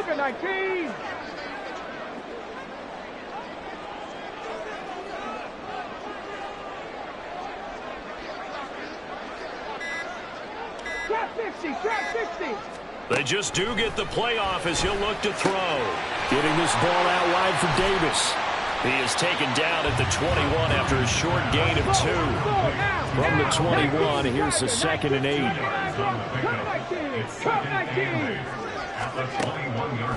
Cougar 19. Trap 60, trap 60. They just do get the playoff as he'll look to throw. Getting this ball out wide for Davis. He is taken down at the 21 after a short gain of 2. From the 21, here's the 2nd and 8.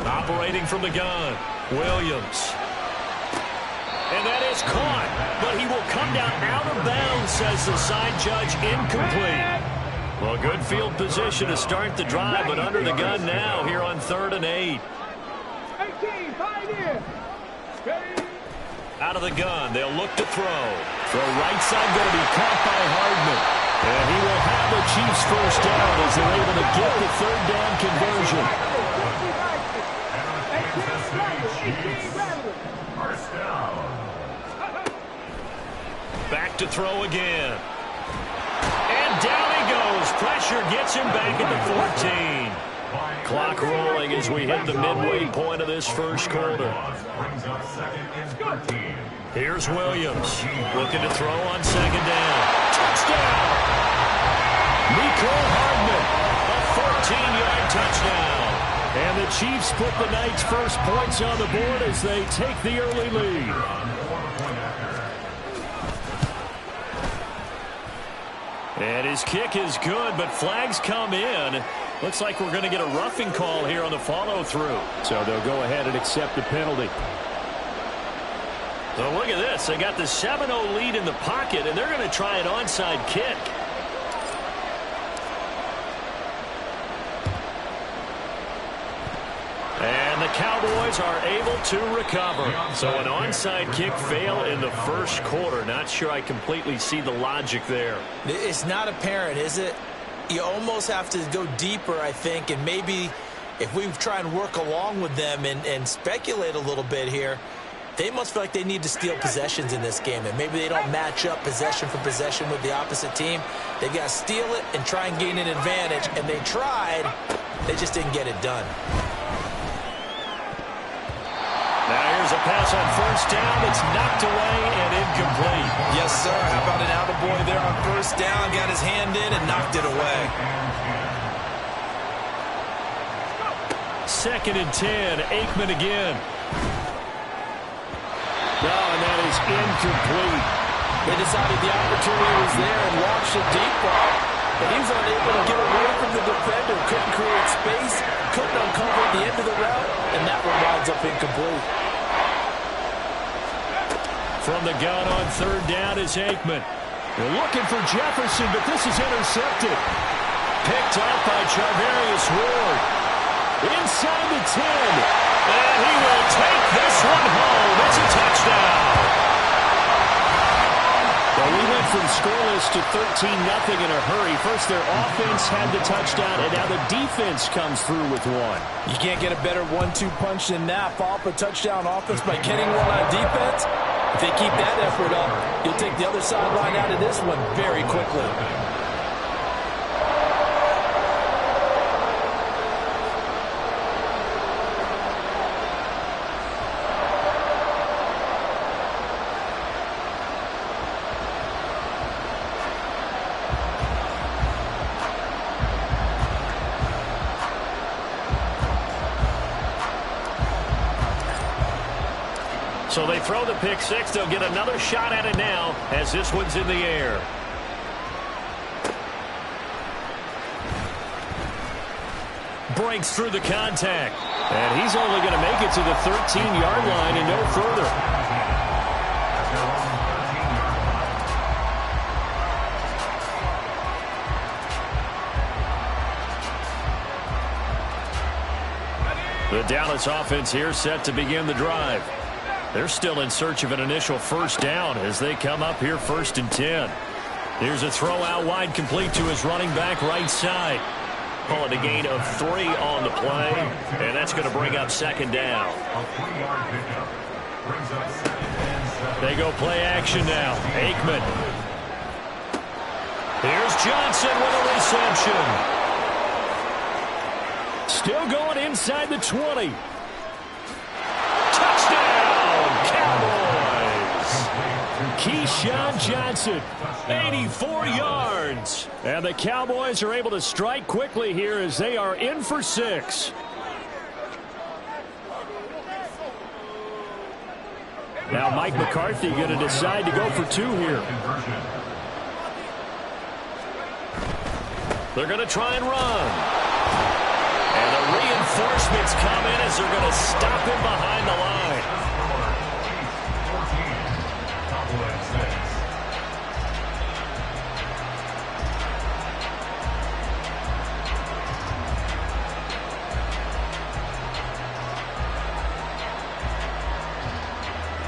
Operating from the gun, Williams. And that is caught, but he will come down out of bounds, says the side judge, incomplete. Well, good field position to start the drive, but under the gun now here on 3rd and 8. 18, pioneer. Out of the gun, they'll look to throw. Throw right side going to be caught by Hardman. And he will have the Chiefs first down as they're able to get the 3rd down conversion. Back to throw again. And down he goes. Pressure gets him back at the 14. Clock rolling as we hit the midway point of this first quarter. Here's Williams looking to throw on 2nd down. Touchdown! Mecole Hardman, a 14-yard touchdown. And the Chiefs put the Knights' first points on the board as they take the early lead. And his kick is good, but flags come in. Looks like we're going to get a roughing call here on the follow-through. So they'll go ahead and accept the penalty. So look at this. They got the 7-0 lead in the pocket, and they're going to try an onside kick. And the Cowboys are able to recover. So an onside kick fail in the first quarter. Not sure I completely see the logic there. It's not apparent, is it? You almost have to go deeper, I think, and maybe if we try and work along with them and speculate a little bit here, they must feel like they need to steal possessions in this game, and maybe they don't match up possession for possession with the opposite team. They've got to steal it and try and gain an advantage, and they tried. They just didn't get it done. Now here's a pass on 1st down. It's knocked away and incomplete. Yes, sir. How about an attaboy there on 1st down? Got his hand in and knocked it away. 2nd and 10. Aikman again. No, and that is incomplete. They decided the opportunity was there and launched a deep ball. But he was unable to get away from the defender. Couldn't create space. Couldn't uncover the end of the route. And that one winds up incomplete. From the gun on 3rd down is Aikman. They're looking for Jefferson, but this is intercepted. Picked up by Charvarius Ward. Inside the 10. And he will take this one home. It's a touchdown. Well, we went from scoreless to 13-0 in a hurry. First, their offense had the touchdown, and now the defense comes through with one. You can't get a better 1-2 punch than that. Follow up a touchdown offense by getting one on defense. If they keep that effort up, you'll take the other sideline out of this one very quickly. So they throw the pick six. They'll get another shot at it now as this one's in the air. Breaks through the contact. And he's only going to make it to the 13-yard line and no further. The Dallas offense here set to begin the drive. They're still in search of an initial first down as they come up here 1st and 10. Here's a throw out wide complete to his running back right side. Call it a gain of 3 on the play, and that's going to bring up 2nd down. They go play action now. Aikman. Here's Johnson with a reception. Still going inside the 20. Touchdown, Cowboys! Keyshawn Johnson, 84 yards. And the Cowboys are able to strike quickly here as they are in for 6. Now Mike McCarthy going to decide to go for 2 here. They're going to try and run. And the reinforcements come in as they're going to stop him behind the line.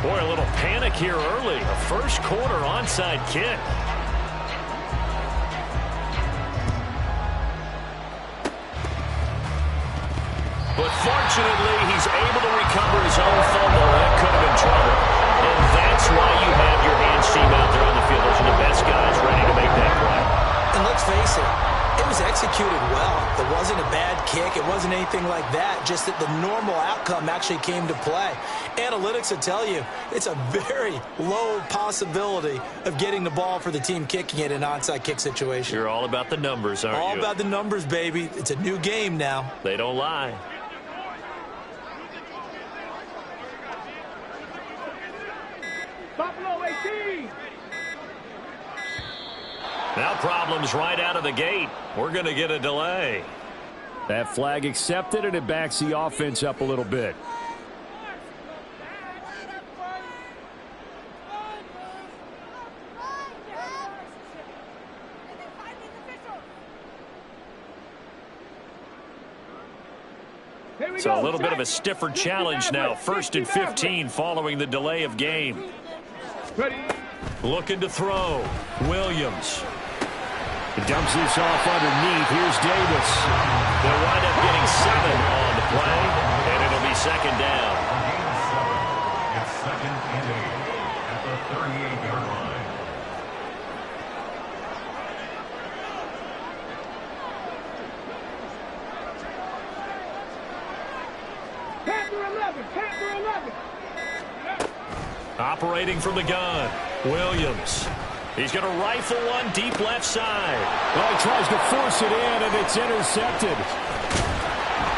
Boy, a little panic here early. A first quarter onside kick. But fortunately, he's able to recover his own fumble. That could have been trouble. And that's why you have your hands team out there on the field. Those are the best guys ready to make that play. And let's face it, it was executed well. It wasn't a bad kick. It wasn't anything like that. Just that the normal outcome actually came to play. Analytics will tell you it's a very low possibility of getting the ball for the team kicking it in an onside kick situation. You're all about the numbers, aren't you? All about the numbers, baby. It's a new game now. They don't lie. Buffalo 18. Now problems right out of the gate. We're going to get a delay. That flag accepted, and it backs the offense up a little bit. So a little bit of a stiffer challenge now. 1st and 15 following the delay of game. Looking to throw. Williams. He dumps this off underneath. Here's Davis. They'll wind up getting 7 on the play, and it'll be 2nd down. It's 2nd and 8 at the 38-yard line. Panther 11. Panther 11. Operating from the gun. Williams. He's going to rifle one deep left side. Well, he tries to force it in, and it's intercepted.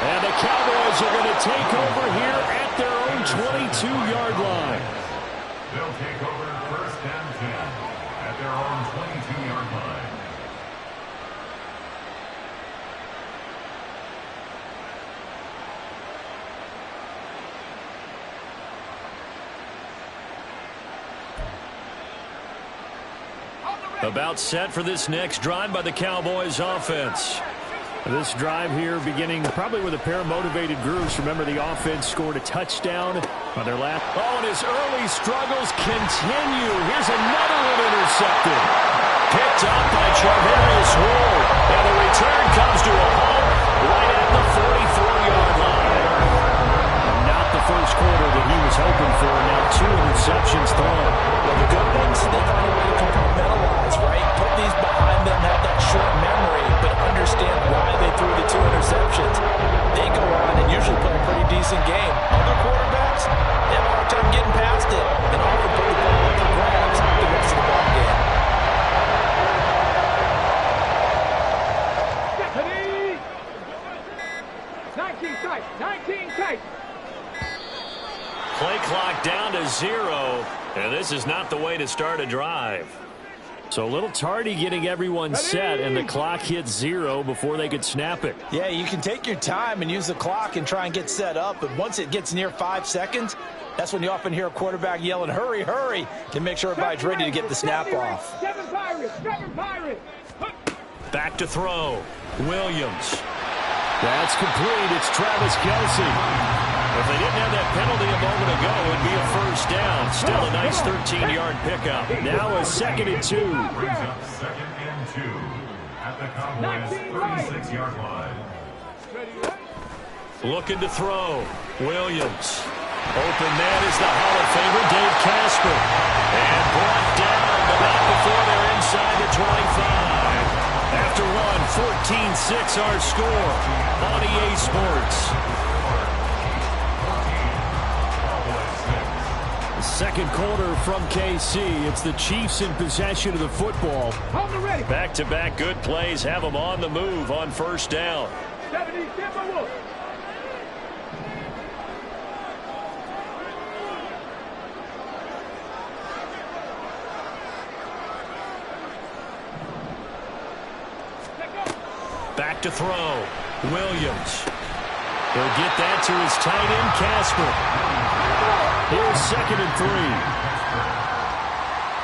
And the Cowboys are going to take over here at their own 22-yard line. They'll take over 1st and 10 at their own 22-yard line. About set for this next drive by the Cowboys offense. This drive here beginning probably with a pair of motivated groups. Remember, the offense scored a touchdown on their last. Oh, and his early struggles continue. Here's another one intercepted. Picked up by Charvarius Ward. And the return comes to a halt right at the 44-yard line. Not the first quarter that he was hoping for. Now 2 interceptions thrown. Well, the good ones, they find a way to compartmentalize, right? Put these behind them, have that short memory, but understand why they threw the 2 interceptions. They go on and usually play a pretty decent game. Other quarterbacks, they have a hard time getting past it and often put the ball up for grabs the rest of the ball game. Stephanie. 19 tight. 19 tight. Play clock down to 0, and this is not the way to start a drive. So a little tardy getting everyone set, and the clock hits 0 before they could snap it. Yeah, you can take your time and use the clock and try and get set up, but once it gets near 5 seconds, that's when you often hear a quarterback yelling, hurry, hurry, to make sure everybody's ready to get the snap off. 7 Pirates. 7 Pirates. Back to throw. Williams. That's complete. It's Travis Kelce. If they didn't have that penalty a moment ago, it would be a 1st down. Still a nice 13-yard pickup. Now a 2nd and 2. Brings up 2nd and 2 at the Cowboys 36-yard line. Looking to throw. Williams. Open man is the Hall of Famer, Dave Casper. And brought down, but not before they're inside the 25. After one, 14-6 our score on EA Sports. The second quarter from KC. It's the Chiefs in possession of the football. Hold the ready. Back-to-back good plays have them on the move on first down. 70 Timberwolves. Back to throw. Williams. He'll get that to his tight end, Casper. Here's 2nd and 3.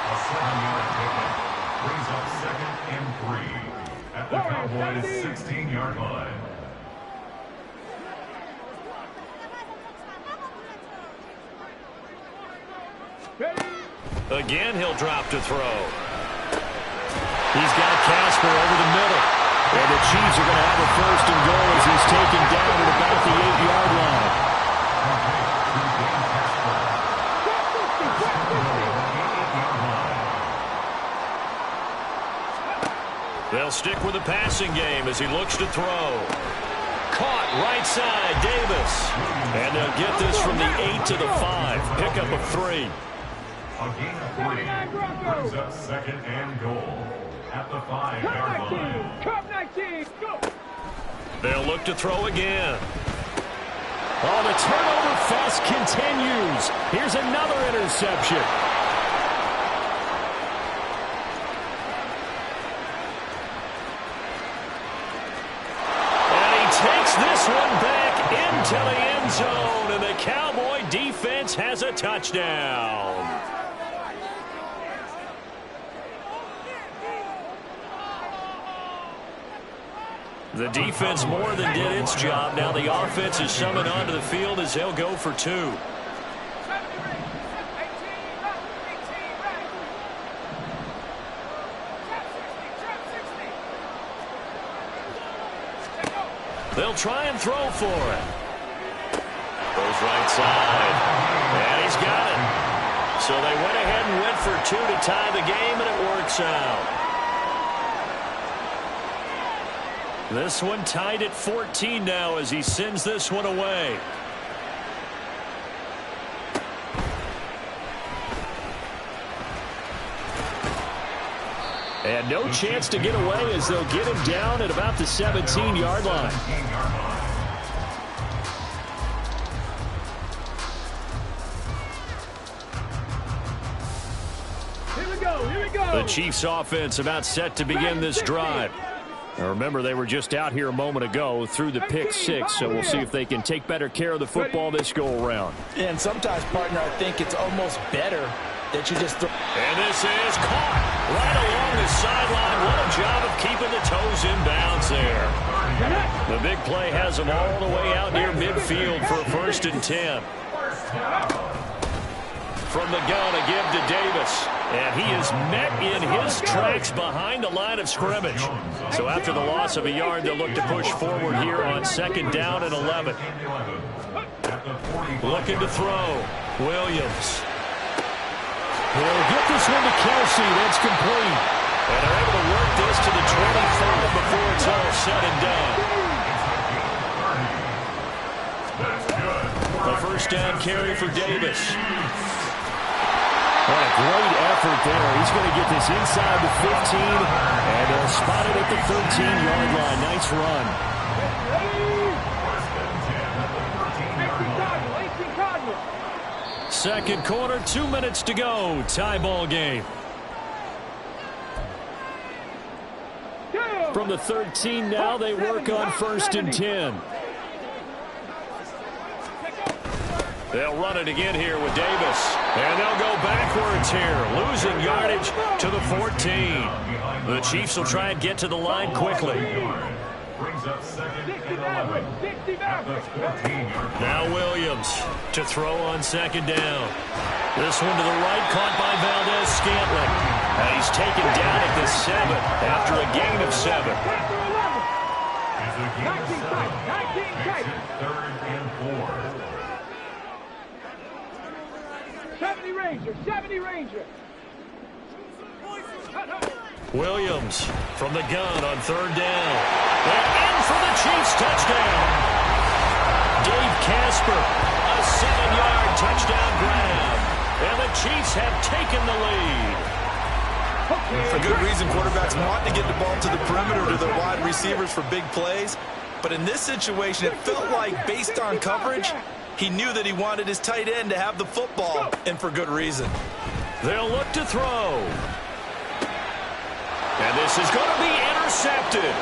A 7-yard pickup brings up 2nd and 3 at the Cowboys' 16-yard line. Again, he'll drop to throw. He's got Casper over the middle. And the Chiefs are going to have a 1st and goal as he's taken down at about the 8-yard line. They'll stick with the passing game as he looks to throw. Caught right side, Davis. And they'll get this from the 8 to the 5. Pickup of 3. A gain of 3 brings up 2nd and goal at the 5-yard line. Cup 19. Go. They'll look to throw again. Oh, the turnover fest continues. Here's another interception. And he takes this one back into the end zone, and the Cowboy defense has a touchdown. The defense more than did its job. Now the offense is summoned onto the field as they'll go for 2. They'll try and throw for it. Goes right side. And he's got it. So they went ahead and went for 2 to tie the game, and it works out. This one tied at 14 now as he sends this one away. And no chance to get away as they'll get him down at about the 17-yard line. Here we go. Here we go. The Chiefs offense about set to begin this drive. Now remember, they were just out here a moment ago through the pick 6, so we'll see if they can take better care of the football this go-around. And sometimes, partner, I think it's almost better that you just throw. And this is caught right along the sideline. What a job of keeping the toes in bounds there. The big play has them all the way out near midfield for a 1st and 10. From the gun, a give to Davis. And he is met in his tracks behind the line of scrimmage. So after the loss of a yard, they'll look to push forward here on 2nd down and 11. Looking to throw. Williams. He'll get this one to Kelsey. That's complete. And they're able to work this to the 25 before it's all said and done. A 1st down carry for Davis. What a great effort there. He's going to get this inside the 15, and they'll spot it at the 13-yard line. Nice run. 2nd quarter, 2 minutes to go. Tie ball game. From the 13 now, they work on 1st and 10. They'll run it again here with Davis. And they'll go backwards here, losing yardage to the 14. The Chiefs will try and get to the line quickly. Brings up 2nd and 11 at the 14-yard line. Now Williams to throw on 2nd down. This one to the right, caught by Valdez-Scantling. And he's taken down at the 7 after a gain of 7. It's a gain of 7. Makes it 3rd and 4. 70 Ranger, 70 Ranger. Williams from the gun on 3rd down. And in for the Chiefs touchdown. Chiefs have taken the lead. For good reason, quarterbacks want to get the ball to the perimeter to their wide receivers for big plays. But in this situation, it felt like, based on coverage, he knew that he wanted his tight end to have the football, and for good reason. They'll look to throw. And this is going to be intercepted.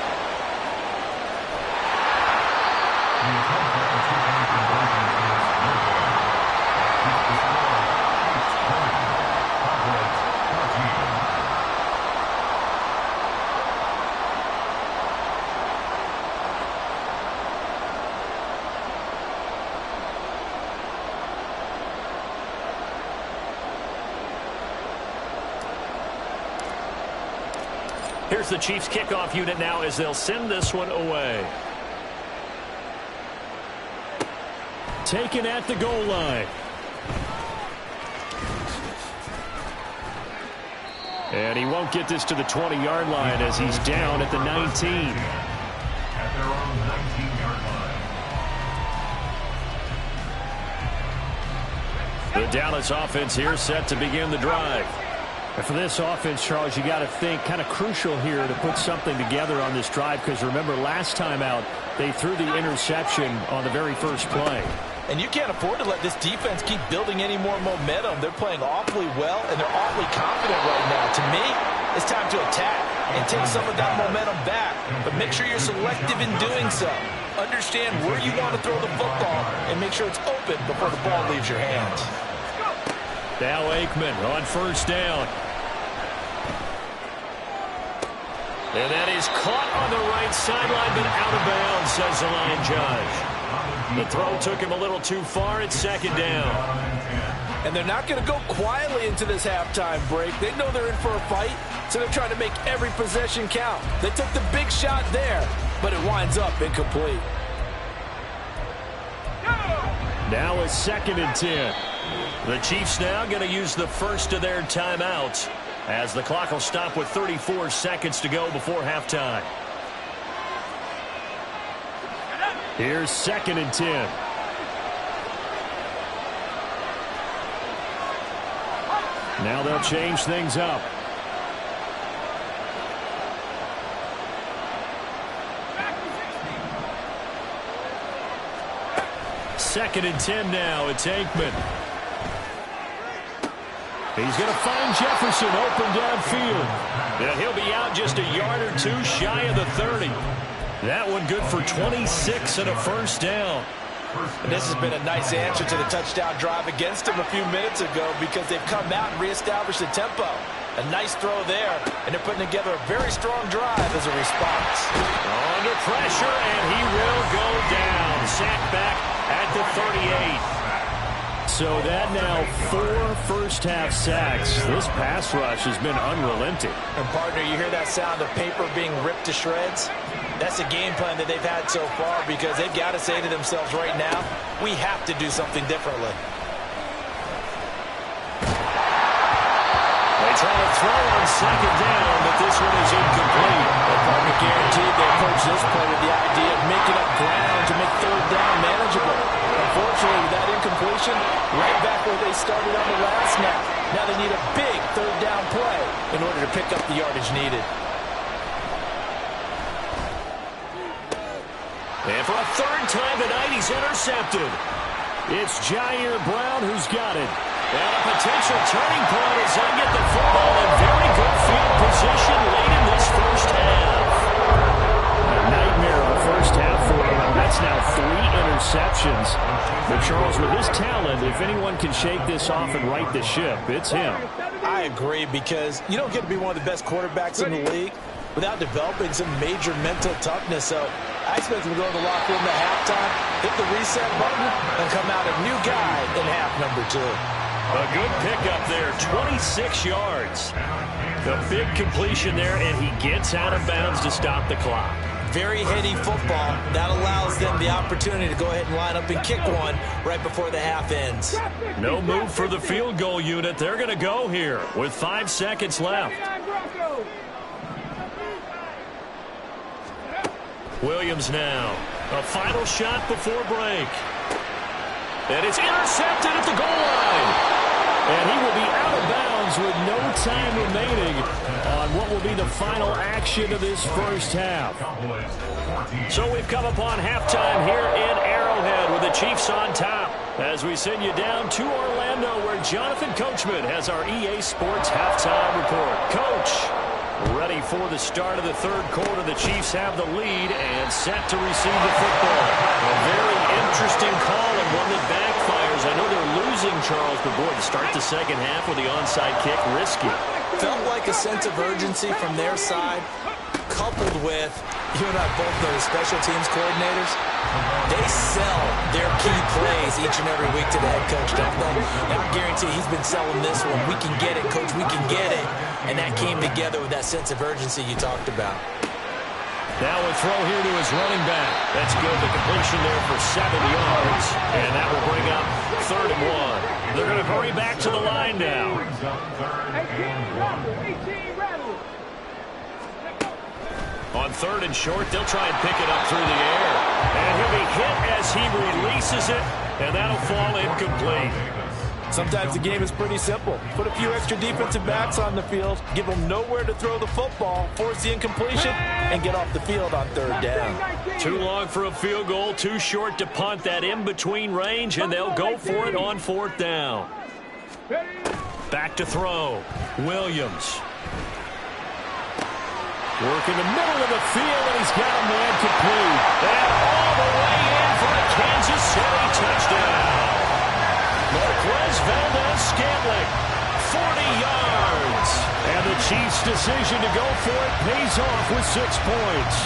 Here's the Chiefs kickoff unit now as they'll send this one away. Taken at the goal line. And he won't get this to the 20-yard line as he's down at the 19. At their own 19-yard line. The Dallas offense here set to begin the drive. And for this offense, Charles, you got to think kind of crucial here to put something together on this drive, because remember last time out they threw the interception on the very first play. And you can't afford to let this defense keep building any more momentum. They're playing awfully well, and they're awfully confident right now. To me, it's time to attack and take some of that momentum back. But make sure you're selective in doing so. Understand where you want to throw the football and make sure it's open before the ball leaves your hands. Now Aikman on first down. And that is caught on the right sideline, but out of bounds, says the line judge. The throw took him a little too far. It's second down. And they're not going to go quietly into this halftime break. They know they're in for a fight, so they're trying to make every possession count. They took the big shot there, but it winds up incomplete. Now it's 2nd and 10. The Chiefs now going to use the first of their timeouts as the clock will stop with 34 seconds to go before halftime. Here's 2nd and 10. Now they'll change things up. Second and 10 now. It's Aikman. He's going to find Jefferson open downfield. And he'll be out just a yard or two shy of the 30. That one good for 26 and a first down. And this has been a nice answer to the touchdown drive against them a few minutes ago, because they've come out and reestablished the tempo. A nice throw there, and they're putting together a very strong drive as a response. Under pressure, and he will go down. Sacked back at the 38. So that now 4 first-half sacks. This pass rush has been unrelenting. And, partner, you hear that sound of paper being ripped to shreds? That's a game plan that they've had so far, because they've got to say to themselves right now, we have to do something differently. They try to throw on second down, but this one is incomplete. And partner, guaranteed they approach this play with the idea of making up ground to make third down manageable. Unfortunately, with that incompletion, right back where they started on the last snap. Now they need a big third down play in order to pick up the yardage needed. And for a third time tonight, he's intercepted. It's Jair Brown who's got it. And a potential turning point as they get the football in very good field position late in this first half. A nightmare of a first half for him. That's now 3 interceptions. But Charles, with his talent, if anyone can shake this off and right the ship, it's him. I agree, because you don't get to be one of the best quarterbacks in the league without developing some major mental toughness. So I expect him to go to the locker room at halftime, hit the reset button, and come out a new guy in half number 2. A good pickup there, 26 yards. The big completion there, and he gets out of bounds to stop the clock. Very heady football. That allows them the opportunity to go ahead and line up and kick one right before the half ends. No move for the field goal unit. They're going to go here with 5 seconds left. Williams now. A final shot before break. And it's intercepted at the goal line. And he will be out of bounds with no time remaining on what will be the final action of this first half. So we've come upon halftime here in Arrowhead with the Chiefs on top as we send you down to Orlando where Jonathan Coachman has our EA Sports halftime report. Coach, ready for the start of the third quarter. The Chiefs have the lead and set to receive the football. A very interesting call and one that backfires. I know they're losing, Charles, but boy, to start the second half with the onside kick, risky. Felt like a sense of urgency from their side, coupled with, you and I both know the special teams coordinators, they sell their key plays each and every week to the head coach, don't they? And I guarantee he's been selling this one. We can get it, coach, we can get it. And that came together with that sense of urgency you talked about. Now a throw here to his running back. That's good. The completion there for 7 yards. And that will bring up 3rd and 1. They're going to hurry back to the line now. 18 rattle. On 3rd and short, they'll try and pick it up through the air. And he'll be hit as he releases it. And that'll fall incomplete. Sometimes the game is pretty simple. Put a few extra defensive backs on the field, give them nowhere to throw the football, force the incompletion, and get off the field on 3rd down. Too long for a field goal, too short to punt that in-between range, and they'll go for it on 4th down. Back to throw. Williams. Work in the middle of the field, and he's got a man complete. And all the way in for a Kansas City touchdown. Marquez Valdez-Scantling, 40 yards. And the Chiefs' decision to go for it pays off with 6 points.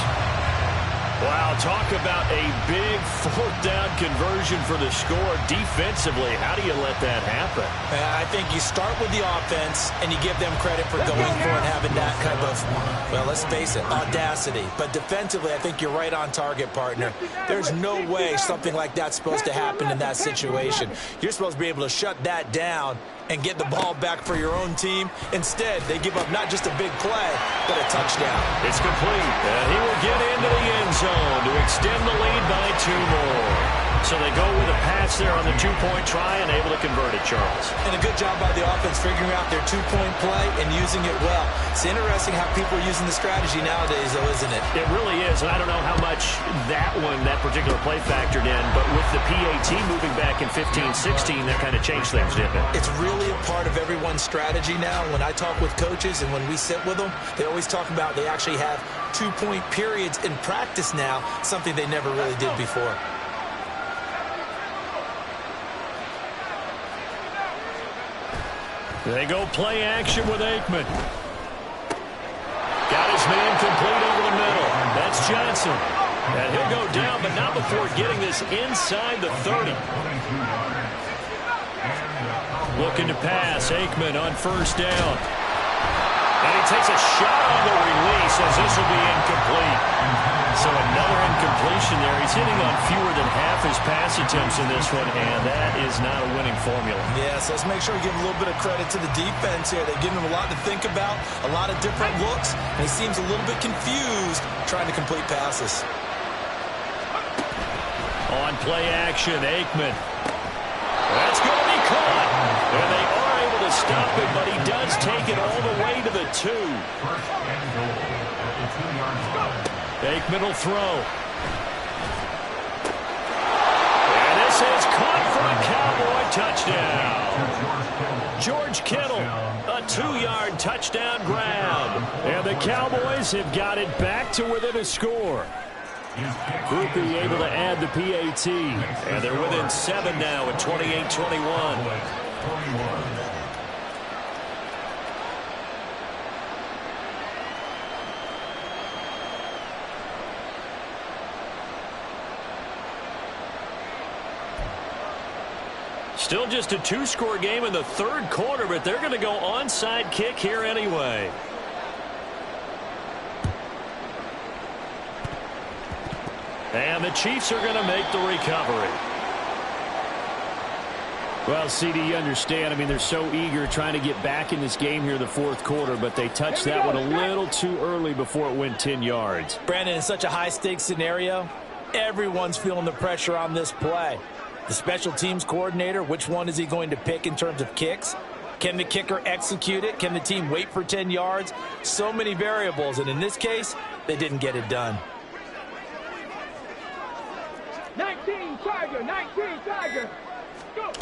Wow, talk about a big 4th down conversion for the score. Defensively, how do you let that happen? I think you start with the offense, and you give them credit for going for it, having that kind of, well, let's face it, audacity. But defensively, I think you're right on target, partner. There's no way something like that's supposed to happen in that situation. You're supposed to be able to shut that down and get the ball back for your own team. Instead, they give up not just a big play, but a touchdown. It's complete, and he will get into the end zone to extend the lead by 2 more. So they go with a pass there on the 2-point try and able to convert it, Charles. And a good job by the offense figuring out their 2-point play and using it well. It's interesting how people are using the strategy nowadays, though, isn't it? It really is, and I don't know how much that particular play factored in, but with the PAT moving back in 15-16, that kind of changed things, didn't it? It's really a part of everyone's strategy now. When I talk with coaches and when we sit with them, they always talk about they actually have 2-point periods in practice now, something they never really did before. They go play action with Aikman. Got his man complete over the middle. That's Johnson. And he'll go down, but not before getting this inside the 30. Looking to pass. Aikman on 1st down. And he takes a shot on the release as this will be incomplete. So another incompletion there. He's hitting on fewer than half his pass attempts in this one, and that is not a winning formula. Yeah, so let's make sure we give a little bit of credit to the defense here. They've given him a lot to think about, a lot of different looks, and he seems a little bit confused trying to complete passes. On play action, Aikman. That's going to be caught. And they are able to stop it, but he does take it all the way to the 2. Aikman will throw. And this is caught for a Cowboy touchdown. George Kittle, a 2-yard touchdown grab. And the Cowboys have got it back to within a score. Groupie able to add the PAT. And they're within 7 now at 28-21. Still just a 2-score game in the 3rd quarter, but they're going to go onside kick here anyway. And the Chiefs are going to make the recovery. Well, CD, you understand. I mean, they're so eager trying to get back in this game here in the 4th quarter, but they touched that one a little too early before it went 10 yards. Brandon, in such a high-stakes scenario, everyone's feeling the pressure on this play. The special teams coordinator, which one is he going to pick in terms of kicks? Can the kicker execute it? Can the team wait for 10 yards? So many variables, and in this case, they didn't get it done. 19 Tiger, 19 Tiger. Go.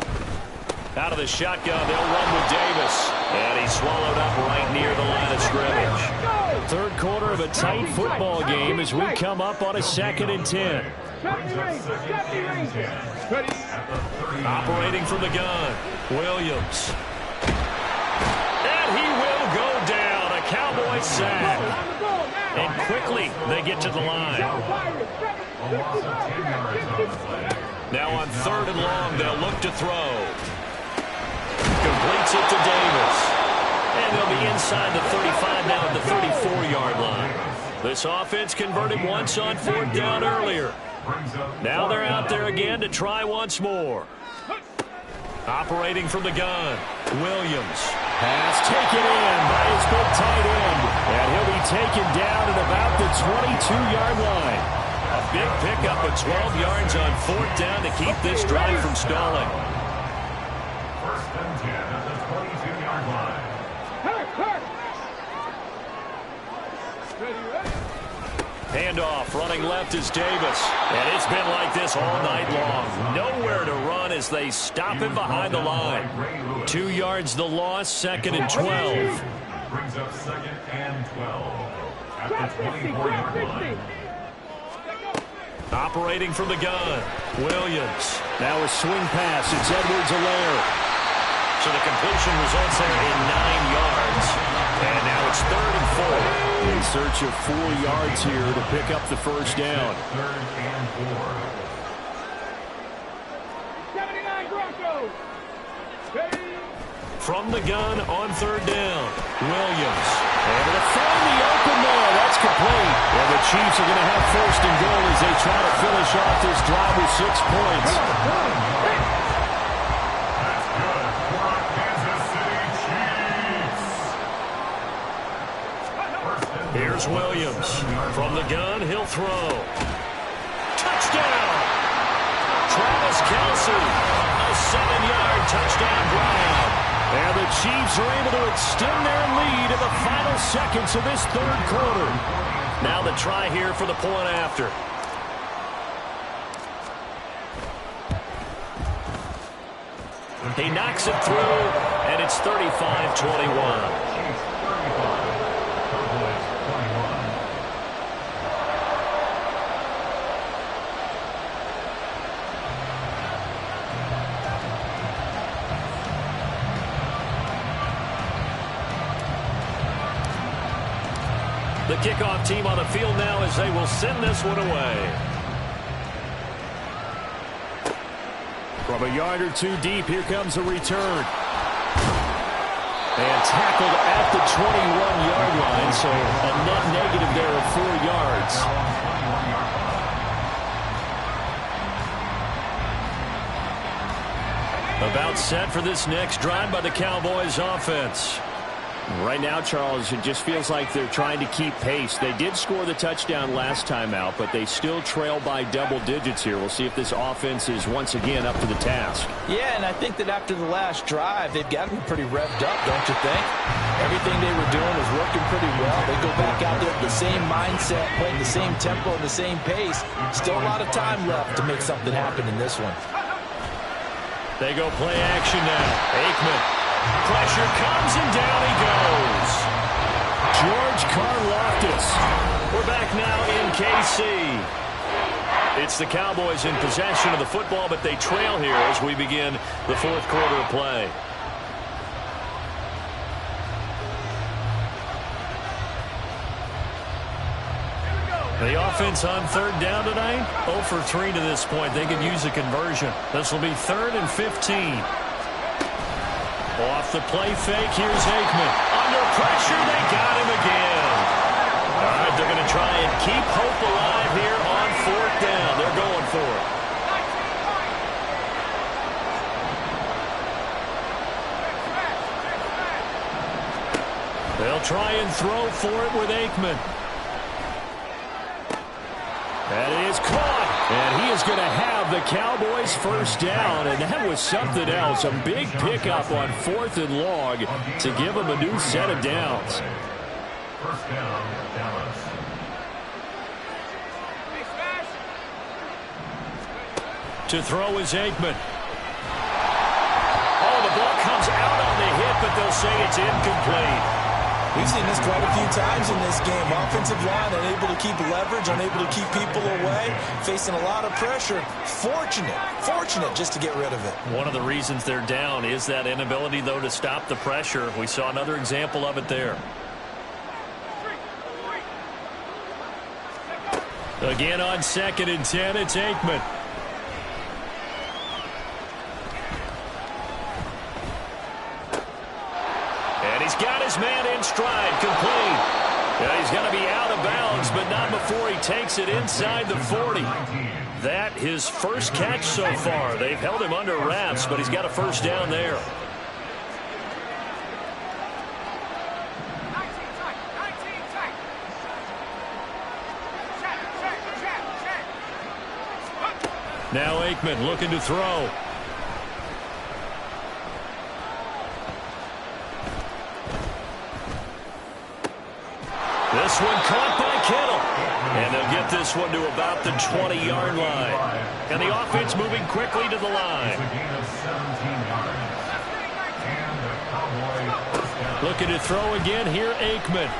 Out of the shotgun, they'll run with Davis. And he's swallowed up right near the line of scrimmage. Third quarter of a tight football game as we come up on a 2nd and 10. 70 Rangers, 70 Rangers. Ready? Operating from the gun, Williams. And he will go down. A Cowboy sack. On the ball now. And quickly, they get to the line. Pirates, 65 yards. Now on 3rd and long, they'll look to throw. Completes it to Davis. And they'll be inside the 35 now at the 34-yard line. This offense converted once on 4th down earlier. Now they're out there again to try once more. Operating from the gun, Williams. Pass taken in by his big tight end. And he'll be taken down at about the 22-yard line. A big pickup of 12 yards on 4th down to keep this drive from stalling. 1st and 10 at the 22-yard line. Hurt. Ready, ready. Handoff, running left is Davis. And it's been like this all night long. Nowhere to run as they stop him behind the line. 2 yards the loss, 2nd and 12. Brings up 2nd and 12 at the 24-yard line. Operating from the gun, Williams. Now a swing pass. It's Edwards-Helaire. So the completion results there in 9 yards. And now it's 3rd and 4. In search of 4 yards here to pick up the first down. 3rd and 4. 79 Broncos. Ready? From the gun on 3rd down, Williams. Able to find the open there. That's complete. And the Chiefs are going to have 1st and goal as they try to finish off this drive with 6 points. That's good for our Kansas City Chiefs. Here's Williams. From the gun, he'll throw. Touchdown! Travis Kelce. A 7-yard touchdown drive. And the Chiefs are able to extend their lead in the final seconds of this 3rd quarter. Now the try here for the point after. He knocks it through, and it's 35-21. The kickoff team on the field now as they will send this one away. From a yard or 2 deep, here comes a return. And tackled at the 21-yard line, so a net negative there of 4 yards. About set for this next drive by the Cowboys offense. Right now, Charles, it just feels like they're trying to keep pace. They did score the touchdown last time out, but they still trail by double digits here. We'll see if this offense is once again up to the task. Yeah, and I think that after the last drive, they've got to be pretty revved up, don't you think? Everything they were doing was working pretty well. They go back out there with the same mindset, playing the same tempo and the same pace. Still a lot of time left to make something happen in this one. They go play action now. Aikman. Pressure comes and down he goes. George Karlaftis. We're back now in KC. It's the Cowboys in possession of the football, but they trail here as we begin the 4th quarter of play. The offense on 3rd down tonight, 0 for 3 to this point. They could use a conversion. This will be 3rd and 15. Off the play fake, here's Aikman. Under pressure, they got him again. All right, they're going to try and keep hope alive here on 4th down. They're going for it. They'll try and throw for it with Aikman. That is caught. And he is going to have the Cowboys first down, and that was something else. A big pickup on 4th and long to give them a new set of downs. First down, Dallas. To throw is Aikman. Oh, the ball comes out on the hit, but they'll say it's incomplete. We've seen this quite a few times in this game. Offensive line unable to keep leverage, unable to keep people away, facing a lot of pressure. Fortunate just to get rid of it. One of the reasons they're down is that inability, though, to stop the pressure. We saw another example of it there. Again on 2nd and 10, it's Aikman. And he's got his man in stride, complete. Yeah, he's going to be out of bounds, but not before he takes it inside the 40. That his first catch so far. They've held him under wraps, but he's got a first down there. Now Aikman looking to throw. This one caught by Kittle. And they'll get this one to about the 20-yard line. And the offense moving quickly to the line. Looking to throw again here, Aikman.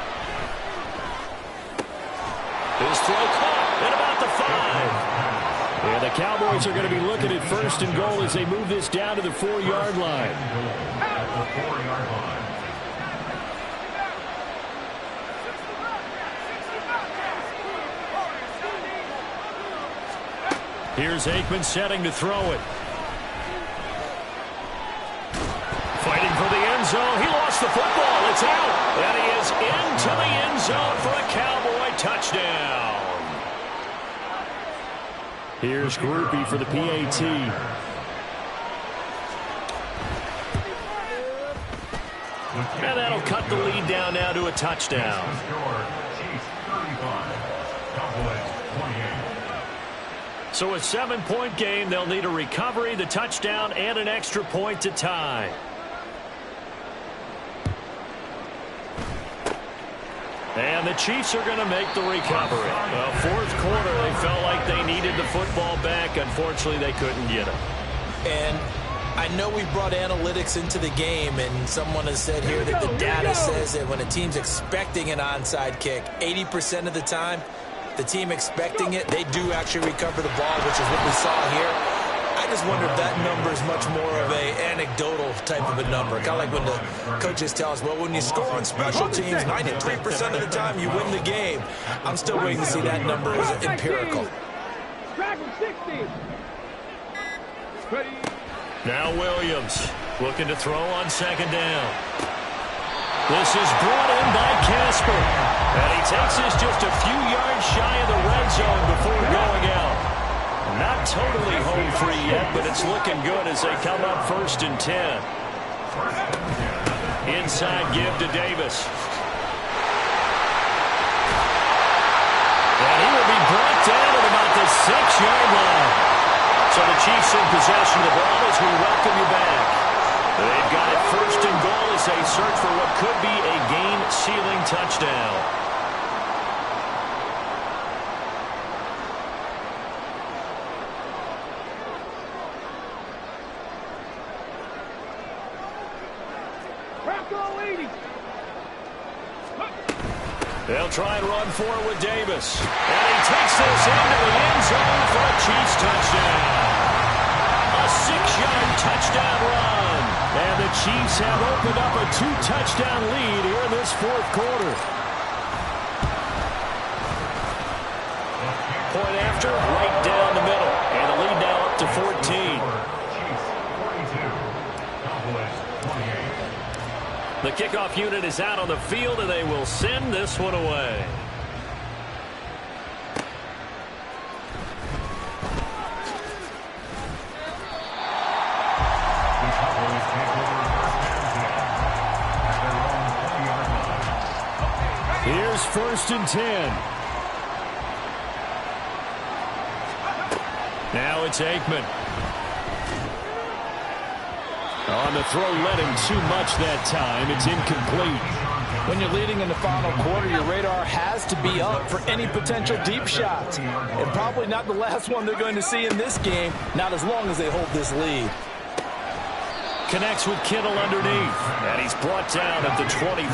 His throw caught at about the 5. And the Cowboys are going to be looking at 1st and goal as they move this down to the 4-yard line. At the 4-yard line. Here's Aikman setting to throw it. Fighting for the end zone. He lost the football. It's out. And he is into the end zone for a Cowboy touchdown. Here's Grupe for the PAT. And that'll cut the lead down now to a touchdown. So a 7-point game. They'll need a recovery, the touchdown, and an extra point to tie. And the Chiefs are going to make the recovery. Well, 4th quarter, they felt like they needed the football back. Unfortunately, they couldn't get it. And I know we brought analytics into the game, and someone has said here that the data says that when a team's expecting an onside kick, 80% of the time, the team expecting it, they do actually recover the ball, which is what we saw here. I just wonder if that number is much more of a anecdotal type of a number. Kind of like when the coaches tell us, well, when you score on special teams, 93% of the time you win the game. I'm still waiting to see that number as empirical. Now Williams looking to throw on 2nd down. This is brought in by Casper. And he takes this just a few yards shy of the red zone before going out. Not totally home free yet, but it's looking good as they come up 1st and 10. Inside give to Davis. And he will be brought down at about the 6-yard line. So the Chiefs in possession of the ball as we welcome you back. They've got it 1st and goal as they search for what could be a game-sealing touchdown. They'll try and run forward with Davis. And he takes this into the end zone for a Chiefs touchdown. A 6-yard touchdown run. And the Chiefs have opened up a 2-touchdown lead here in this 4th quarter. Point after, right down the middle. And the lead now up to 14. The kickoff unit is out on the field, and they will send this one away. Here's 1st and 10. it's Aikman. On the throw, led him too much that time. It's incomplete. When you're leading in the final quarter, your radar has to be up for any potential deep shots. And probably not the last one they're going to see in this game, not as long as they hold this lead. Connects with Kittle underneath. And he's brought down at the 24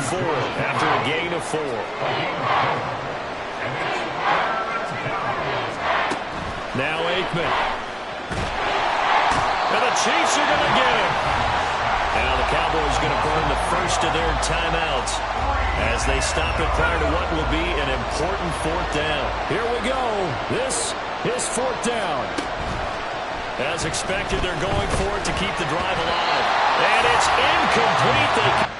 after a gain of 4. Now Aikman. And the Chiefs are going to get him. Now the Cowboys going to burn the first of their timeouts as they stop it prior to what will be an important 4th down. Here we go. This is 4th down. As expected, they're going for it to keep the drive alive. And it's incomplete.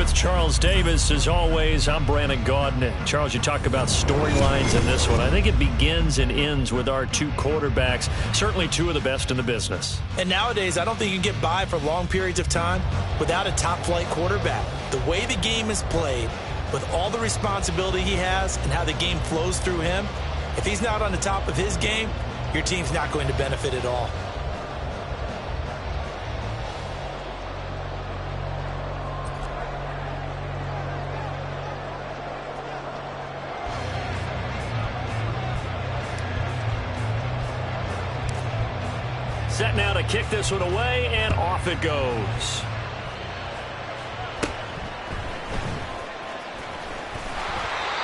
With Charles Davis, as always, I'm Brandon Gaudin. Charles, you talk about storylines in this one. I think it begins and ends with our two quarterbacks, certainly two of the best in the business. And nowadays, I don't think you can get by for long periods of time without a top-flight quarterback. The way the game is played, with all the responsibility he has and how the game flows through him, if he's not on the top of his game, your team's not going to benefit at all. Set now to kick this one away, and off it goes.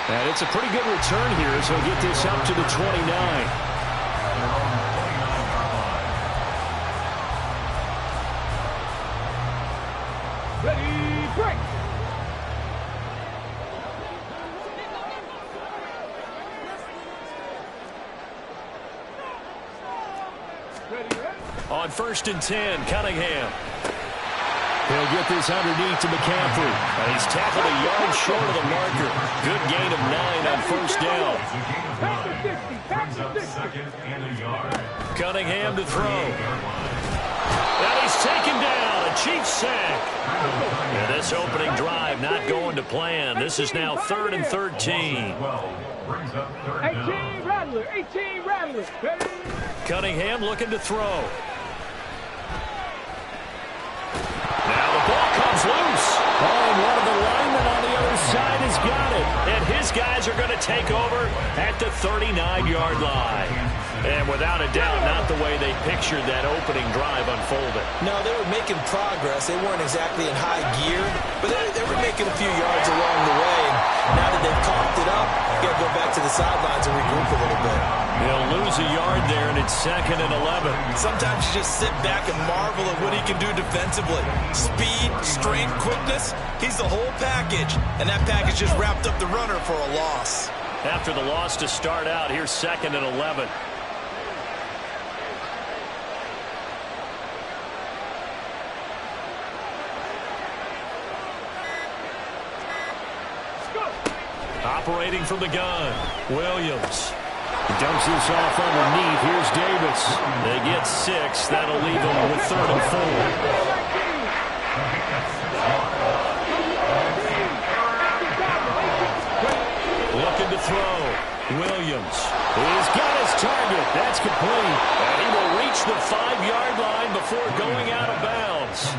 And it's a pretty good return here, so he'll get this up to the 29. Ready, break. Ready, ready. On 1st and 10, Cunningham. He'll get this underneath to McCaffrey. And he's tackled a yard short of the marker. Good gain of 9 on 1st down. Back to 60, back Brings to up 60. second and a yard. Cunningham to throw. And he's taken down. A Chiefs sack. And this opening drive not going to plan. This is now 3rd and 13. 12 brings up third down. 18 Rattler, 18 Rattler. Ready. Cunningham looking to throw. Now the ball comes loose. Oh, and one of the linemen on the other side has got it. And his guys are going to take over at the 39-yard line. And without a doubt, not the way they pictured that opening drive unfolded. No, they were making progress. They weren't exactly in high gear, but they were making a few yards along the way. And now that they've coughed it up, you got to go back to the sidelines and regroup a little bit. He'll lose a yard there, and it's 2nd and 11. Sometimes you just sit back and marvel at what he can do defensively. Speed, strength, quickness, he's the whole package. And that package just wrapped up the runner for a loss. After the loss to start out, here's 2nd and 11. Operating from the gun, Williams. Dumps this off underneath. Here's Davis. They get 6. That'll leave them with 3rd and 4. Looking to throw. Williams. He's got his target. That's complete. And he will reach the 5-yard line before going out of bounds.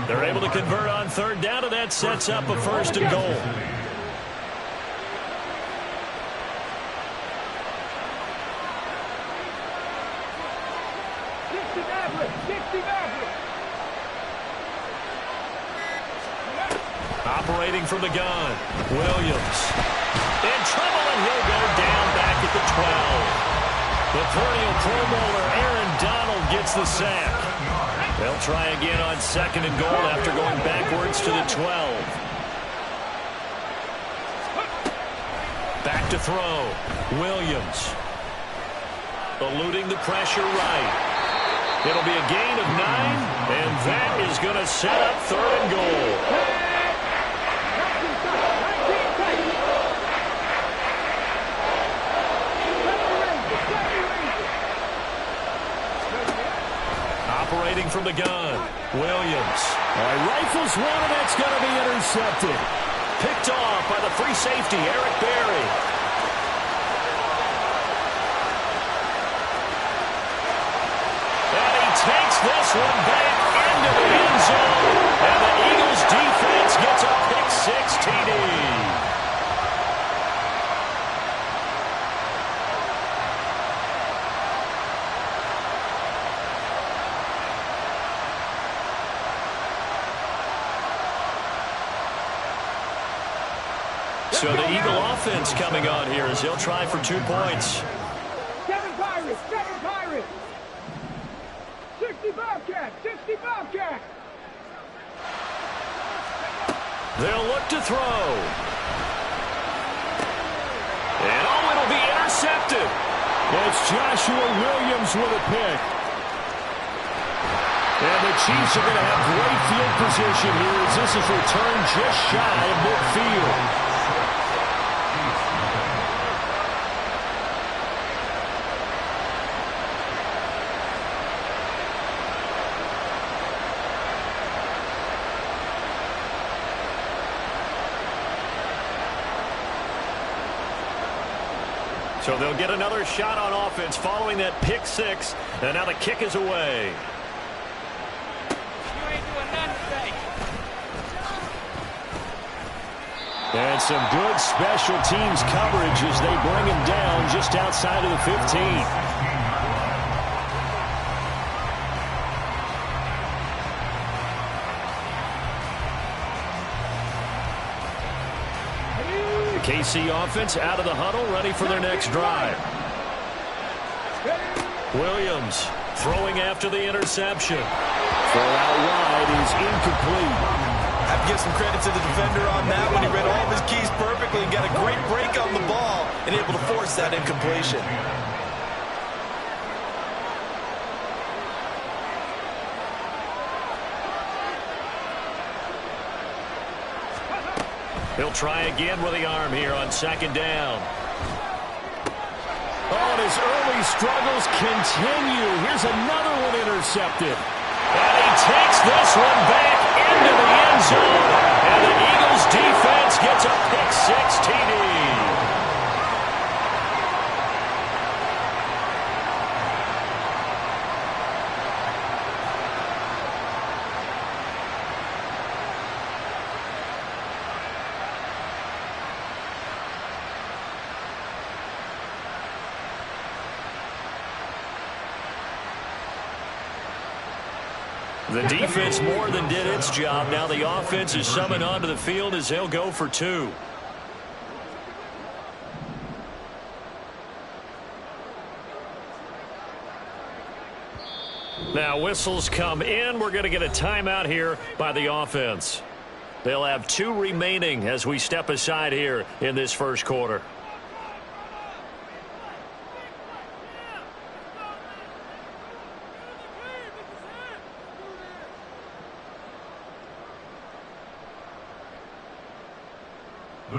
They're able to convert on 3rd down, and that sets up a 1st and goal. Operating from the gun, Williams. In trouble, and he'll go down back at the 12. The perennial Pro Bowler Aaron Donald gets the sack. They'll try again on 2nd and goal after going backwards to the 12. Back to throw, Williams. Eluding the pressure right. It'll be a gain of 9, and that is going to set up 3rd and goal. Operating from the gun, Williams. Rifles one, and it's going to be intercepted. Picked off by the free safety, Eric Berry. And he takes this one back into the end zone. And the Eagles defense gets a pick-6 TD. So the Eagle offense coming on here as they'll try for 2 points. 7 Pirates, 7 Pirates. 60 Bobcats, 60 Bobcats. They'll look to throw. And oh, it'll be intercepted. It's Joshua Williams with a pick. And the Chiefs are going to have great field position here as this is returned just shy of midfield. So they'll get another shot on offense following that pick six. And now the kick is away. And some good special teams coverage as they bring him down just outside of the 15. KC offense out of the huddle, ready for their next drive. Williams throwing after the interception. Throw out wide is incomplete. I have to give some credit to the defender on that one. He read all of his keys perfectly and got a great break on the ball and able to force that incompletion. He'll try again with the arm here on second down. Oh, and his early struggles continue. Here's another one intercepted. And he takes this one back into the end zone. And the Eagles defense gets a pick six TD. The defense more than did its job. Now the offense is summoned onto the field as they'll go for two. Now whistles come in. We're going to get a timeout here by the offense. They'll have two remaining as we step aside here in this first quarter.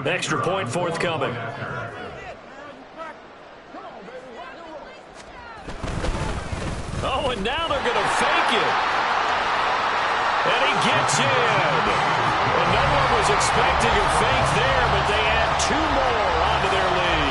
Extra point forthcoming. Oh, and now they're going to fake it. And he gets in. And no one was expecting a fake there, but they add two more onto their lead.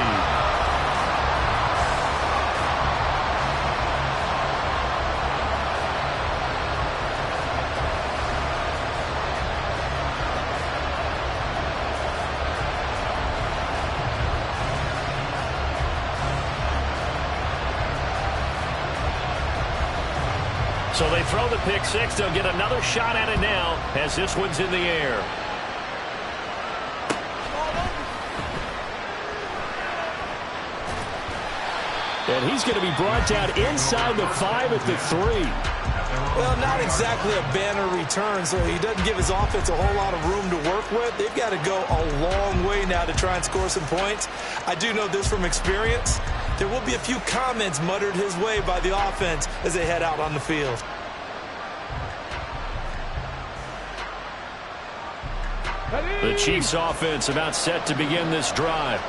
So they throw the pick six. They'll get another shot at it now as this one's in the air. And he's going to be brought down inside the 5 at the 3. Well, not exactly a banner return, so he doesn't give his offense a whole lot of room to work with. They've got to go a long way now to try and score some points. I do know this from experience. There will be a few comments muttered his way by the offense as they head out on the field. The Chiefs offense about set to begin this drive.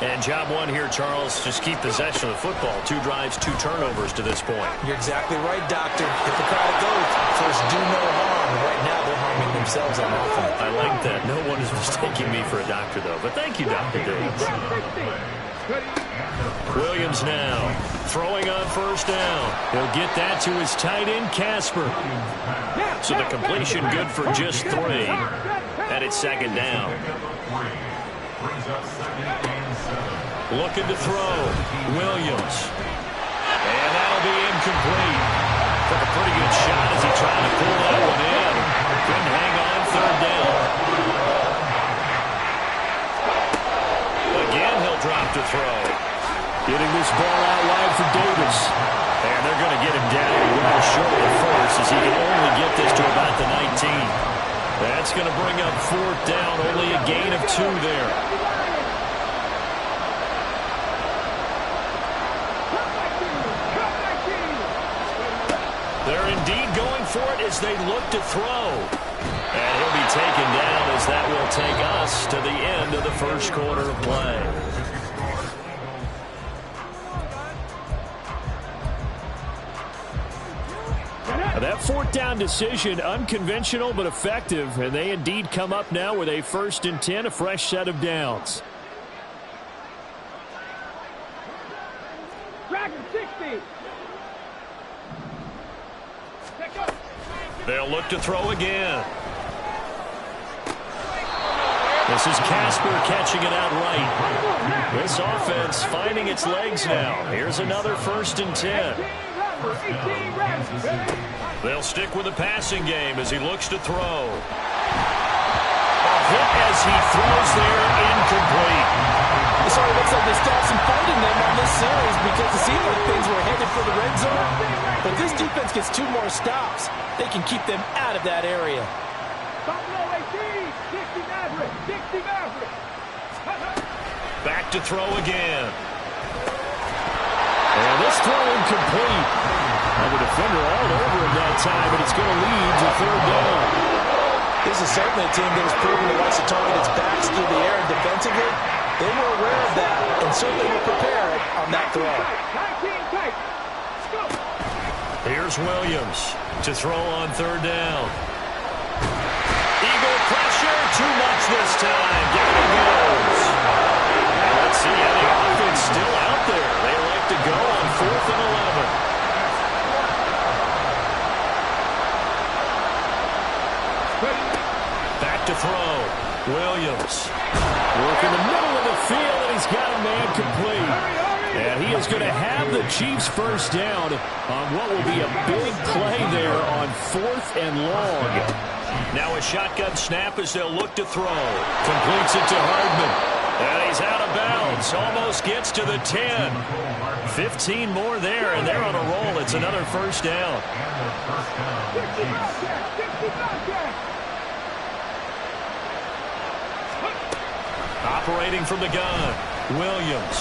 And job one here, Charles, just keep possession of the football. 2 drives, 2 turnovers to this point. You're exactly right, Doctor. Hippocratic oath. First, do no harm. Right now, they're harming themselves on offense. I like that. No one is mistaking me for a doctor, though. But thank you, Dr. Davis. Williams now throwing on first down. He'll get that to his tight end, Casper. So the completion good for just 3. And it's second down. Looking to throw. Williams. And that'll be incomplete. Took a pretty good shot as he tried to pull that one in. Couldn't hang on third down. Again, he'll drop to throw. Getting this ball out wide for Davis. And they're going to get him down well short of the first as he can only get this to about the 19. That's going to bring up fourth down. Only a gain of 2 there. They're in indeed going for it as they look to throw. And he'll be taken down as that will take us to the end of the first quarter of play. That fourth down decision, unconventional but effective, and they indeed come up now with a 1st and 10, a fresh set of downs. Dragon 60. They'll look to throw again. This is Casper catching it out right. This offense finding its legs now. Here's another 1st and 10. They'll stick with the passing game as he looks to throw. A hit as he throws there, incomplete. It sort of looks like they stopped some fighting them on this series because it seemed like things were headed for the red zone. But this defense gets 2 more stops. They can keep them out of that area. Buffalo 18, 60 Maverick, 60 Maverick. Back to throw again. And this throw incomplete. And the defender all over him that time, but it's going to lead to 3rd down. This is certainly a team that has proven it likes to target its backs through the air and defensively. They were aware of that and certainly were prepared on that throw. 19 tight. Go. Here's Williams to throw on 3rd down. Eagle pressure, too much this time. Down he goes. And let's see how the offense still out there. They like to go on 4th and 11. Back to throw. Williams. Work in the middle of the field, and he's got a man complete. And he is going to have the Chiefs 1st down on what will be a big play there on 4th and long. Now a shotgun snap as they'll look to throw. Completes it to Hardman. And he's out of bounds. Almost gets to the 10. 15 more there, and they're on a roll. It's another 1st down. 60 Bobcat. Operating from the gun, Williams.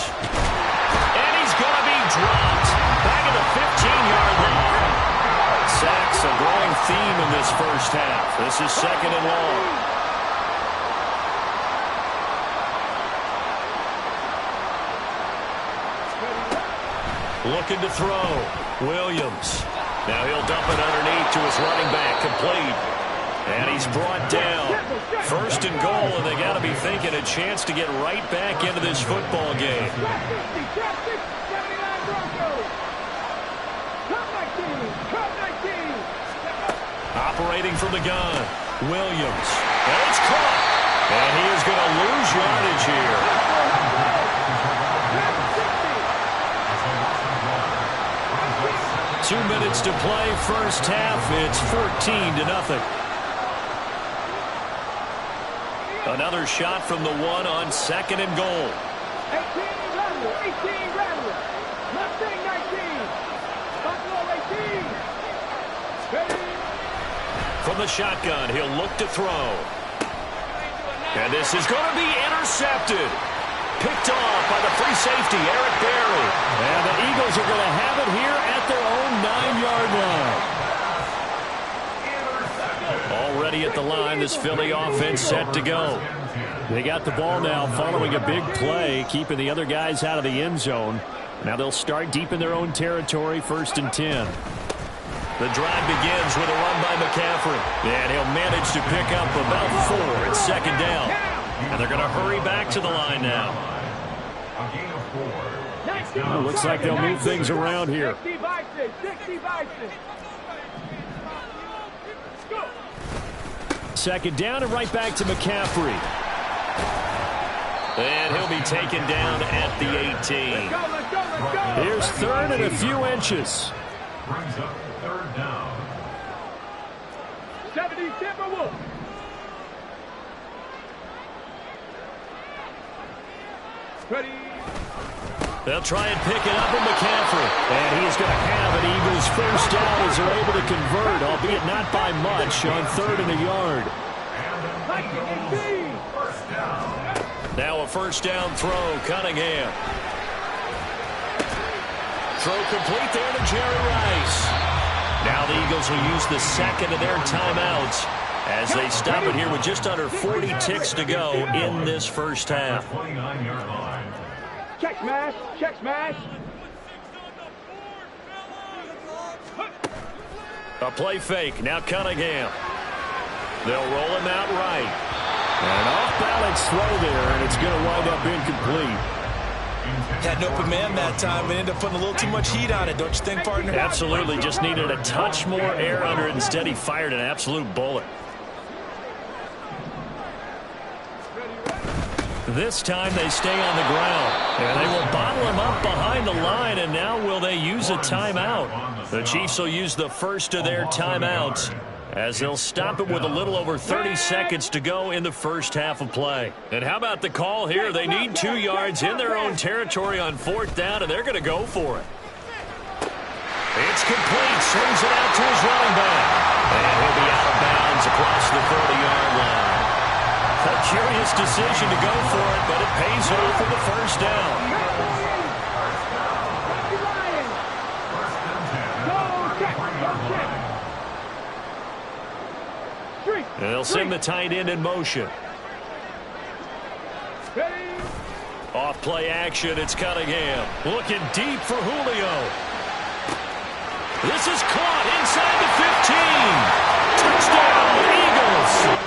And he's going to be dropped. Back at the 15-yard line. Sacks a growing theme in this 1st half. This is 2nd and long. Looking to throw. Williams. Now he'll dump it underneath to his running back. Complete. And he's brought down. 1st and goal, and they got to be thinking a chance to get right back into this football game. Operating from the gun, Williams. And it's caught. And he is going to lose yardage here. 2 minutes to play, 1st half. It's 14-0. Another shot from the 1 on 2nd and goal. 18 Rattler. Mustang 19. Buffalo 18. Ready. From the shotgun, he'll look to throw. And this is going to be intercepted. Picked off by the free safety, Eric Berry. And the Eagles are going to have it here at their own 9-yard line. Already at the line, this Philly offense set to go. They got the ball now following a big play, keeping the other guys out of the end zone. Now they'll start deep in their own territory, 1st and 10. The drive begins with a run by McCaffrey. And he'll manage to pick up about 4 at 2nd down. And they're going to hurry back to the line now. Well, looks like they'll move things around here. 60 Bison. 2nd down and right back to McCaffrey. And he'll be taken down at the 18. Let's go. Here's 3rd and a few inches. Brings up 3rd down. 70 Timberwolves. Ready. They'll try and pick it up with McCaffrey. And he is going to have an Eagles 1st down as they're able to convert, albeit not by much, on 3rd and a yard. Now a 1st down throw, Cunningham. Throw complete there to Jerry Rice. Now the Eagles will use the second of their timeouts as they stop it here with just under 40 ticks to go in this first half. 29-yard line. Check smash. Check smash. A play fake. Now Cunningham. They'll roll him out right. And an off-balance throw there, and it's going to wind up incomplete. Had an open man that time and ended up putting a little too much heat on it, don't you think, partner? Absolutely. Just needed a touch more air under it. Instead, he fired an absolute bullet. This time they stay on the ground. And they will bottle him up behind the line, and now will they use a timeout? The Chiefs will use the first of their timeouts as they'll stop it with a little over 30 seconds to go in the first half of play. And how about the call here? They need 2 yards in their own territory on 4th down, and they're going to go for it. It's complete. Swings it out to his running back. And he'll be out of bounds across the 30-yard line. A curious decision to go for it, but it pays off with the first down. And they'll send the tight end in motion. Off play action, it's Cunningham. Looking deep for Julio. This is caught inside the 15. Touchdown, Eagles.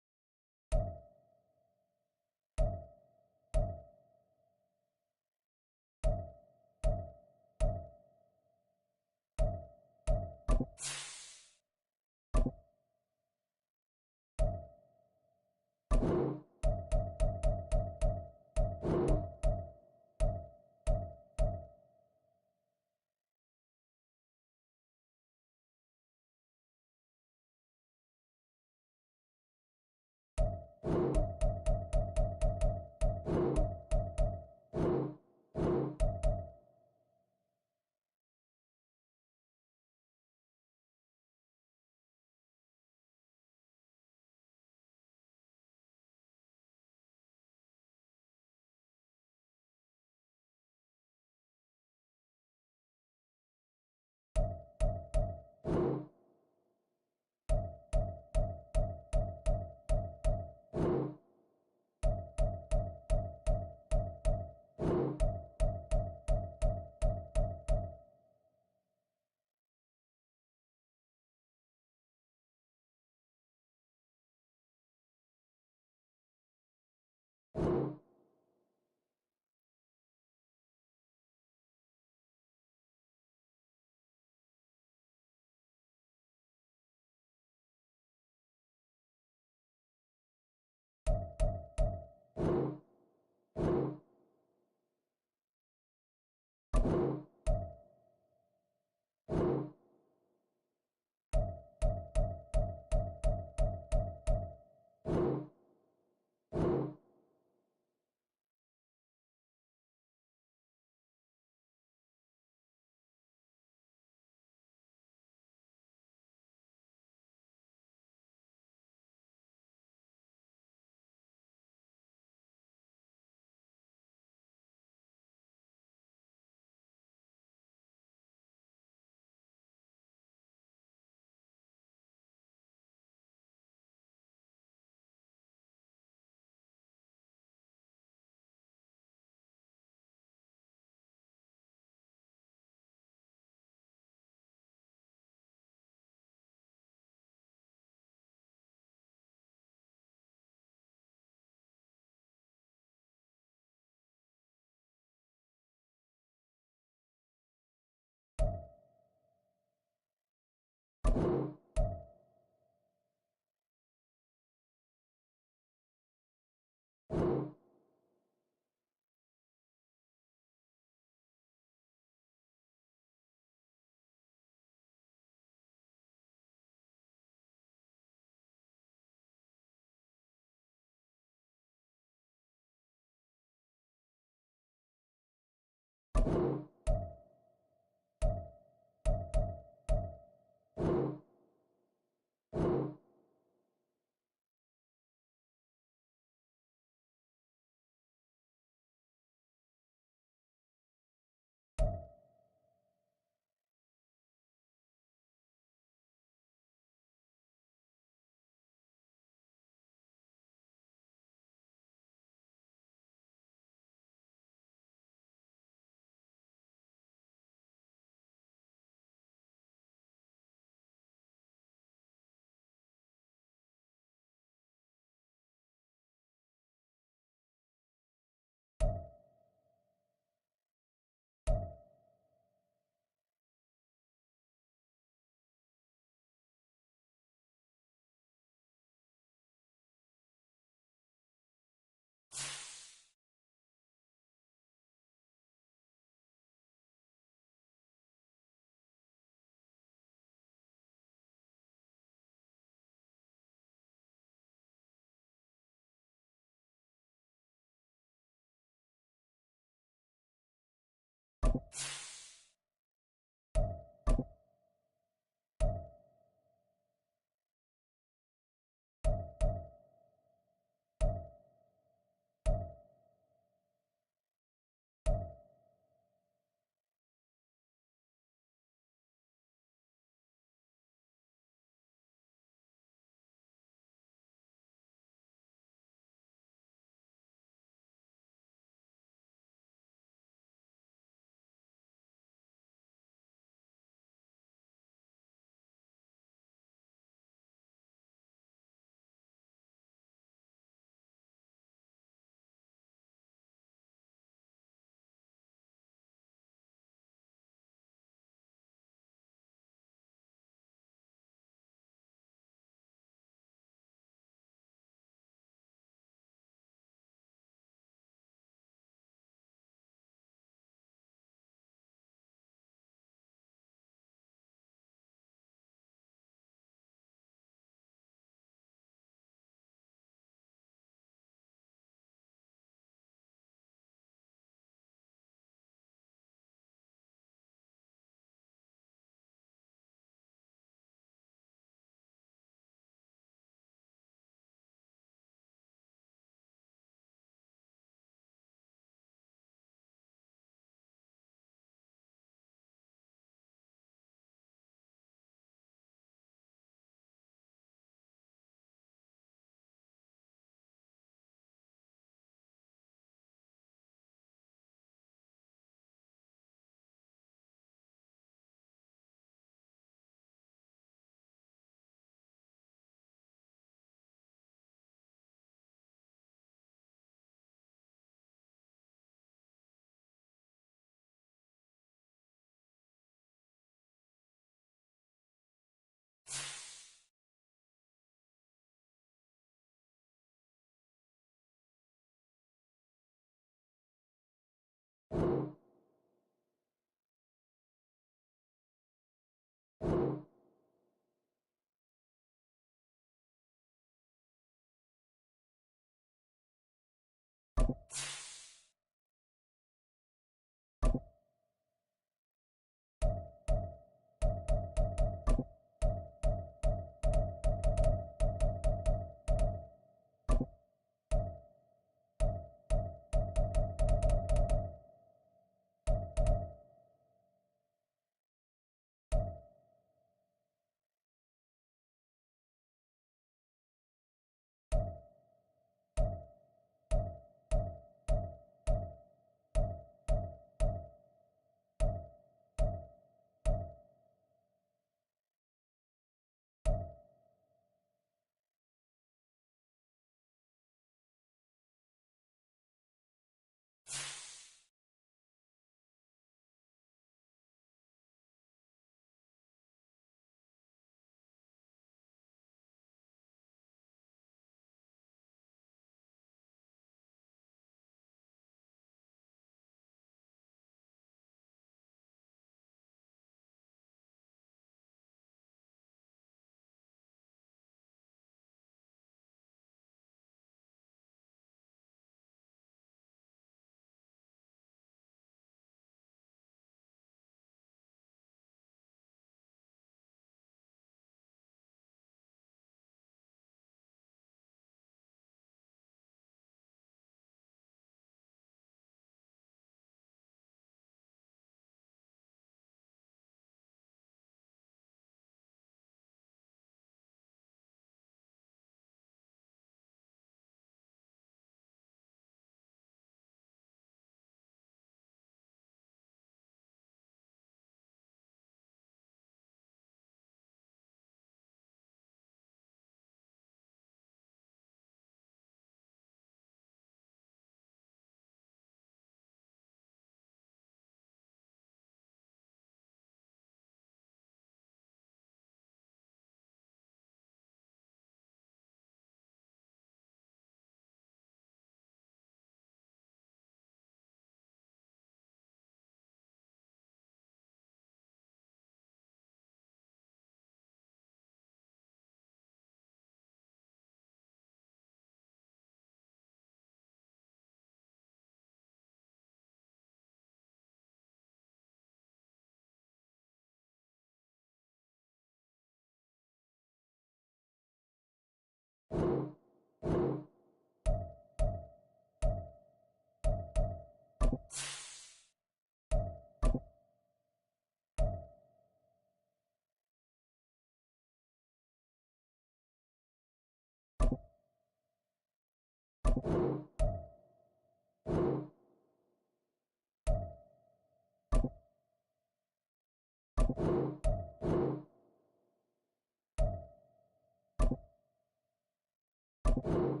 You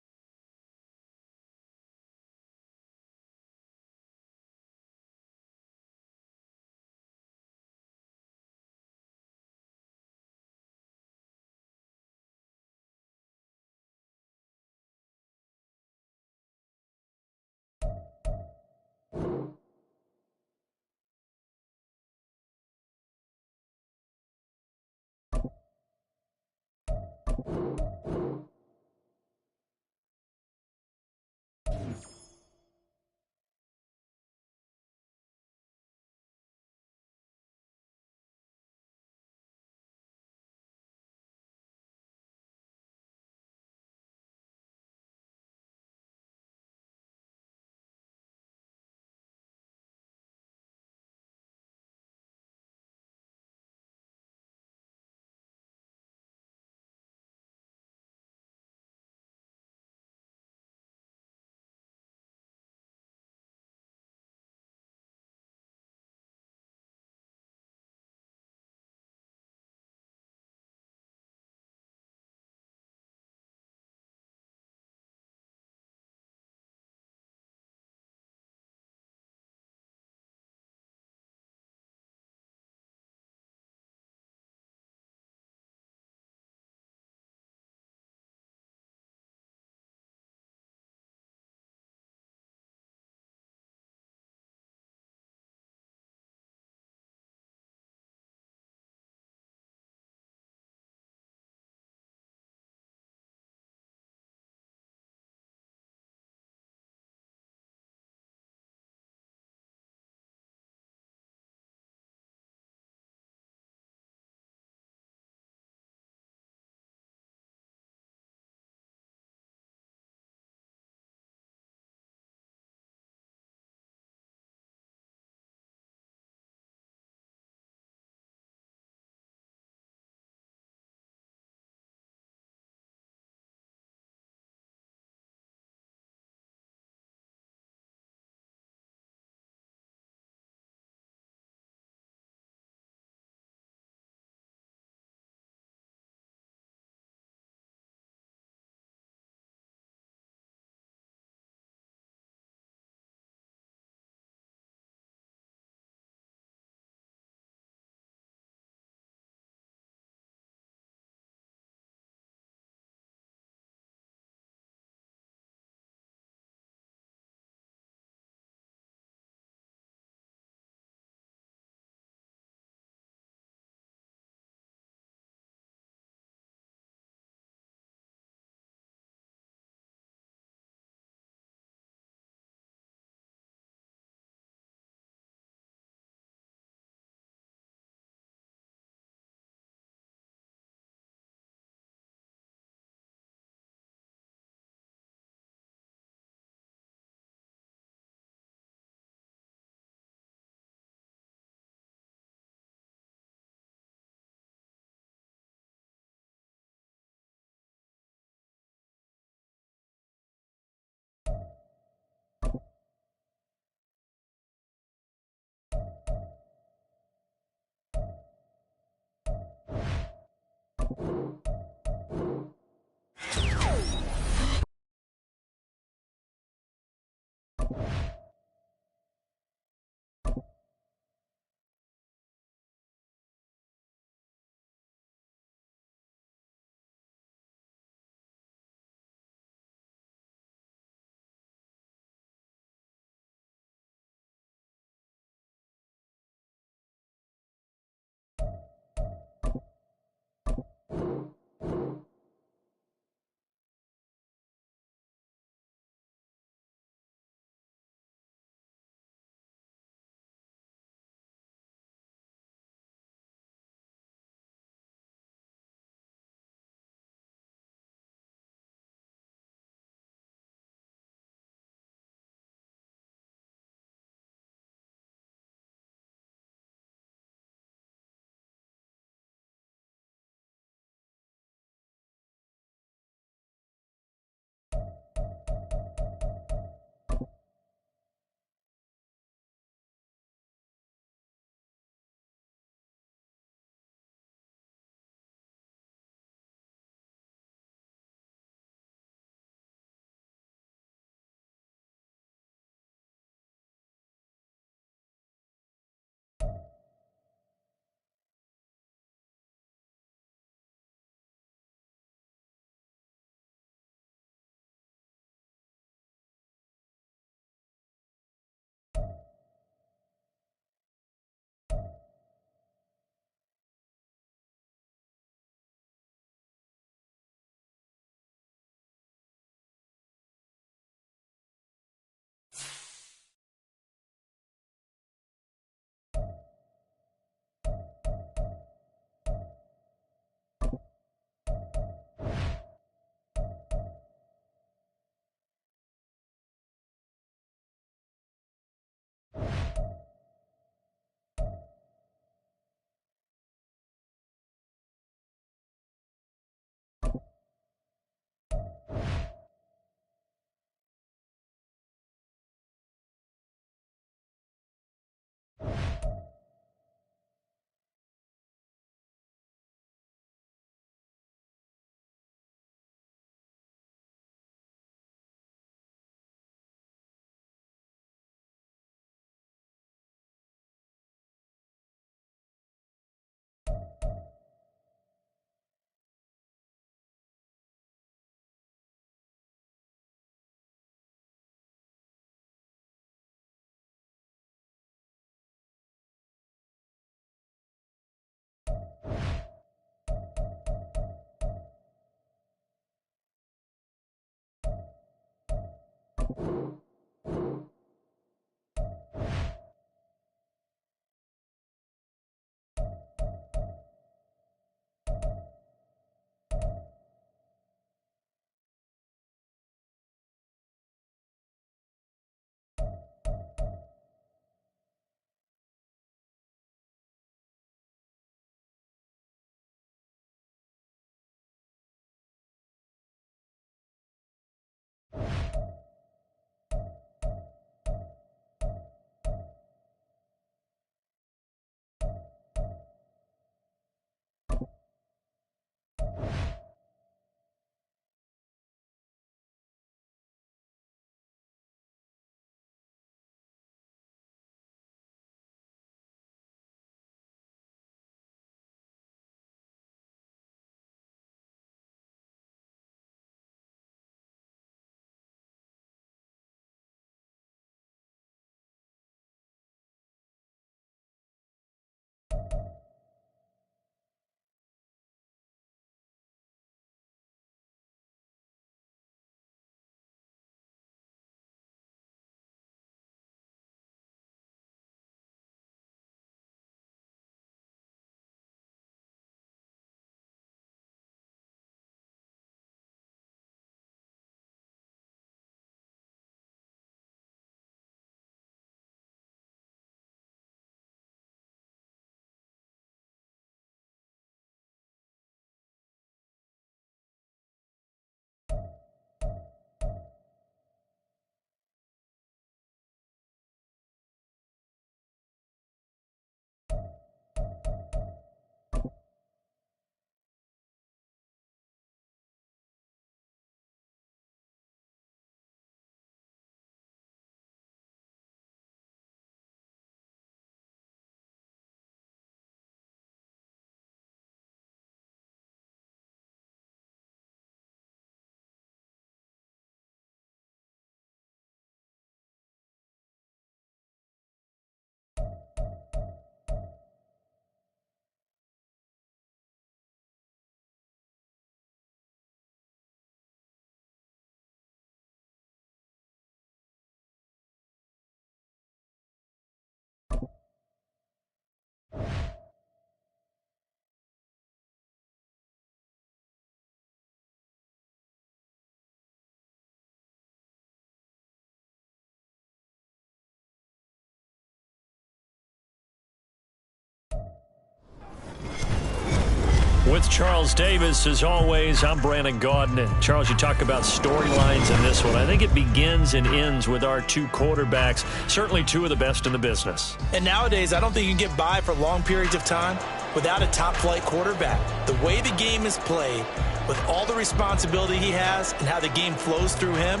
With Charles Davis, as always, I'm Brandon Gaudin. And Charles, you talk about storylines in this one. I think it begins and ends with our two quarterbacks, certainly two of the best in the business. And nowadays, I don't think you can get by for long periods of time without a top-flight quarterback. The way the game is played, with all the responsibility he has and how the game flows through him,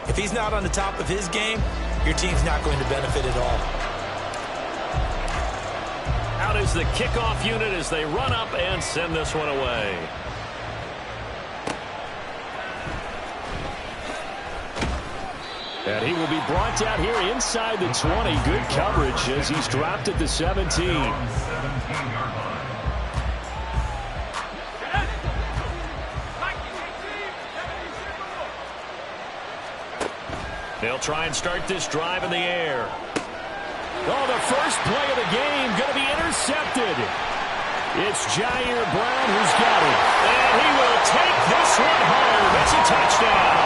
if he's not on the top of his game, your team's not going to benefit at all. Out is the kickoff unit as they run up and send this one away. And he will be brought down here inside the 20. Good coverage as he's dropped at the 17. They'll try and start this drive in the air. Oh, the first play of the game going to be intercepted. It's Jair Brown who's got it. And he will take this one home. It's a touchdown.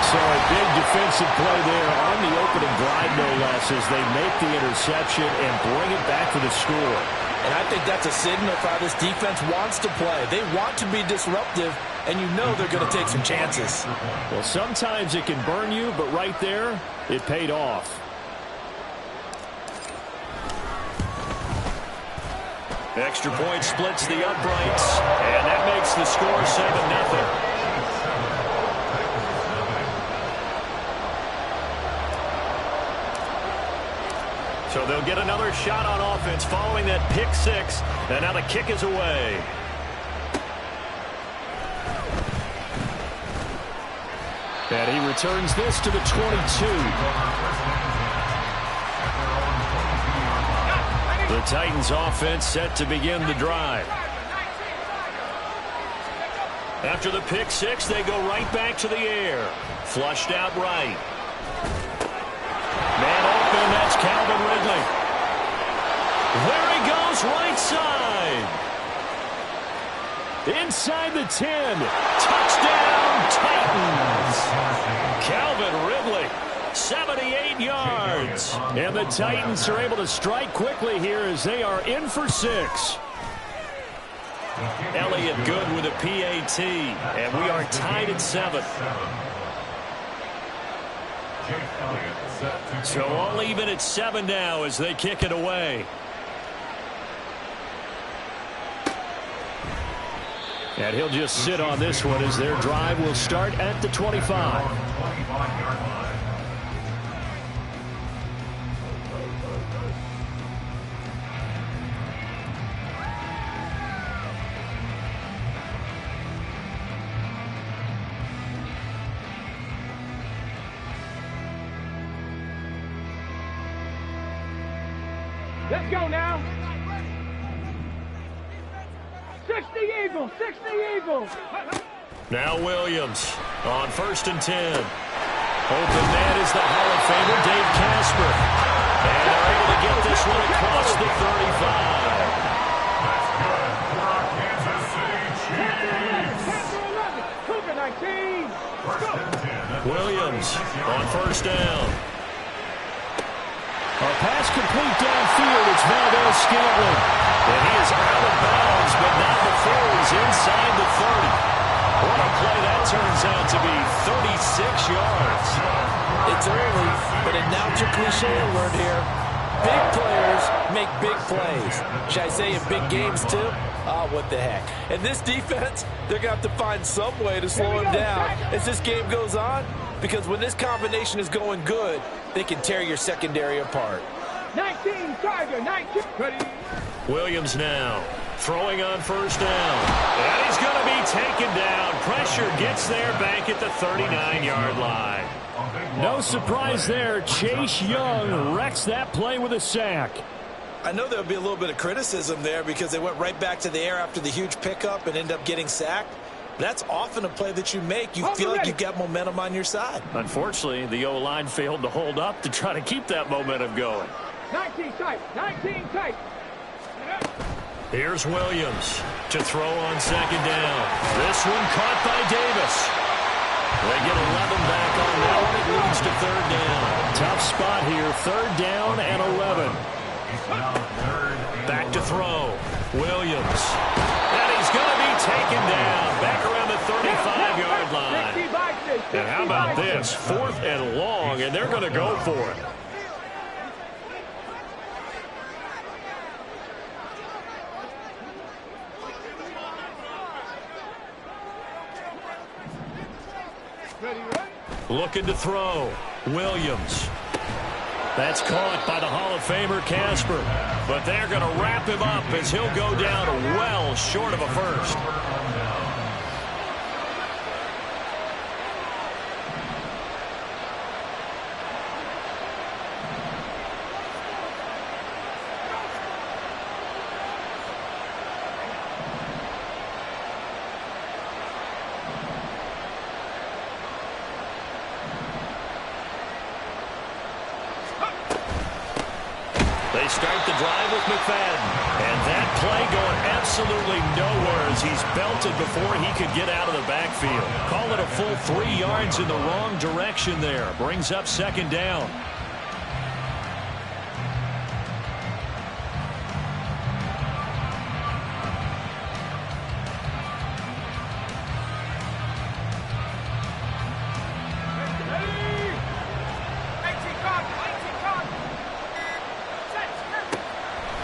So a big defensive play there on the opening drive, no less, as they make the interception and bring it back for the score. And I think that's a signal for how this defense wants to play. They want to be disruptive, and you know they're going to take some chances. Well, sometimes it can burn you, but right there, it paid off. Extra point splits the uprights, and that makes the score 7-0. So they'll get another shot on offense following that pick six, and now the kick is away. And he returns this to the 22. The Titans offense set to begin the drive. After the pick six, they go right back to the air. Flushed out right. Man open, that's Calvin Ridley. There he goes, right side. Inside the 10. Touchdown, Titans. Calvin Ridley, 78 yards. And the Titans are able to strike quickly here as they are in for 6. Elliott good with a PAT, and we are tied at 7. So all even at 7 now as they kick it away. And he'll just sit on this one as their drive will start at the 25. Let's go now. 60 Eagles, 60 Eagles. Now Williams on 1st and 10. Open man is the Hall of Famer Dave Casper. And they're able to get this one across the 35. That's good for our Kansas City Chiefs. 10-11, Cougar 19. First and 10. Williams on 1st down. A pass complete downfield. It's Valdez-Scantling. And he is out of bounds, but not before he's inside the 30. What a play that turns out to be. 36 yards. It's early, but a now to cliche alert here. Big players make big plays. Should I say in big games too? Oh, what the heck. And this defense, they're going to have to find some way to slow him down as this game goes on. Because when this combination is going good, they can tear your secondary apart. 19 Tiger, 19. Ready. Williams now throwing on 1st down. And he's going to be taken down. Pressure gets there back at the 39-yard line. No surprise there. Chase Young wrecks that play with a sack. I know there'll be a little bit of criticism there because they went right back to the air after the huge pickup and ended up getting sacked. That's often a play that you make. You feel like you've got momentum on your side. Unfortunately, the O-line failed to hold up to try to keep that momentum going. 19 tight, 19 tight. Here's Williams to throw on 2nd down. This one caught by Davis. They get 11 back on that one. It leads to 3rd down. Tough spot here. 3rd down and 11. Back to throw. Williams. And he's going to be taken down. Back around the 35-yard line. And how about this? 4th and long, and they're going to go for it. Looking to throw. Williams. That's caught by the Hall of Famer Casper. But they're going to wrap him up as he'll go down well short of a first. They start the drive with McFadden. And that play going absolutely nowhere as he's belted before he could get out of the backfield. Call it a full 3 yards in the wrong direction there. Brings up 2nd down.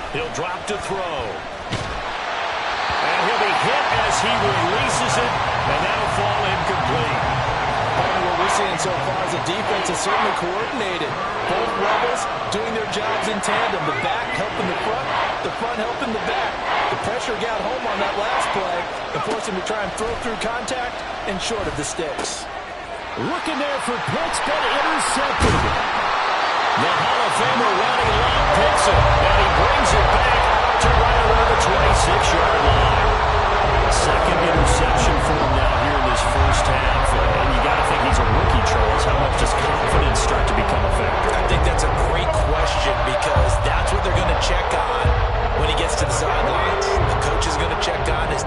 He'll drop to throw. And he'll be hit as he releases it, and that'll fall incomplete. What we're seeing so far is the defense is certainly coordinated. Both levels doing their jobs in tandem. The back helping the front helping the back. The pressure got home on that last play and forced him to try and throw through contact and short of the sticks. Looking there for Pitts, but intercepted. The Hall of Famer Ronnie Lott picks it, and he brings it back to right around the 26-yard line. 2nd interception for him now here in this first half. And you got to think he's a rookie, Charles. How much does confidence start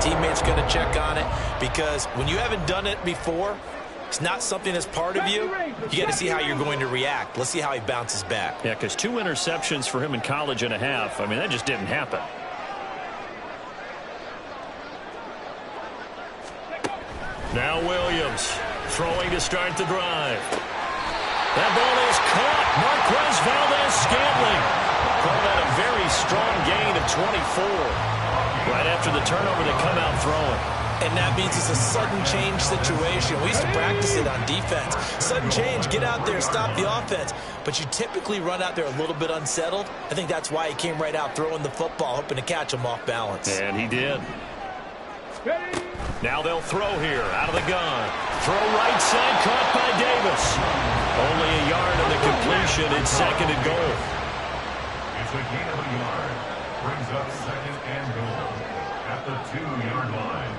teammates are going to check on it, because when you haven't done it before, it's not something that's part of you. You got to see how you're going to react. Let's see how he bounces back. Yeah, because 2 interceptions for him in college and a half. I mean, that just didn't happen. Now Williams throwing to start the drive. That ball is caught. Marquez Valdes-Scantling. Call that a very strong gain of 24. Right after the turnover, they come out throwing. And that means it's a sudden change situation. We used to practice it on defense. Sudden change, get out there, stop the offense. But you typically run out there a little bit unsettled. I think that's why he came right out throwing the football, hoping to catch him off balance. And he did. Now they'll throw here out of the gun. Throw right side, caught by Davis. Only a yard on the completion. It's 2nd and goal. It's a gain of a yard. Brings up 2nd and goal at the 2-yard line.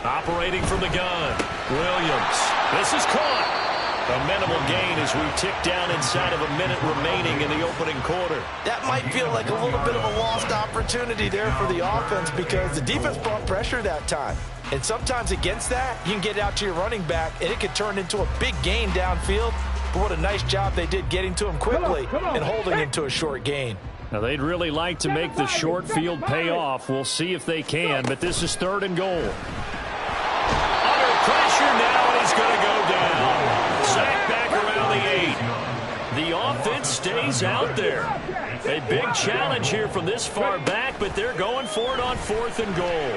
Operating from the gun, Williams. This is caught. A minimal gain as we tick down inside of a minute remaining in the opening quarter. That might feel like a little bit of a lost opportunity there for the offense, because the defense brought pressure that time. And sometimes against that, you can get out to your running back, and it could turn into a big gain downfield. But what a nice job they did getting to him quickly and holding him to a short gain. Now, they'd really like to make the short field pay off. We'll see if they can, but this is 3rd and goal. Pressure now, and he's going to go down. Sacked back around the 8. The offense stays out there. A big challenge here from this far back, but they're going for it on 4th and goal.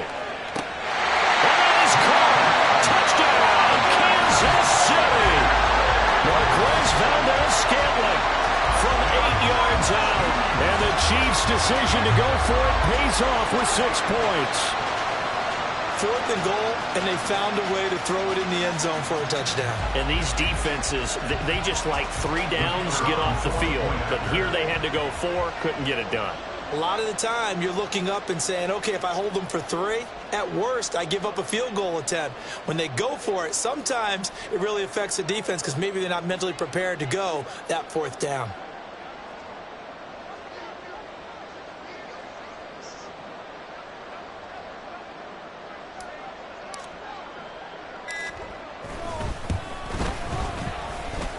That is caught. Touchdown, Kansas City. Marquez Valdes-Scantling from 8 yards out. And the Chiefs' decision to go for it pays off with 6 points. 4th and goal, and they found a way to throw it in the end zone for a touchdown. And these defenses, they just like 3 downs, get off the field. But here they had to go 4, couldn't get it done. A lot of the time, you're looking up and saying, okay, if I hold them for 3, at worst, I give up a field goal attempt. When they go for it, sometimes it really affects the defense because maybe they're not mentally prepared to go that 4th down.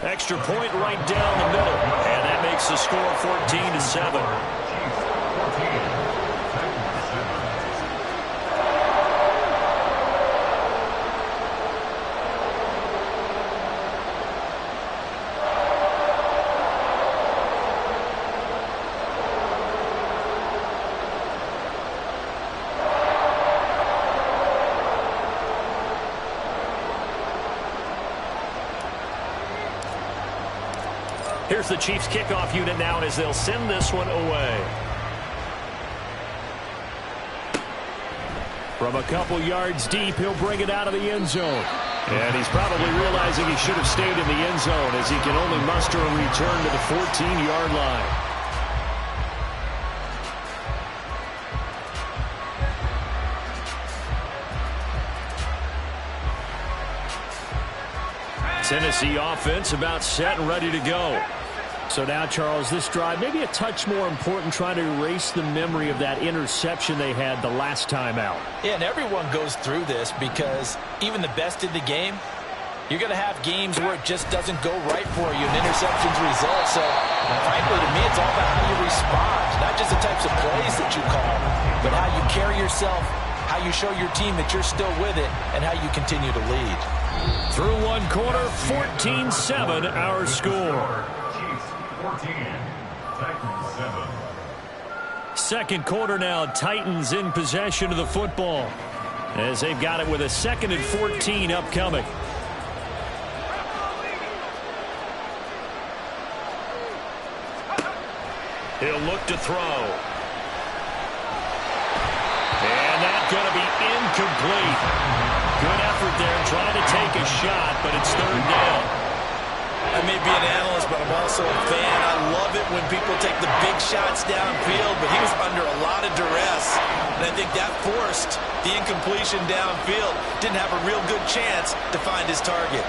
Extra point right down the middle. And that makes the score 14-7. Here's the Chiefs kickoff unit now as they'll send this one away. From a couple yards deep, he'll bring it out of the end zone. And he's probably realizing he should have stayed in the end zone as he can only muster a return to the 14-yard line. Tennessee offense about set and ready to go. So now, Charles, this drive maybe a touch more important, trying to erase the memory of that interception they had the last time out. Yeah, and everyone goes through this because even the best in the game, you're going to have games where it just doesn't go right for you and interceptions result. So, frankly, to me, it's all about how you respond, not just the types of plays that you call, but how you carry yourself, how you show your team that you're still with it, and how you continue to lead. Through one quarter, 14-7 our score. Chiefs 14, Titans 7. Second quarter now, Titans in possession of the football as they've got it with a 2nd and 14 upcoming. He'll look to throw. And that's going to be incomplete. Good effort there trying to take a shot, but it's 3rd down. I may be an analyst, but I'm also a fan. I love it when people take the big shots downfield, but he was under a lot of duress, and I think that forced the incompletion downfield. Didn't have a real good chance to find his target.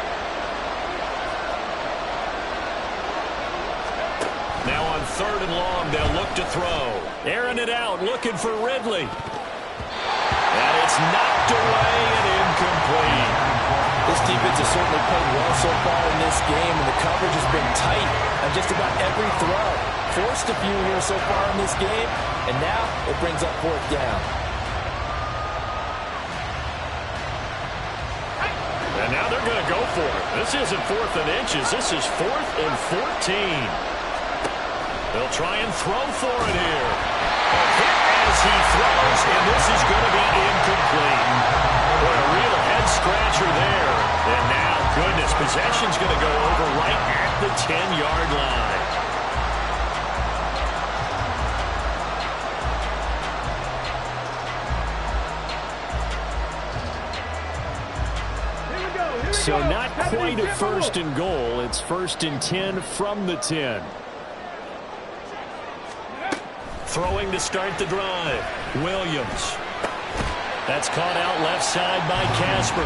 Now on 3rd and long, they'll look to throw. Airing it out, looking for Ridley. And it's knocked away and incomplete. This defense has certainly played well so far in this game, and the coverage has been tight on just about every throw. Forced a few here so far in this game, and now it brings up 4th down. And now they're going to go for it. This isn't 4th and inches. This is 4th and 14. They'll try and throw for it here. A hit as he throws, and this is going to be incomplete. What a real head-scratcher there. And now, goodness, possession's going to go over right at the 10-yard line. So not quite a 1st and goal. It's 1st and 10 from the 10. Throwing to start the drive. Williams. That's caught out left side by Casper.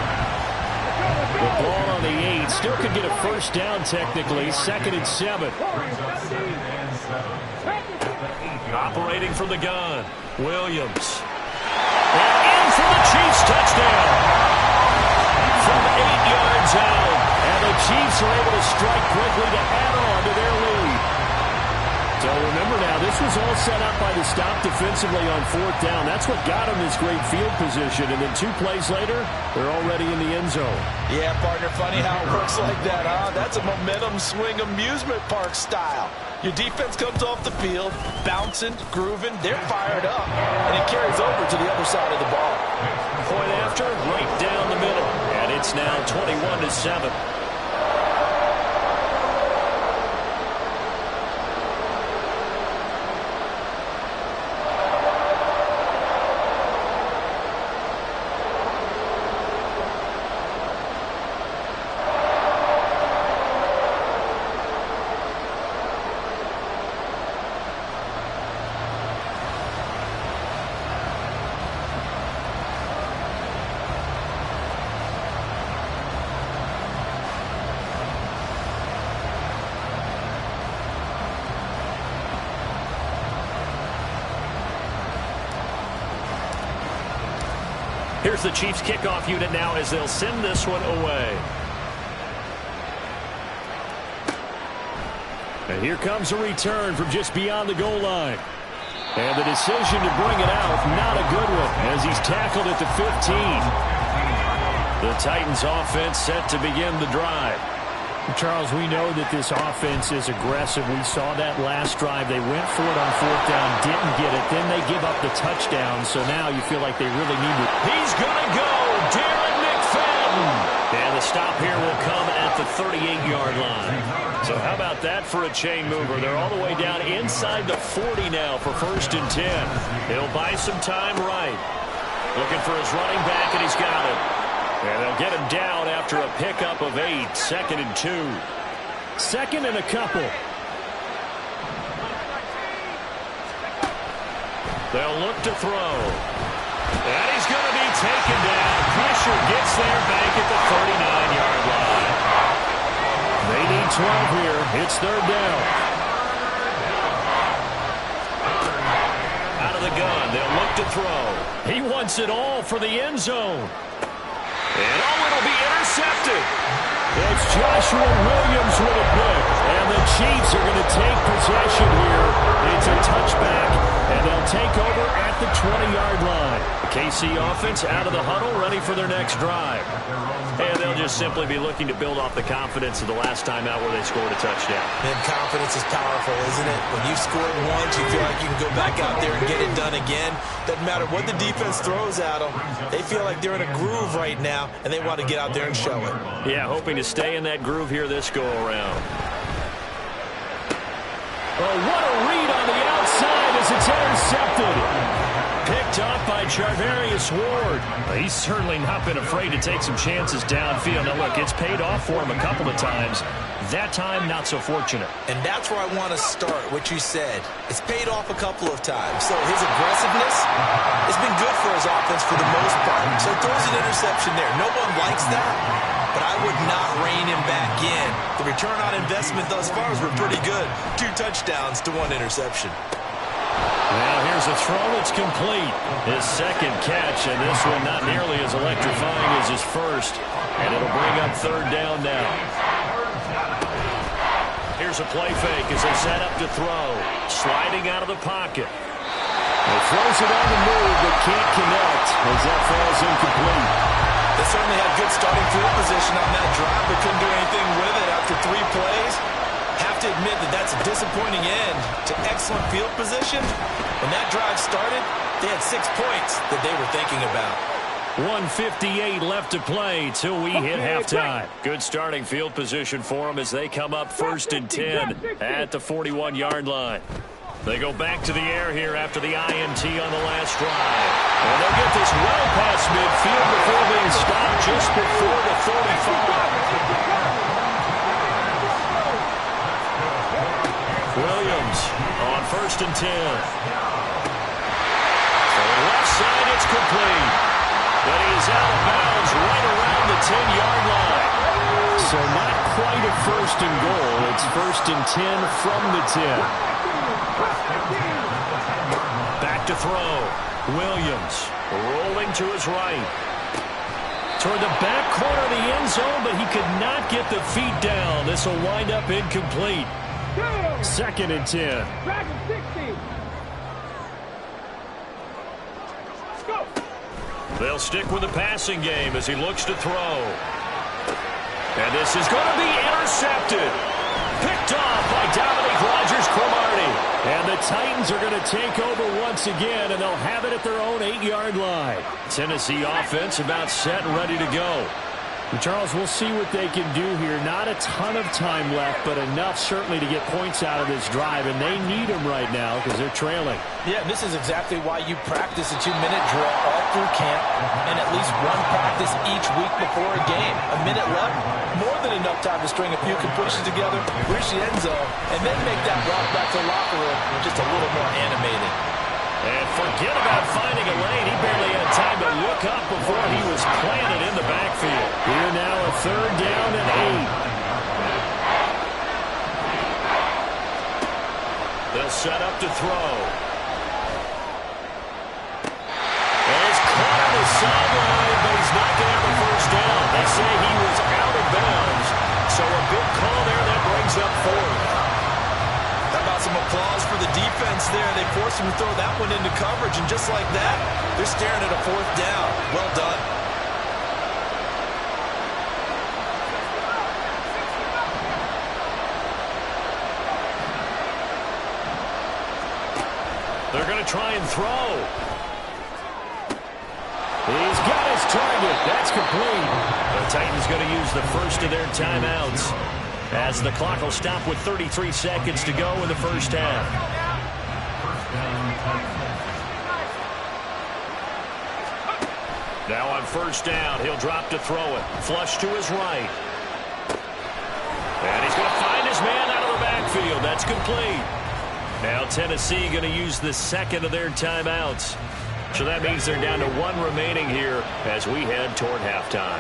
The ball on the 8. Still could get a 1st down technically. 2nd and 7. Operating from the gun. Williams. And in for the Chiefs touchdown. From 8 yards out. And the Chiefs are able to strike quickly to add on to their lead. So remember now, this was all set up by the stop defensively on 4th down. That's what got them this great field position. And then 2 plays later, they're already in the end zone. Yeah, partner, funny how it works like that, huh? That's a momentum swing amusement park style. Your defense comes off the field, bouncing, grooving, they're fired up, and it carries over to the other side of the ball. Point after, right down the middle. And it's now 21-7. Here's the Chiefs kickoff unit now as they'll send this one away. And here comes a return from just beyond the goal line. And the decision to bring it out, not a good one, as he's tackled at the 15. The Titans offense set to begin the drive. Charles, we know that this offense is aggressive. We saw that last drive. They went for it on 4th down, didn't get it. Then they give up the touchdown. So now you feel like they really need to. He's going to go. Darren McFadden. And the stop here will come at the 38-yard line. So how about that for a chain mover? They're all the way down inside the 40 now for 1st and 10. He'll buy some time right. Looking for his running back, and he's got it. And they'll get him down after a pickup of 8. 2nd and 2. 2nd and a couple. They'll look to throw. And he's going to be taken down. Pressure gets there back at the 39-yard line. They need 12 here. It's 3rd down. Out of the gun. They'll look to throw. He wants it all for the end zone. And it'll be intercepted. It's Joshua Williams with a pick. And the Chiefs are going to take possession here. It's a touchback, and they'll take over at the 20-yard line. The KC offense out of the huddle, ready for their next drive. And they'll just simply be looking to build off the confidence of the last time out where they scored a touchdown. And confidence is powerful, isn't it? When you've scored once, you feel like you can go back out there and get it done again. Doesn't matter what the defense throws at them. They feel like they're in a groove right now, and they want to get out there and show it. Yeah, hoping to stay in that groove here this go-around. Oh, what a read on the outside as it's intercepted. Picked picked off by Charvarius Ward. He's certainly not been afraid to take some chances downfield. Now, look, it's paid off for him a couple of times. That time, not so fortunate. And that's where I want to start, what you said. It's paid off a couple of times. So his aggressiveness has been good for his offense for the most part. So he throws an interception there. No one likes that, but I would not rein him back in. The return on investment thus far has been pretty good. 2 touchdowns to 1 interception. Now here's a throw that's complete. His second catch, and this one not nearly as electrifying as his first. And it'll bring up 3rd down now. Here's a play fake as they set up to throw. Sliding out of the pocket. He throws it on the move, but can't connect as that falls incomplete. They certainly had good starting field position on that drive, but couldn't do anything with it after 3 plays. Have to admit that that's a disappointing end to excellent field position. When that drive started, they had 6 points that they were thinking about. 1:58 left to play till we hit halftime. Good starting field position for them as they come up 1st and 10 at the 41-yard line. They go back to the air here after the INT on the last drive. And they'll get this well past midfield before being stopped just before the 35. Williams on 1st and 10. To the left side, it's complete. But he's out of bounds right around the 10-yard line. So not quite a 1st and goal. It's 1st and 10 from the 10. Back to throw. Williams rolling to his right. Toward the back corner of the end zone, but he could not get the feet down. This will wind up incomplete. 2nd and 10. Dragon 60. Let's go. They'll stick with the passing game as he looks to throw. And this is going to be intercepted. Picked off by Dominique Rodgers-Cromartie. And the Titans are going to take over once again, and they'll have it at their own 8-yard line. Tennessee offense about set and ready to go. Charles, we'll see what they can do here. Not a ton of time left, but enough certainly to get points out of this drive, and they need them right now because they're trailing. Yeah, this is exactly why you practice a 2-minute drill all through camp and at least one practice each week before a game. A minute left, more than enough time to string a few completions together, reach the end zone, and then make that route back to the locker room just a little more animated. And forget about finding a lane. He barely had time to look up before he was planted in the backfield. Here now a 3rd down and 8. They'll set up to throw. And it's caught on the sideline, but he's not going to have a 1st down. They say he was out of bounds. So a big call there that brings up 4th. How about some applause for the defense there? They forced him to throw that one into coverage, and just like that, they're staring at a 4th down. Well done. They're going to try and throw. He's got his target. That's complete. The Titans going to use the first of their timeouts as the clock will stop with 33 seconds to go in the 1st half. Now on 1st down, he'll drop to throw it. Flush to his right. And he's going to find his man out of the backfield. That's complete. Now Tennessee going to use the 2nd of their timeouts. So that means they're down to 1 remaining here as we head toward halftime.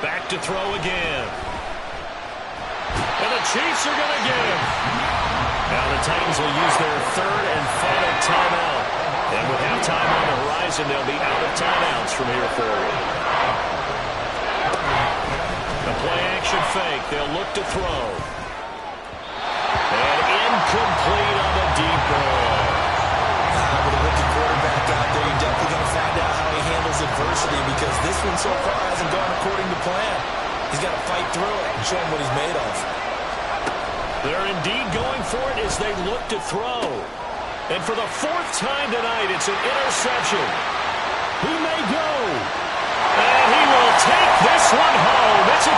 Back to throw again. And the Chiefs are going to get him. Now the Titans will use their 3rd and final timeout. And with halftime on the horizon, they'll be out of timeouts from here forward. The play-action fake. They'll look to throw. And incomplete on the deep ball. With a rookie quarterback out there, you're definitely going to find out how he handles adversity, because this one so far hasn't gone according to plan. He's got to fight through it and show him what he's made of. They're indeed going for it as they look to throw. And for the 4th time tonight, it's an interception. He may go. And he will take this one home. It's a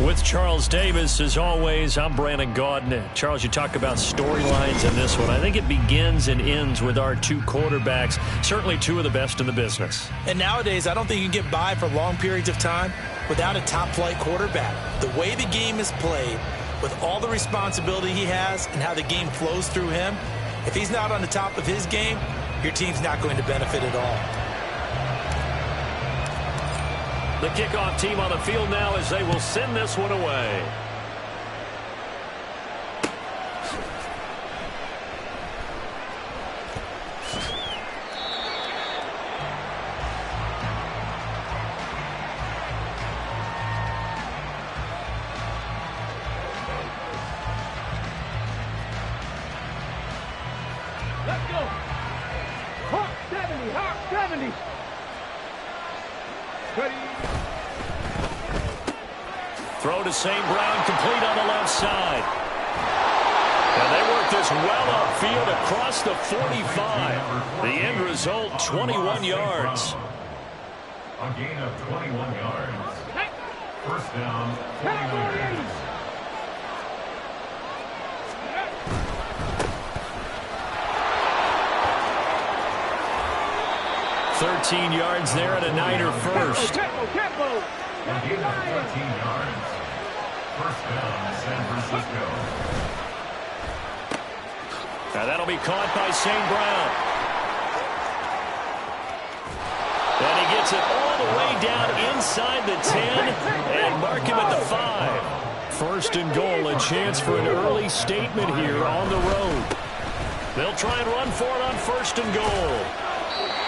With Charles Davis, as always, I'm Brandon Gaudin. Charles, you talk about storylines in this one. I think it begins and ends with our two quarterbacks, certainly two of the best in the business. And nowadays, I don't think you can get by for long periods of time without a top-flight quarterback. The way the game is played, with all the responsibility he has and how the game flows through him, if he's not on the top of his game, your team's not going to benefit at all. The kickoff team on the field now as they will send this one away. Let's go. Hawk 70, Hawk 70. Ready. Throw to St. Brown, complete on the left side. And they work this well upfield across the 45. The end result, 21 yards. A gain of 21 yards. First down, 49ers. 13 yards there and a Niner first. Tempo. A gain of 13 yards. First down, San Francisco. Now that'll be caught by St. Brown. And he gets it all the way down inside the 10 and mark him at the 5. First and goal, a chance for an early statement here on the road. They'll try and run for it on first and goal.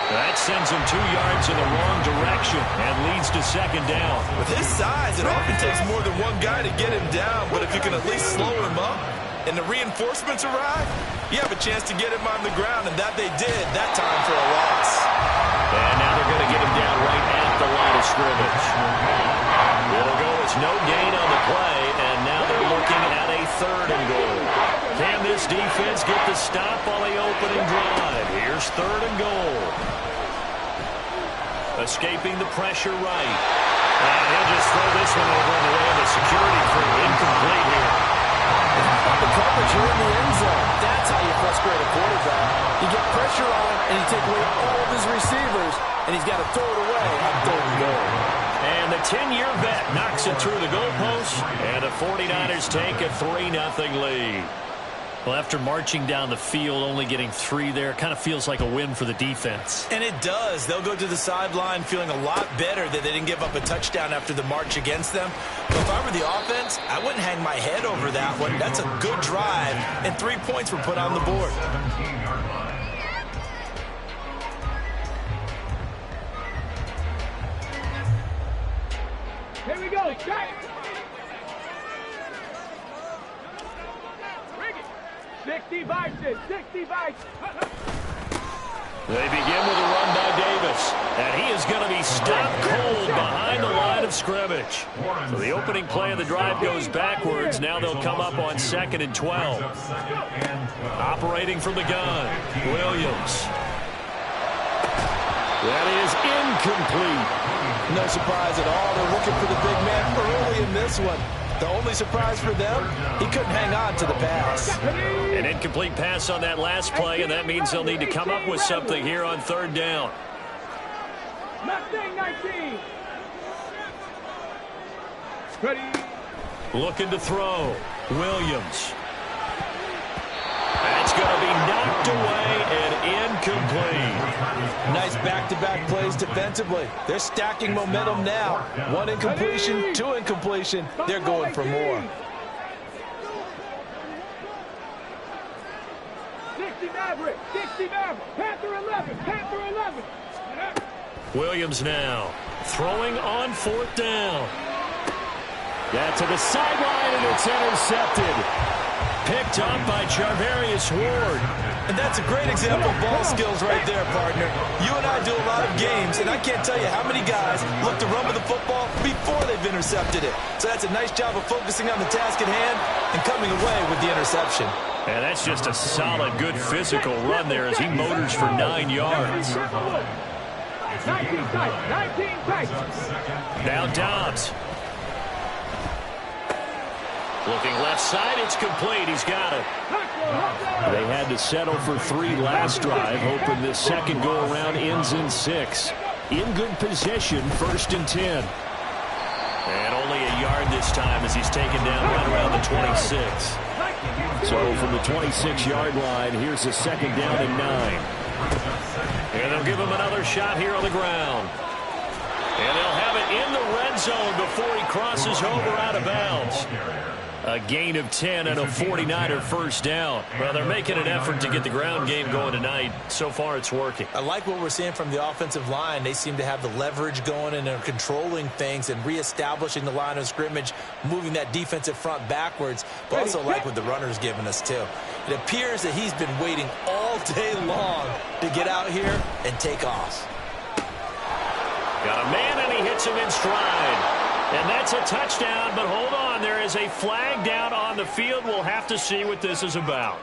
That sends him 2 yards in the wrong direction and leads to second down. With his size, it often takes more than one guy to get him down, but if you can at least slow him up and the reinforcements arrive, you have a chance to get him on the ground, and that they did that time for a loss. And now they're going to get him down right at the line of scrimmage. It'll go as no gain on the play, and now they're looking at a third and goal. Can this defense get the stop on the opening drive? Here's third and goal. Escaping the pressure right. And he'll just throw this one over on the way of the security crew. Incomplete here. The coverage, you're in the end zone. That's how you frustrate a quarterback. You get pressure on him, and you take away all of his receivers, and he's got to throw it away on third and goal. And the 10-year vet knocks it through the goalpost, and the 49ers take a 3-0 lead. Well, after marching down the field, only getting 3 there, kind of feels like a win for the defense. And it does. They'll go to the sideline feeling a lot better that they didn't give up a touchdown after the march against them. But if I were the offense, I wouldn't hang my head over that one. That's a good drive, and 3 points were put on the board. 17-yard line. Here we go. Check. 60 vices. 60 vices. They begin with a run by Davis, and he is going to be stopped cold behind the line of scrimmage. So the opening play of the drive goes backwards. Now they'll come up on 2nd and 12. Operating from the gun, Williams. That is incomplete. No surprise at all. They're looking for the big man early in this one. The only surprise for them, he couldn't hang on to the pass. An incomplete pass on that last play, and that means they'll need to come up with something here on third down. Mustang 19. Ready. Looking to throw. Williams. That's going to be knocked away and incomplete. Nice back-to-back plays defensively. They're stacking momentum now. 1 incompletion, 2 incompletion. They're going for more. 60 Maverick, 60 Maverick, Panther 11, Panther 11. Williams now throwing on 4th down. Yeah, to the sideline, and it's intercepted. Picked up by Charvarius Ward. And that's a great example of ball skills right there, partner. You and I do a lot of games, and I can't tell you how many guys look to run with the football before they've intercepted it. So that's a nice job of focusing on the task at hand and coming away with the interception. And that's just a solid, good physical run there as he motors for 9 yards. 19 tight, 19 tight. Now Dobbs. Looking left side, it's complete. He's got it. They had to settle for 3 last drive, hoping this second go-around ends in 6. In good position, 1st and 10. And only a yard this time as he's taken down right around the 26. So from the 26-yard line, here's a 2nd down and 9. And they'll give him another shot here on the ground. And they'll have it in the red zone before he crosses over out of bounds. A gain of 10 and a 49er first down. Well, they're making an effort to get the ground game going tonight. So far, it's working. I like what we're seeing from the offensive line. They seem to have the leverage going, and they're controlling things and reestablishing the line of scrimmage, moving that defensive front backwards, but also like what the runner's giving us, too. It appears that he's been waiting all day long to get out here and take off. Got a man, and he hits him in stride. And that's a touchdown, but hold on. There is a flag down on the field. We'll have to see what this is about.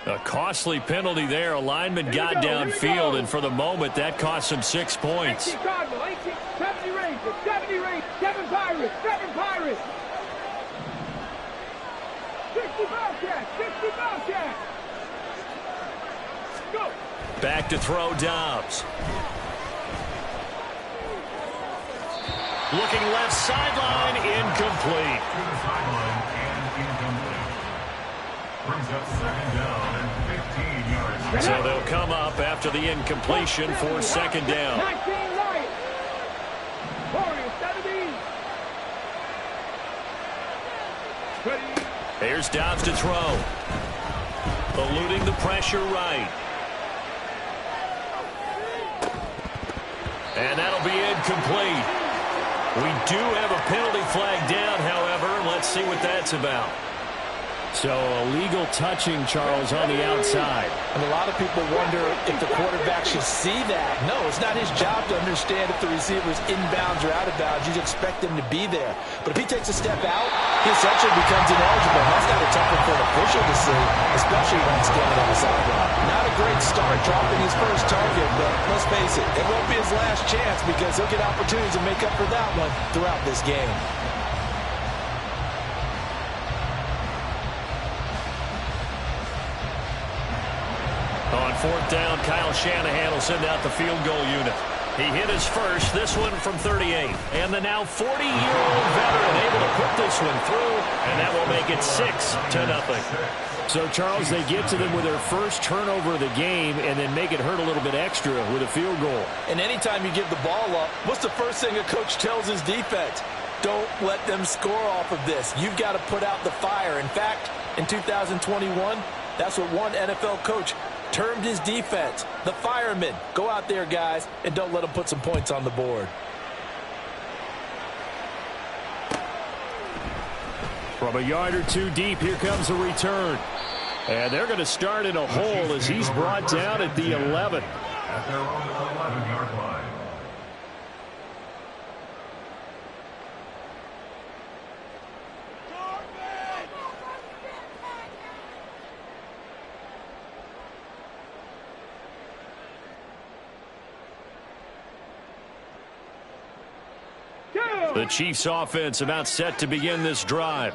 A costly penalty there. A lineman got downfield, and for the moment, that cost him 6 points. 70 Rangers, 70 Rangers, 7 Pirates, 7 Pirates. 60 Bobcats, 60 Bobcats. Go. Back to throw Dobbs. Looking left sideline, incomplete. To the sideline and incomplete. Brings up 2nd down and 15 yards. So they'll come up after the incompletion for 2nd down. 19 Lions. Warriors 70. Here's Dobbs to throw. Eluding the pressure right. And that'll be incomplete. We do have a penalty flag down, however. Let's see what that's about. So illegal touching, Charles, on the outside. And a lot of people wonder if the quarterback should see that. No, it's not his job to understand if the receiver's inbounds or out of bounds. You expect him to be there. But if he takes a step out, he essentially becomes ineligible. That's not a tough one for an official to see, especially when he's standing on the sideline. Not a great start, dropping his first target, but let's face it, it won't be his last chance because he'll get opportunities to make up for that one throughout this game. On 4th down, Kyle Shanahan will send out the field goal unit. He hit his first, this one from 38. And the now 40-year-old veteran able to put this one through, and that will make it 6-0. So, Charles, they get to them with their first turnover of the game and then make it hurt a little bit extra with a field goal. And anytime you give the ball up, what's the first thing a coach tells his defense? Don't let them score off of this. You've got to put out the fire. In fact, in 2021, that's what one NFL coach termed his defense, the firemen. Go out there, guys, and don't let them put some points on the board. From a yard or two deep, here comes a return. And they're going to start in a hole as he's brought down at the 11. At their own 11-yard line. The Chiefs offense about set to begin this drive.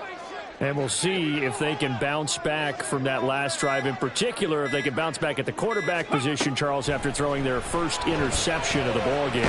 And we'll see if they can bounce back from that last drive. In particular, if they can bounce back at the quarterback position, Charles, after throwing their first interception of the ball game.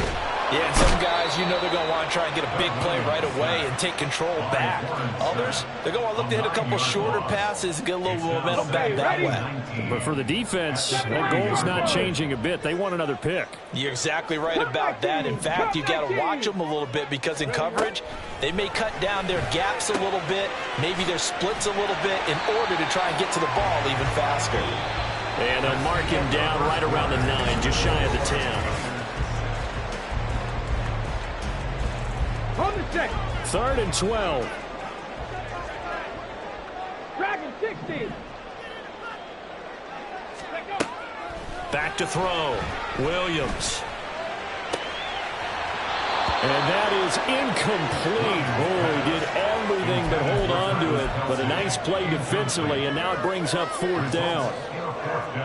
Yeah, and some guys, you know they're going to want to try and get a big play right away and take control back. Others, they're going to look to hit a couple shorter passes and get a little momentum back that way. But for the defense, that goal's not changing a bit. They want another pick. You're exactly right about that. In fact, you've got to watch them a little bit because in coverage, they may cut down their gaps a little bit, maybe their splits a little bit in order to try and get to the ball even faster. And they'll mark him down right around the 9, just shy of the 10. On the check. 3rd and 12. Dragon 60. Back to throw. Williams. And that is incomplete. Boy, he did everything but hold on to it. But a nice play defensively, and now it brings up 4th down.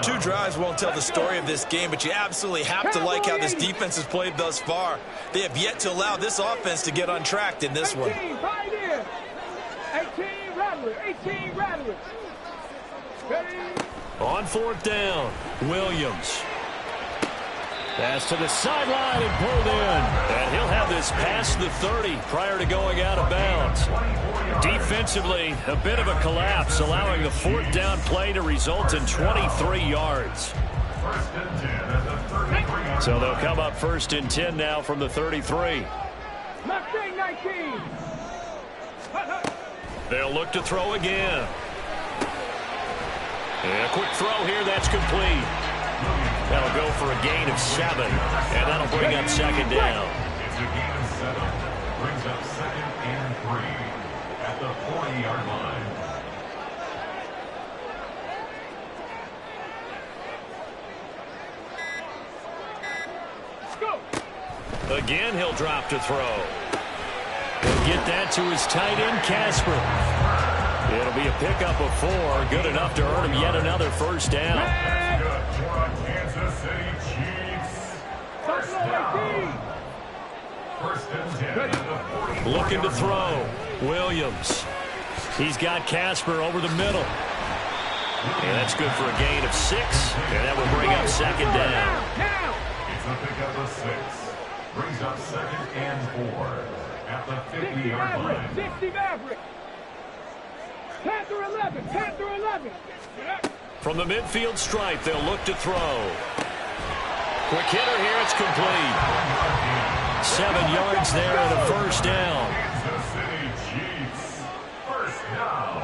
2 drives won't tell the story of this game, but you absolutely have to like how this defense has played thus far. They have yet to allow this offense to get untracked in this one. 18 Pioneer. 18 Rattlers. 18 Rattlers. Ready? On 4th down, Williams. Pass to the sideline and pulled in. And he'll have this past the 30 prior to going out of bounds. Defensively, a bit of a collapse, allowing the 4th down play to result in 23 yards. So they'll come up 1st and 10 now from the 33. Mustang 19. They'll look to throw again. And a quick throw here, that's complete. That'll go for a gain of 7, and that'll bring up 2nd down. It's a gain of 7. Brings up 2nd and 3 at the 40-yard line. Go. Again, he'll drop to throw. He'll get that to his tight end, Casper. It'll be a pickup of 4, good enough to earn him yet another 1st down. Kansas City Chiefs. First down. 1st and 10 at the 40. Looking to throw. Williams. He's got Casper over the middle. And that's good for a gain of 6. And that will bring up 2nd down. Now. It's a pickup of 6. Brings up 2nd and 4 at the 60 50-yard Maverick. line. 60 Maverick. Panther 11. Panther 11. From the midfield stripe, they'll look to throw. Quick hitter here, it's complete. 7 yards there and a 1st down. Kansas City Chiefs. 1st down.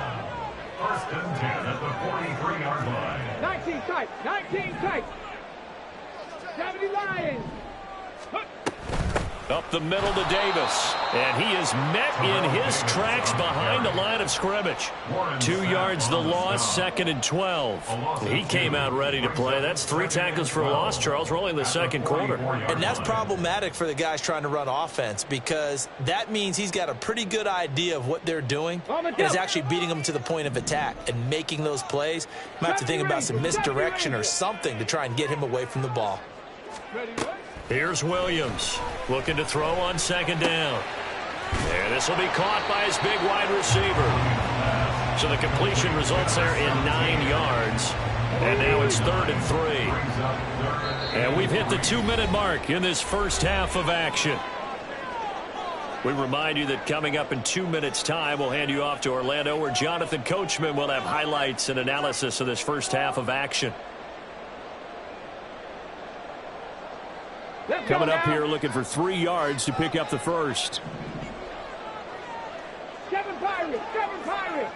1st and 10 at the 43-yard line. 19 tight. 19 tight. 70 Lions. Up the middle to Davis. And he is met in his tracks behind the line of scrimmage. 2 yards the loss, 2nd and 12. He came out ready to play. That's 3 tackles for a loss, Charles. We're only in the 2nd quarter. And that's problematic for the guys trying to run offense because that means he's got a pretty good idea of what they're doing and is actually beating them to the point of attack and making those plays. Might have to think about some misdirection or something to try and get him away from the ball. Here's Williams looking to throw on 2nd down. And this will be caught by his big wide receiver. So the completion results there in 9 yards. And now it's 3rd and 3. And we've hit the 2-minute mark in this first half of action. We remind you that coming up in 2 minutes' time, we'll hand you off to Orlando, where Jonathan Coachman will have highlights and analysis of this first half of action. Coming up here, looking for 3 yards to pick up the 1st. 7 Pirates. 7 Pirates.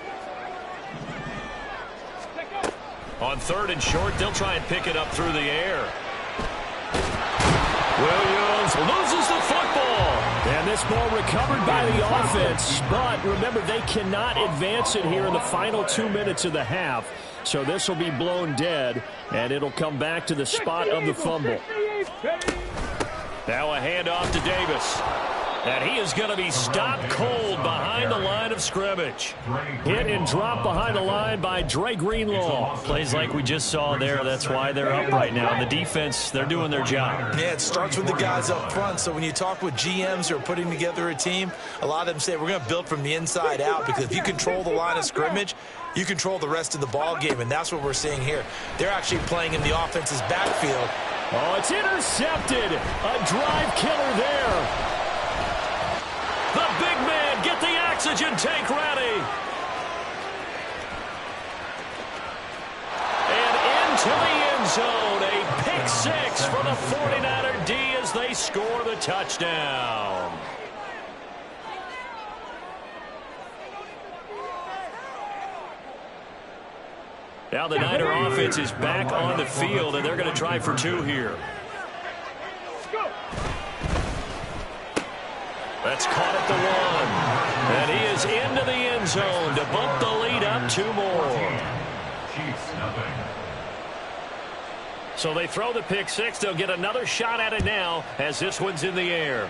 On 3rd and short, they'll try and pick it up through the air. Williams loses the football. And this ball recovered by the offense. But remember, they cannot advance it here in the final 2 minutes of the half. So this will be blown dead, and it'll come back to the spot of the fumble. Now a handoff to Davis. And he is going to be stopped cold behind the line of scrimmage. Hit and drop behind the line by Dre Greenlaw. Plays like we just saw there. That's why they're up right now. And the defense, they're doing their job. Yeah, it starts with the guys up front. So when you talk with GMs who are putting together a team, a lot of them say we're going to build from the inside out, because if you control the line of scrimmage, you control the rest of the ball game, and that's what we're seeing here. They're actually playing in the offense's backfield Oh, it's intercepted. A drive killer there. The big man, get the oxygen tank ready. And into the end zone. A pick six for the 49er D as they score the touchdown. Now the Niner offense is back on the field, and they're going to try for two here. That's caught at the one. And he is into the end zone to bump the lead up two more. So they throw the pick six. They'll get another shot at it now as this one's in the air.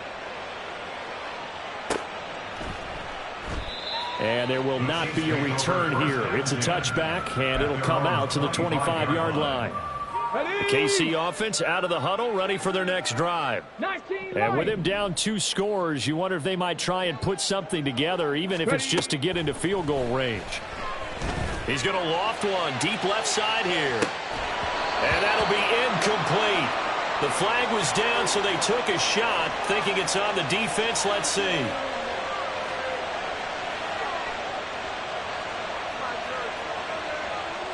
And there will not be a return here. It's a touchback, and it'll come out to the 25-yard line. The KC offense out of the huddle, ready for their next drive. And with him down 2 scores, you wonder if they might try and put something together, even if it's just to get into field goal range. He's going to loft one deep left side here. And that'll be incomplete. The flag was down, so they took a shot, thinking it's on the defense. Let's see.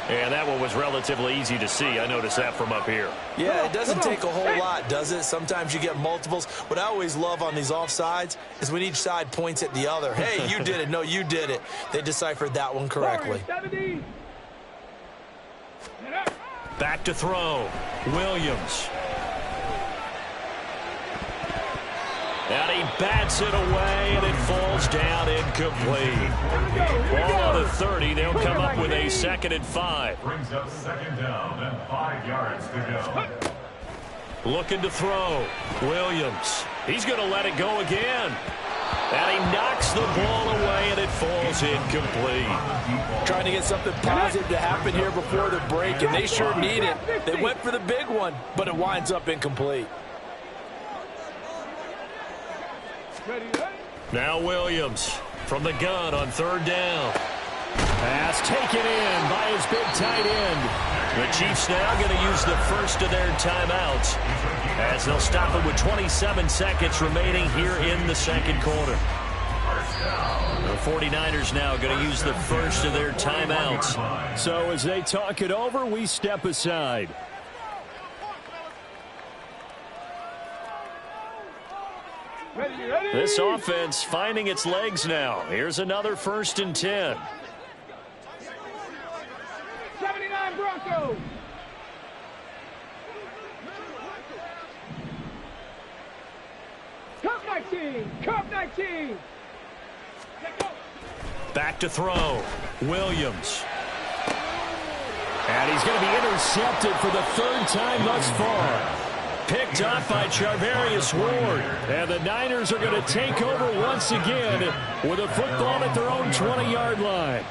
And that one was relatively easy to see. I noticed that from up here. Yeah, it doesn't take a whole lot, does it? Sometimes you get multiples. What I always love on these offsides is when each side points at the other. Hey, you did it. No, you did it. They deciphered that one correctly. Back to throw. Williams. And he bats it away, and it falls down incomplete. Ball on the 30. They'll come up with a 2nd and 5. Brings up 2nd down and 5 yards to go. Looking to throw. Williams. He's going to let it go again. And he knocks the ball away, and it falls incomplete. Trying to get something positive to happen here before the break, and they sure need it. They went for the big one, but it winds up incomplete. Now Williams from the gun on 3rd down. Pass taken in by his big tight end. The Chiefs now going to use the first of their timeouts as they'll stop it with 27 seconds remaining here in the 2nd quarter. The 49ers now going to use the first of their timeouts. So as they talk it over, we step aside. This offense finding its legs now. Here's another 1st and 10. 79 Broncos. Cup 19. Cup 19. Back to throw. Williams. And he's going to be intercepted for the 3rd time thus far. Picked up by Charvarius Ward. And the Niners are going to take over once again with a football at their own 20-yard line.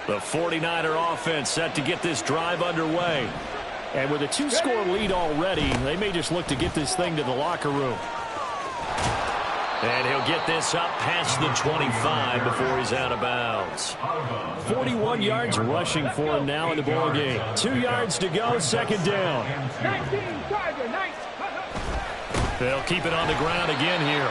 The 49er offense set to get this drive underway. And with a 2-score lead already, they may just look to get this thing to the locker room. And he'll get this up past the 25 before he's out of bounds. 41 yards rushing for him now in the ball game. 2 yards to go, 2nd down. 19, Tiger, 19. They'll keep it on the ground again here.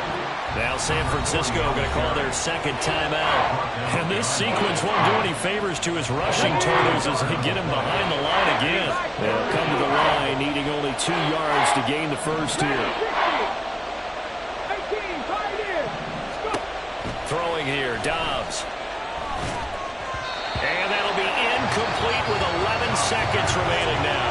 Now San Francisco going to call their 2nd timeout. And this sequence won't do any favors to his rushing totals as they get him behind the line again. They'll come to the line needing only 2 yards to gain the first here. Throwing here, Dobbs. And that'll be incomplete with 11 seconds remaining now.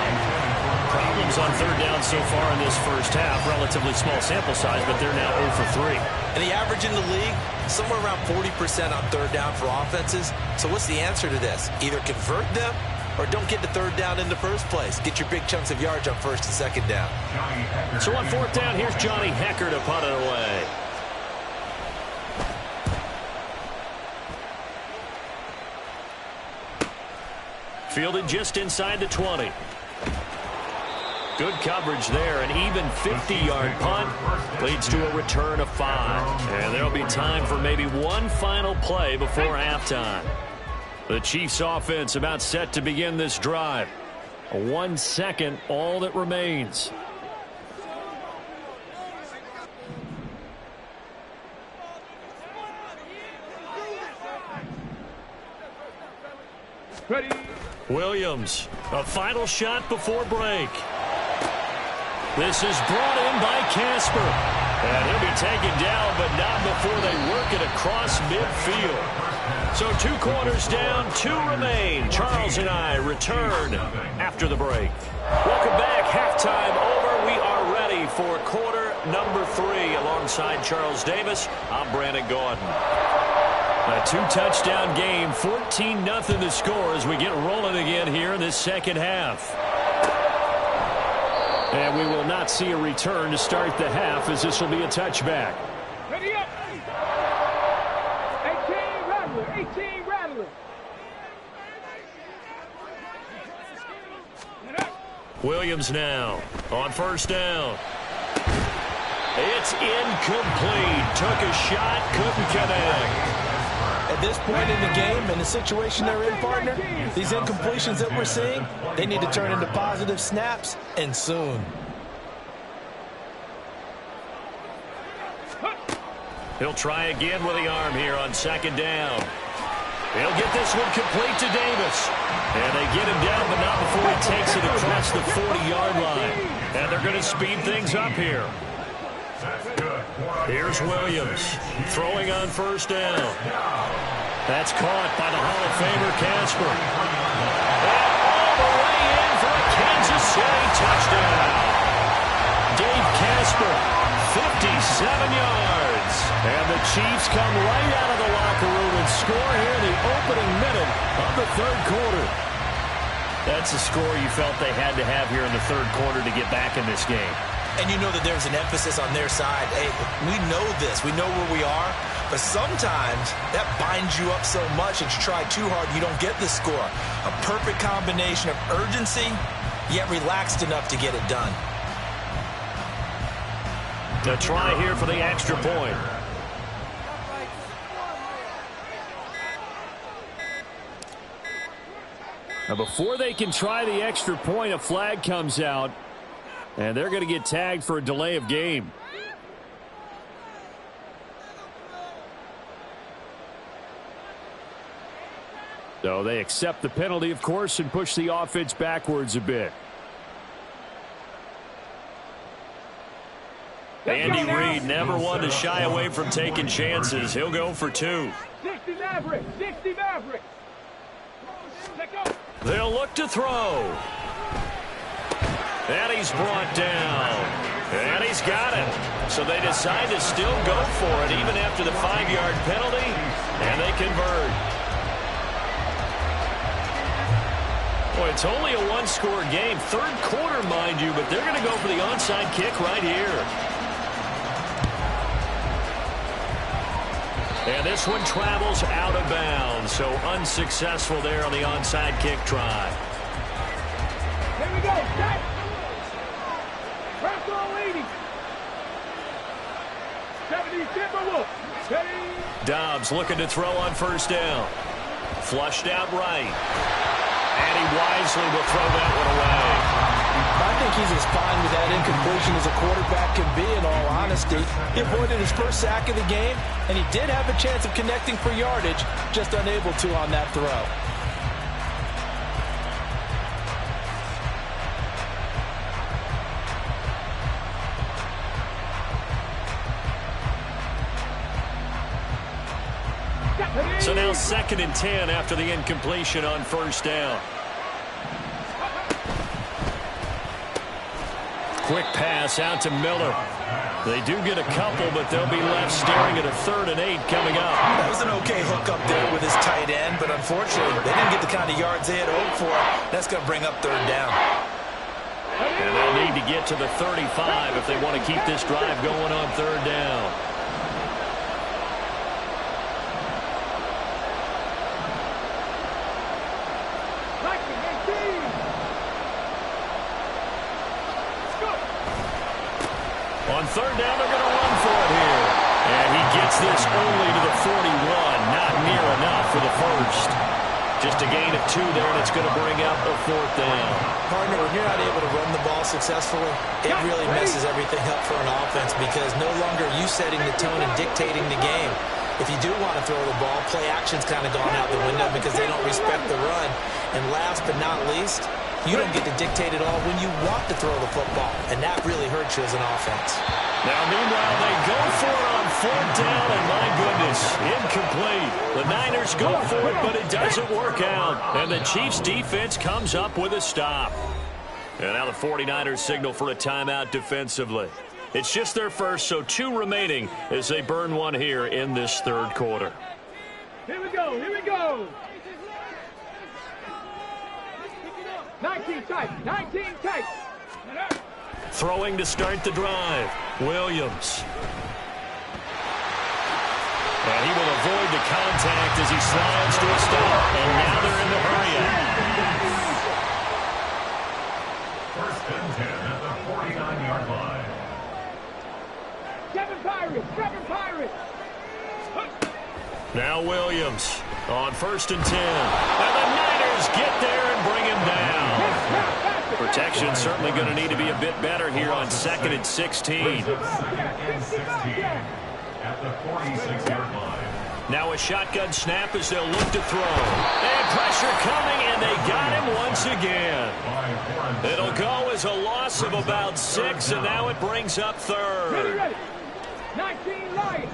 Problems on 3rd down so far in this first half. Relatively small sample size, but they're now 0 for 3. And the average in the league, somewhere around 40% on 3rd down for offenses. So what's the answer to this? Either convert them or don't get to 3rd down in the first place. Get your big chunks of yards on 1st and 2nd down. So on 4th down, here's Johnny Hekker to punt it away. Fielded just inside the 20. Good coverage there. An even 50-yard punt leads to a return of 5. And there'll be time for maybe one final play before halftime. The Chiefs offense about set to begin this drive. 1 second, all that remains. Ready. Williams, a final shot before break. This is brought in by Casper. And he'll be taken down, but not before they work it across midfield. So 2 quarters down, 2 remain. Charles and I return after the break. Welcome back. Halftime over. We are ready for quarter number 3. Alongside Charles Davis, I'm Brandon Gaudin. A 2-touchdown game, 14-0 the score as we get rolling again here in this second half. And we will not see a return to start the half as this will be a touchback. Ready up. 18 Rattler. 18 Rattler. Williams now on first down. It's incomplete. Took a shot, couldn't connect. At this point in the game and the situation they're in, partner, these incompletions that we're seeing, they need to turn into positive snaps, and soon. He'll try again with the arm here on second down. He'll get this one complete to Davis. And they get him down, but not before he takes it across the 40-yard line. And they're going to speed things up here. Here's Williams throwing on first down. That's caught by the Hall of Famer Casper. And all the way in for a Kansas City touchdown. Dave Casper, 57 yards. And the Chiefs come right out of the locker room and score here in the opening minute of the third quarter. That's a score you felt they had to have here in the third quarter to get back in this game. And you know that there's an emphasis on their side. Hey, we know this. We know where we are. But sometimes that binds you up so much that you try too hard, you don't get the score. A perfect combination of urgency, yet relaxed enough to get it done. A try here for the extra point. Now before they can try the extra point, a flag comes out. And they're going to get tagged for a delay of game. So they accept the penalty, of course, and push the offense backwards a bit. Andy Reid never one to shy away from taking chances. He'll go for 2. 60 Maverick. 60 Maverick. They'll look to throw. And he's brought down. And he's got it. So they decide to still go for it even after the 5-yard penalty. And they convert. Boy, it's only a 1-score game. Third quarter, mind you, but they're going to go for the onside kick right here. And this one travels out of bounds. So unsuccessful there on the onside kick try. Here we go. Set. Press all 80. 70 Timberwolves. Dobbs looking to throw on first down. Flushed out right. And he wisely will throw that one away. I think he's as fine with that incompletion as a quarterback can be, in all honesty. He avoided his first sack of the game, and he did have a chance of connecting for yardage, just unable to on that throw. So now 2nd and 10 after the incompletion on first down. Quick pass out to Miller. They do get a couple, but they'll be left staring at a 3rd and 8 coming up. That was an okay hook up there with his tight end, but unfortunately, they didn't get the kind of yards they had hoped for. That's going to bring up 3rd down. And they'll need to get to the 35 if they want to keep this drive going on 3rd down. gets this only to the 41. Not near enough for the first. Just a gain of 2 there, and it's going to bring up a 4th down. Partner, when you're not able to run the ball successfully, it really messes everything up for an offense because no longer are you setting the tone and dictating the game. If you do want to throw the ball, play action's kind of gone out the window because they don't respect the run. And last but not least, you don't get to dictate it all when you want to throw the football, and that really hurts you as an offense. Now, meanwhile, they go for it on 4th down, and my goodness, incomplete. The Niners go for it, but it doesn't work out. And the Chiefs' defense comes up with a stop. And now the 49ers signal for a timeout defensively. It's just their first, so 2 remaining as they burn one here in this 3rd quarter. Here we go, here we go. 19 tight, 19 tight. Throwing to start the drive, Williams. And he will avoid the contact as he slides to a stop. And now they're in the hurry-up. 1st and 10 at the 49-yard line. 7 Pirates, 7 Pirates. Now Williams on 1st and 10. And the Niners get there and bring him down. Protection certainly going to need to be a bit better here on 2nd and 16. 2nd and 16 at the 46-yard line. Now a shotgun snap as they'll look to throw. And pressure coming, and they got him once again. It'll go as a loss of about 6, and now it brings up 3rd. Ready. 19 Lions.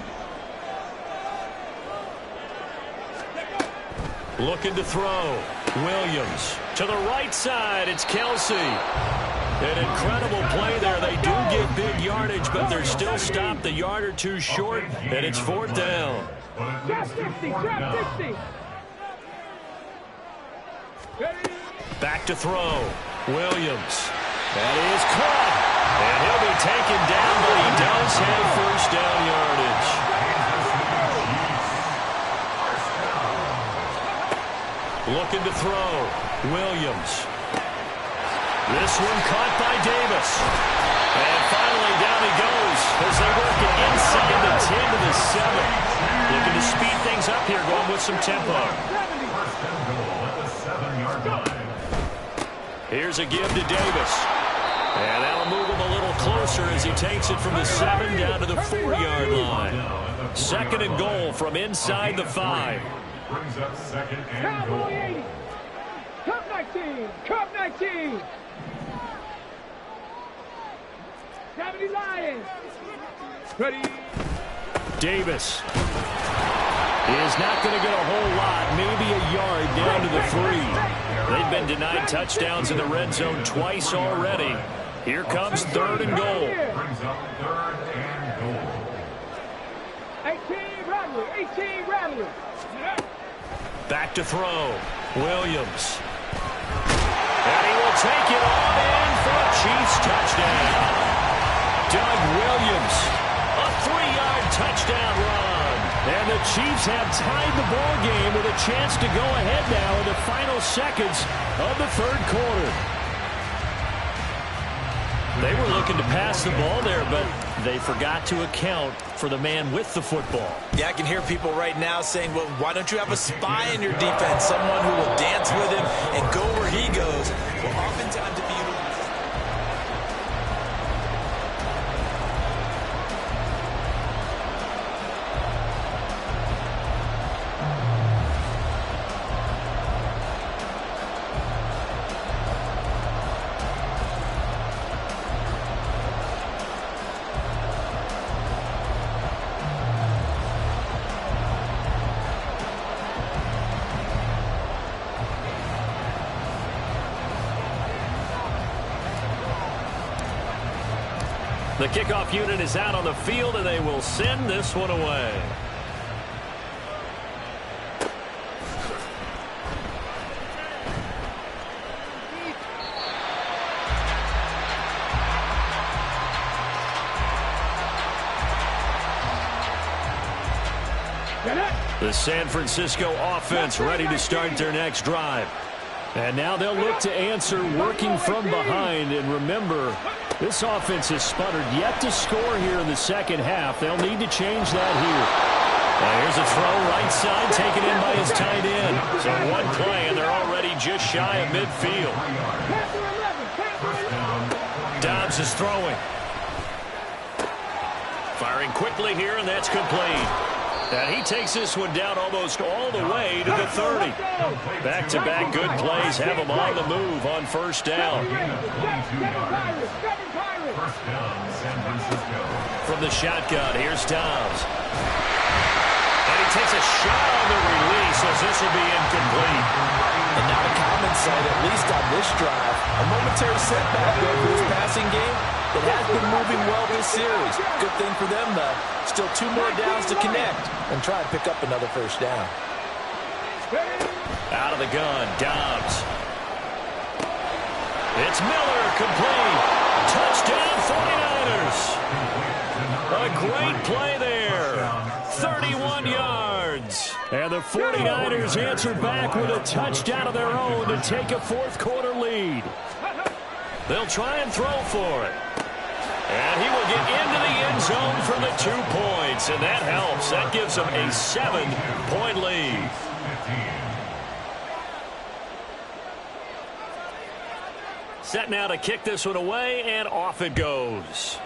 Looking to throw. Williams to the right side. It's Kelsey. An incredible play there. They do get big yardage, but they're still stopped a yard or 2 short, and it's 4th down. Trap 60, trap 60. Back to throw. Williams. That is caught. And he'll be taken down, but he does have 1st down yardage. Looking to throw. Williams. This one caught by Davis. And finally down he goes as they work it inside the 10 to the 7. Looking to speed things up here, going with some tempo. 1st and goal at the 7-yard line. Here's a give to Davis. And that'll move him a little closer as he takes it from the 7 down to the 4-yard line. 2nd and goal from inside the 5. Brings up 2nd and Cowboy goal. 80. Cup 19, Cup 19. 70 Lions. Ready. Davis is not going to get a whole lot, maybe a yard down to the 3. They've been denied touchdowns in the red zone twice already. Here comes 3rd and goal. Brings up 3rd and goal. 18 Rattler, 18 Rattler. Back to throw. Williams. And he will take it on in for a Chiefs touchdown. Doug Williams, a 3-yard touchdown run. And the Chiefs have tied the ball game with a chance to go ahead now in the final seconds of the 3rd quarter. They were looking to pass the ball there, but they forgot to account for the man with the football. Yeah, I can hear people right now saying, well, why don't you have a spy in your defense, someone who will dance with him and go where he goes? Well, oftentimes if you The kickoff unit is out on the field, and they will send this one away. The San Francisco offense ready to start their next drive. And now they'll look to answer working from behind. And remember, this offense has sputtered yet to score here in the second half. They'll need to change that here. Here's a throw right side, taken in by his tight end. So one play, and they're already just shy of midfield. Dobbs is throwing. Firing quickly here, and that's complete. And he takes this one down almost all the way to the 30. Back-to-back good plays have him on the move on first down. From the shotgun, here's Dobbs. And he takes a shot on the release as this will be incomplete. And not a common sight, at least on this drive. A momentary setback there for this passing game that has been moving well this series. Good thing for them, though. Still 2 more downs to connect and try and pick up another first down. Out of the gun, Dobbs. It's Miller, complete. Touchdown, 49ers. A great play there. 31 yards. And the 49ers answer back with a touchdown of their own to take a fourth-quarter lead. They'll try and throw for it. And he will get into the end zone for the 2 points. And that helps. That gives them a 7-point lead. Set now to kick this one away, and off it goes.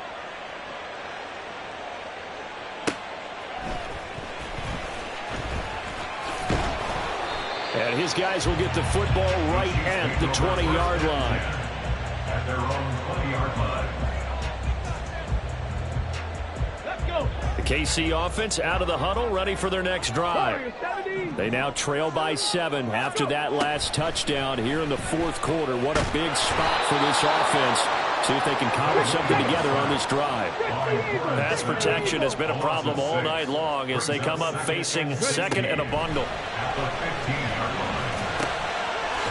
And his guys will get the football right at the 20-yard line. At their own 20-yard line. Let's go. The KC offense out of the huddle, ready for their next drive. They now trail by 7 after that last touchdown here in the fourth quarter. What a big spot for this offense. See if they can cobble something together on this drive. Pass protection has been a problem all night long as they come up facing second and a bundle.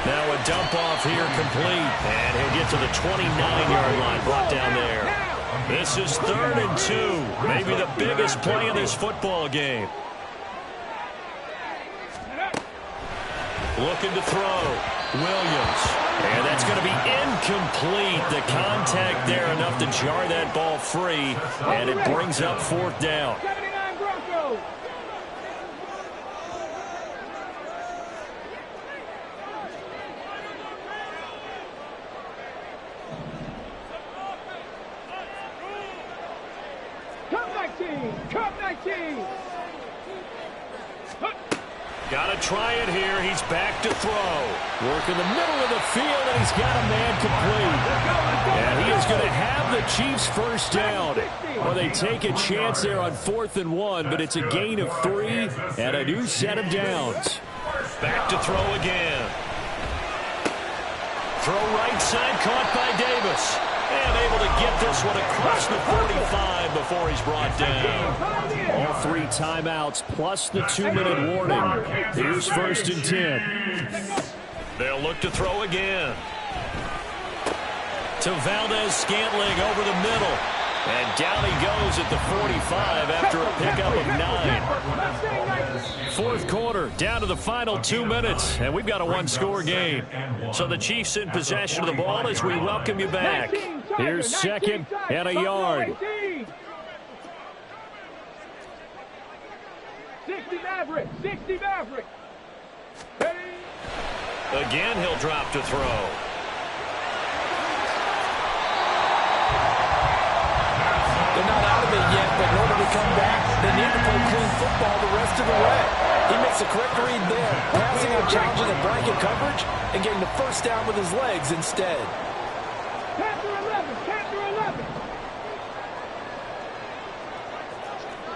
Now a dump off here complete. And he'll get to the 29-yard line, brought down there. This is 3rd and 2. Maybe the biggest play in this football game. Looking to throw. Williams. And that's going to be incomplete. The contact there enough to jar that ball free. And it brings up 4th down. 79 Broncos. Cup 19. Got to try it here. He's back to throw. Work in the middle of the field, and he's got a man complete. And he is going to have the Chiefs first down. Well, they take a chance there on 4th and 1, but it's a gain of 3 and a new set of downs. Back to throw again. Throw right side, caught by Davis. And able to get this one across the 45 before he's brought down. All 3 timeouts plus the 2-minute warning. Here's 1st and 10. They'll look to throw again. To Valdez-Scantling over the middle. And down he goes at the 45 after a pickup of 9. Fourth quarter, down to the final 2 minutes, and we've got a 1-score game. So the Chiefs in possession of the ball as we welcome you back. Here's 2nd and a yard. 60 Maverick, 60 Maverick. Again, he'll drop to throw. They're not out of it yet, but in order to come back, they need to play clean football the rest of the way. He makes a correct read there, passing and challenging the blanket coverage and getting the first down with his legs instead. Panther 11, Panther 11.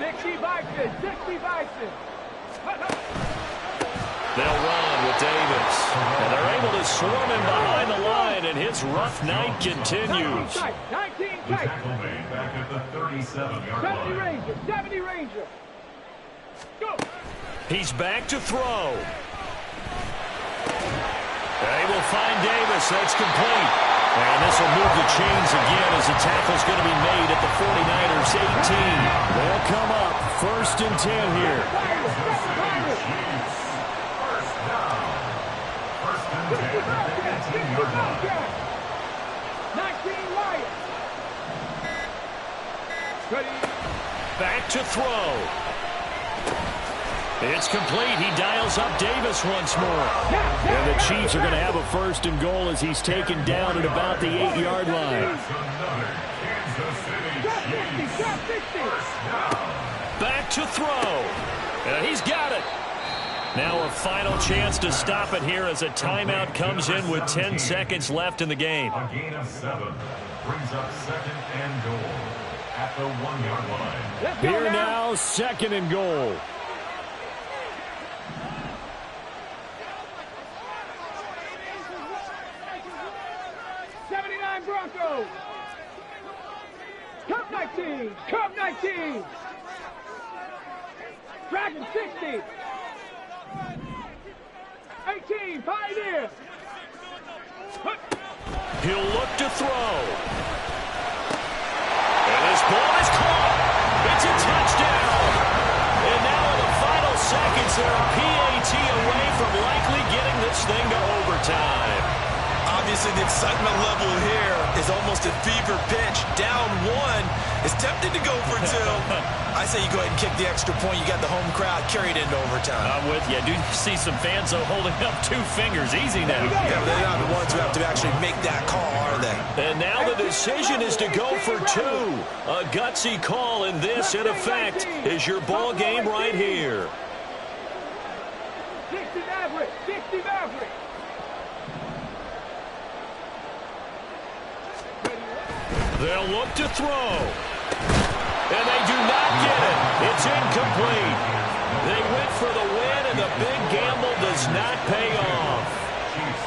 60 Bison, 60 Bison. They'll run with Davis. And they're able to swarm him behind the line, and his rough night continues. 19 tight. Back at the 37-yard 70 line. Ranger, 70 Ranger. Go. He's back to throw. They will find Davis. That's complete. And this will move the chains again as the tackle's going to be made at the 49ers 18. They'll come up 1st and 10 here. First and 10 at the 18-yard line. 19 Wyatt. Ready. Back to throw. It's complete. He dials up Davis once more. And the Chiefs are going to have a first and goal as he's taken down at about the 8-yard line. Back to throw. And he's got it. Now a final chance to stop it here as a timeout comes in with 10 seconds left in the game. A gain of 7 brings up second and goal at the 1-yard line. Here now, second and goal. Broncos. Cup 19. Cup 19. Dragon 60. 18. Pioneer. He'll look to throw. And this ball is caught. It's a touchdown. And now in the final seconds, they're a PAT away from likely getting this thing to overtime. Obviously, the excitement level here is almost a fever pitch. Down 1. It's tempting to go for 2. I say you go ahead and kick the extra point. You got the home crowd carried into overtime. I'm with you. I do see some fans, though, holding up 2 fingers. Easy now. Yeah, but they're not the ones who have to actually make that call, are they? And now the decision is to go for 2. A gutsy call, and this, in effect, is your ball game right here. 60 Maverick. 60 Maverick. They'll look to throw. And they do not get it. It's incomplete. They went for the win, and the big gamble does not pay off. Chiefs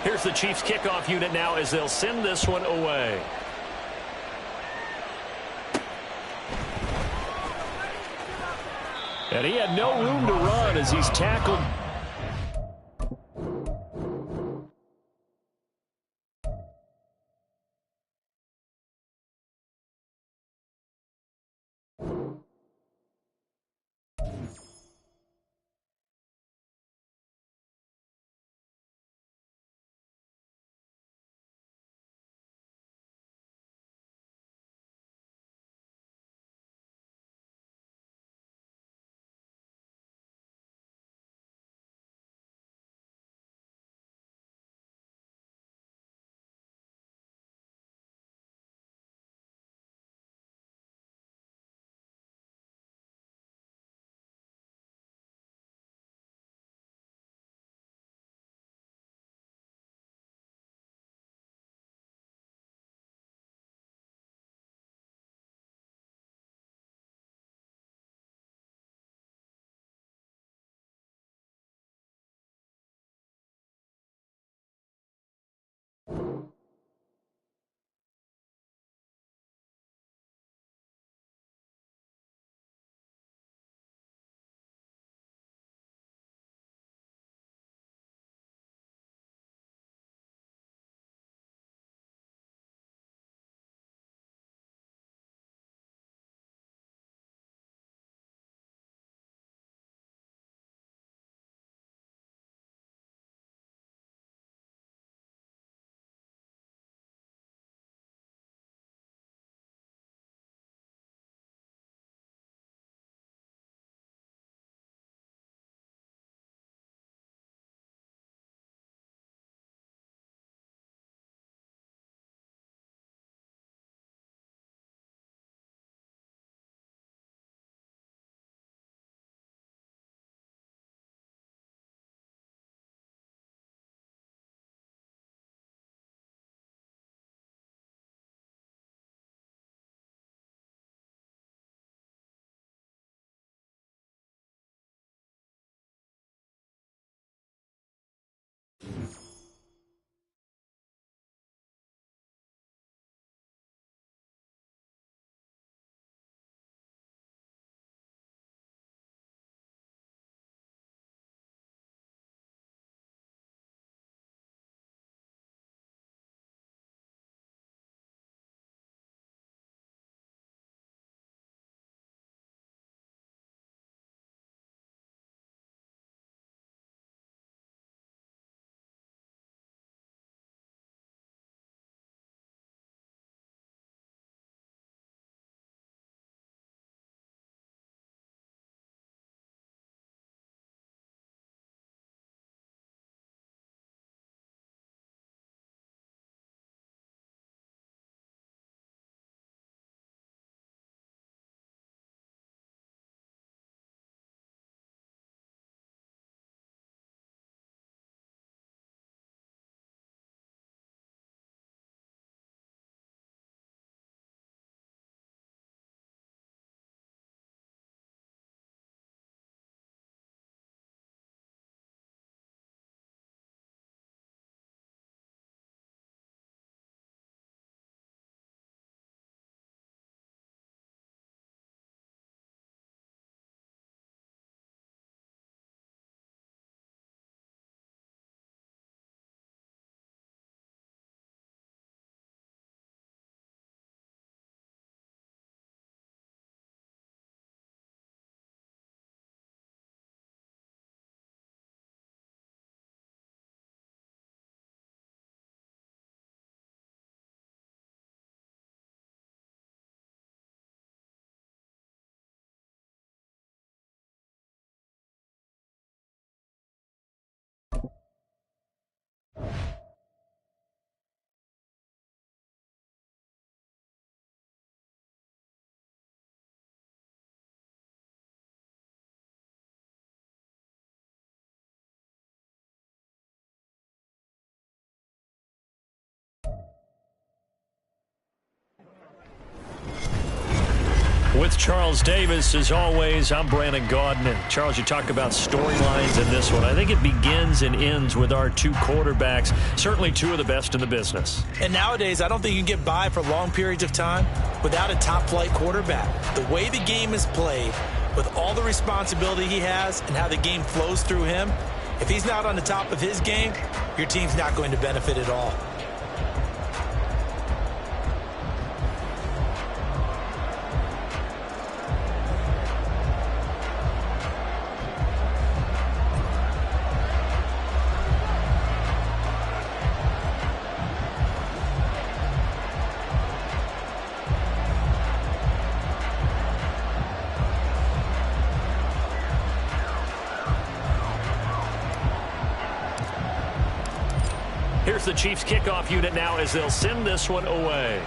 21. Here's the Chiefs kickoff unit now as they'll send this one away. And he had no room to run as he's tackled. With Charles Davis, as always, I'm Brandon Gaudin. And Charles, you talk about storylines in this one. I think it begins and ends with our two quarterbacks, certainly two of the best in the business. And nowadays, I don't think you can get by for long periods of time without a top-flight quarterback. The way the game is played, with all the responsibility he has and how the game flows through him, if he's not on the top of his game, your team's not going to benefit at all. Here's the Chiefs kickoff unit now as they'll send this one away.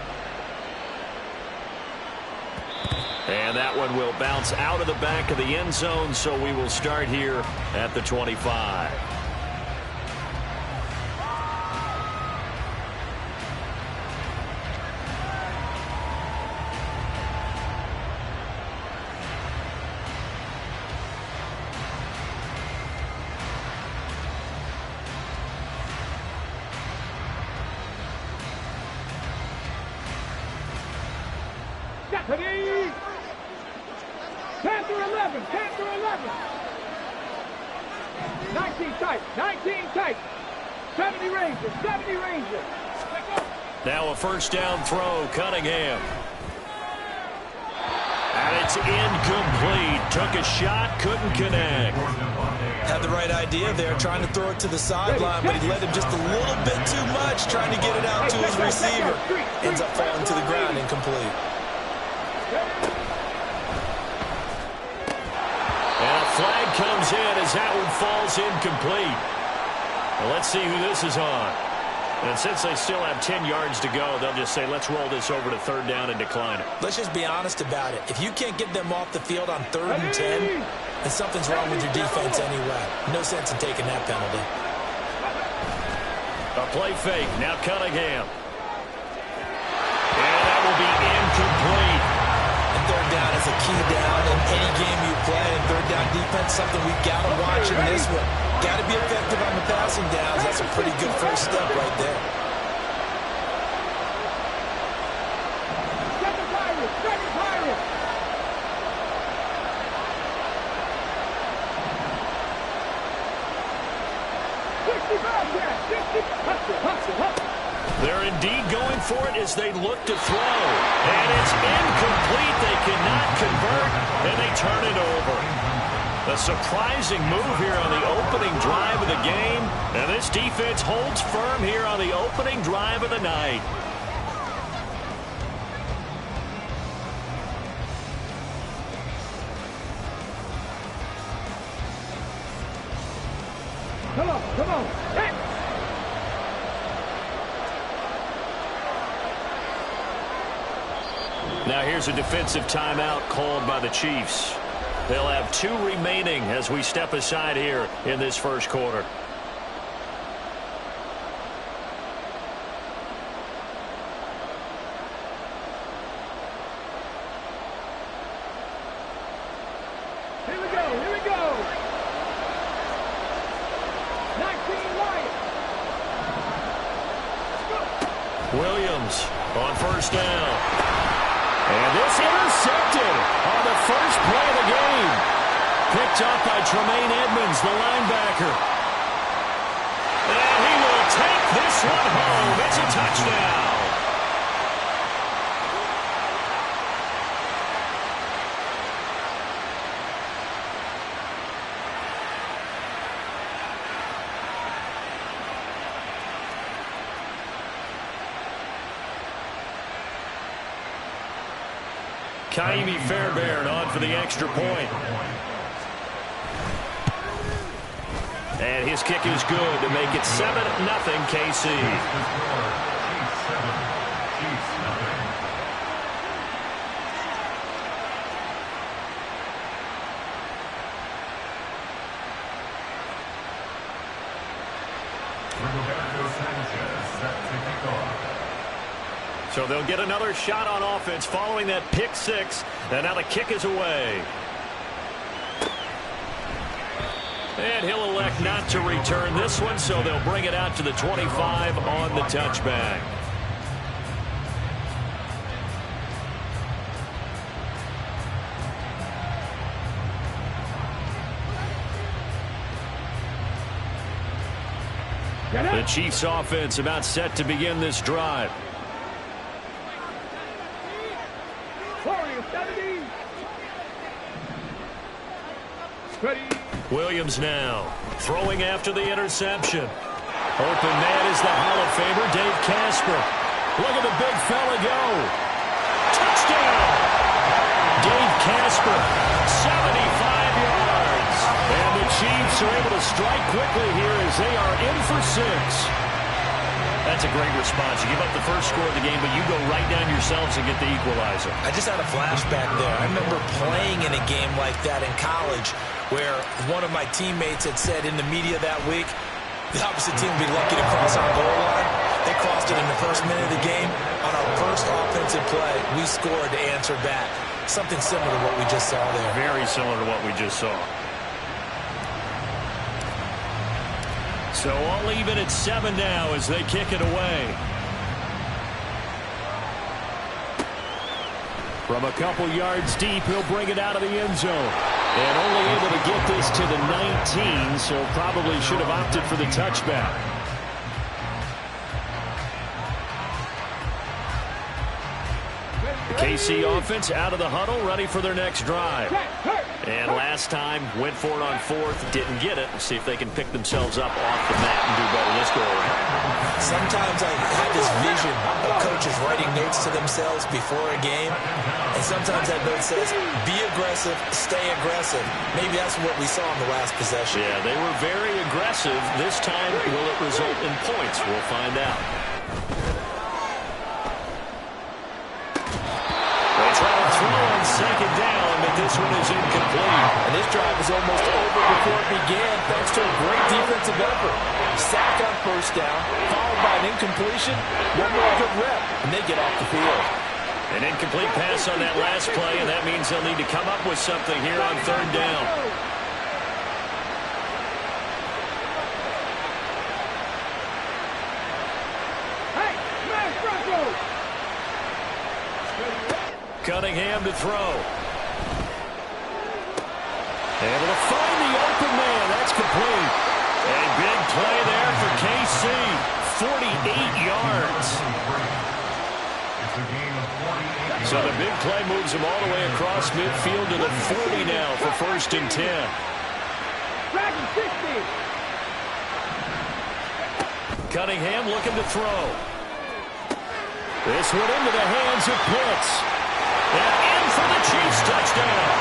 And that one will bounce out of the back of the end zone, so we will start here at the 25. Deputy! Panther 11, Panther 11. 19 tight, 19 tight. 70 Rangers, 70 Rangers. Now a first down throw, Cunningham. And it's incomplete. Took a shot, couldn't connect. Had the right idea there, trying to throw it to the sideline, but he led him just a little bit too much, trying to get it out to his receiver. Ends up falling to the ground, incomplete. And a flag comes in as that one falls incomplete. Well, let's see who this is on. And since they still have 10 yards to go, they'll just say, let's roll this over to third down and decline it. Let's just be honest about it. If you can't get them off the field on 3rd and 10, then something's wrong with your defense anyway. No sense in taking that penalty. A play fake. Now Cunningham. And that will be incomplete. And third down is a key down in any game you play. And third down defense, something we've got to watch in this one. Got to be effective on the passing downs. That's a pretty good first step right there. Second Pirates, second Pirates. They're indeed going for it as they look to throw. And it's incomplete. They cannot convert, and they turn it over. A surprising move here on the opening drive of the game. And this defense holds firm here on the opening drive of the night. Come on, come on. Hey. Now here's a defensive timeout called by the Chiefs. They'll have 2 remaining as we step aside here in this first quarter. Here we go, here we go. 19 Lions. Williams on first down. And this intercepted on the first play of the game. Picked up by Tremaine Edmonds, the linebacker. And he will take this one home. It's a touchdown. Ka'imi Fairbairn on for the extra point. And his kick is good to make it 7-0 KC. So they'll get another shot on offense following that pick six. And now the kick is away. And he'll elect not to return this one, so they'll bring it out to the 25 on the touchback. The Chiefs offense about set to begin this drive. Williams now throwing after the interception. Open man is the Hall of Famer, Dave Casper. Look at the big fella go. Touchdown! Dave Casper, 75 yards. And the Chiefs are able to strike quickly here as they are in for 6. That's a great response. You give up the first score of the game, but you go right down yourselves and get the equalizer. I just had a flashback there. I remember playing in a game like that in college where one of my teammates had said in the media that week, the opposite team would be lucky to cross our goal line. They crossed it in the first minute of the game. On our first offensive play, we scored to answer back. Something similar to what we just saw there. Very similar to what we just saw. So all even at 7 now as they kick it away. From a couple yards deep, he'll bring it out of the end zone. And only able to get this to the 19, so probably should have opted for the touchback. The KC offense out of the huddle, ready for their next drive. And last time, went for it on 4th, didn't get it. See if they can pick themselves up off the mat and do better this go around. Sometimes I have this vision of coaches writing notes to themselves before a game. And sometimes that note says, be aggressive, stay aggressive. Maybe that's what we saw in the last possession. Yeah, they were very aggressive. This time, will it result in points? We'll find out. They try to throw on 2nd down, but this one is incomplete. And this drive was almost over before it began thanks to a great defensive effort. Sack on 1st down, followed by an incompletion, one more good rep, and they get off the field. An incomplete pass on that last play, and that means they'll need to come up with something here on 3rd down. Cunningham to throw. Able to find the open man. That's complete. A big play there for KC. 48 yards. So the big play moves him all the way across midfield to the 40 now for 1st and 10. Cunningham looking to throw. This one into the hands of Pitts. And in for the Chiefs touchdown.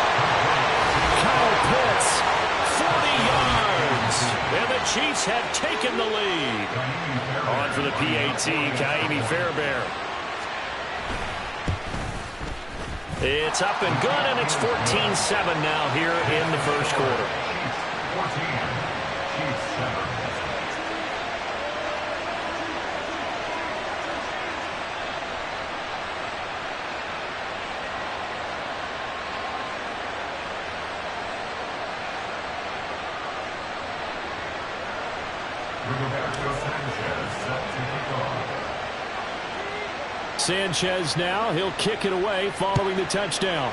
Kyle Pitts, 40 yards. And the Chiefs have taken the lead. On for the PAT, Ka'imi Fairbairn. It's up and good, and it's 14-7 now here in the first quarter. 14, Chiefs 7. Sanchez now, he'll kick it away following the touchdown.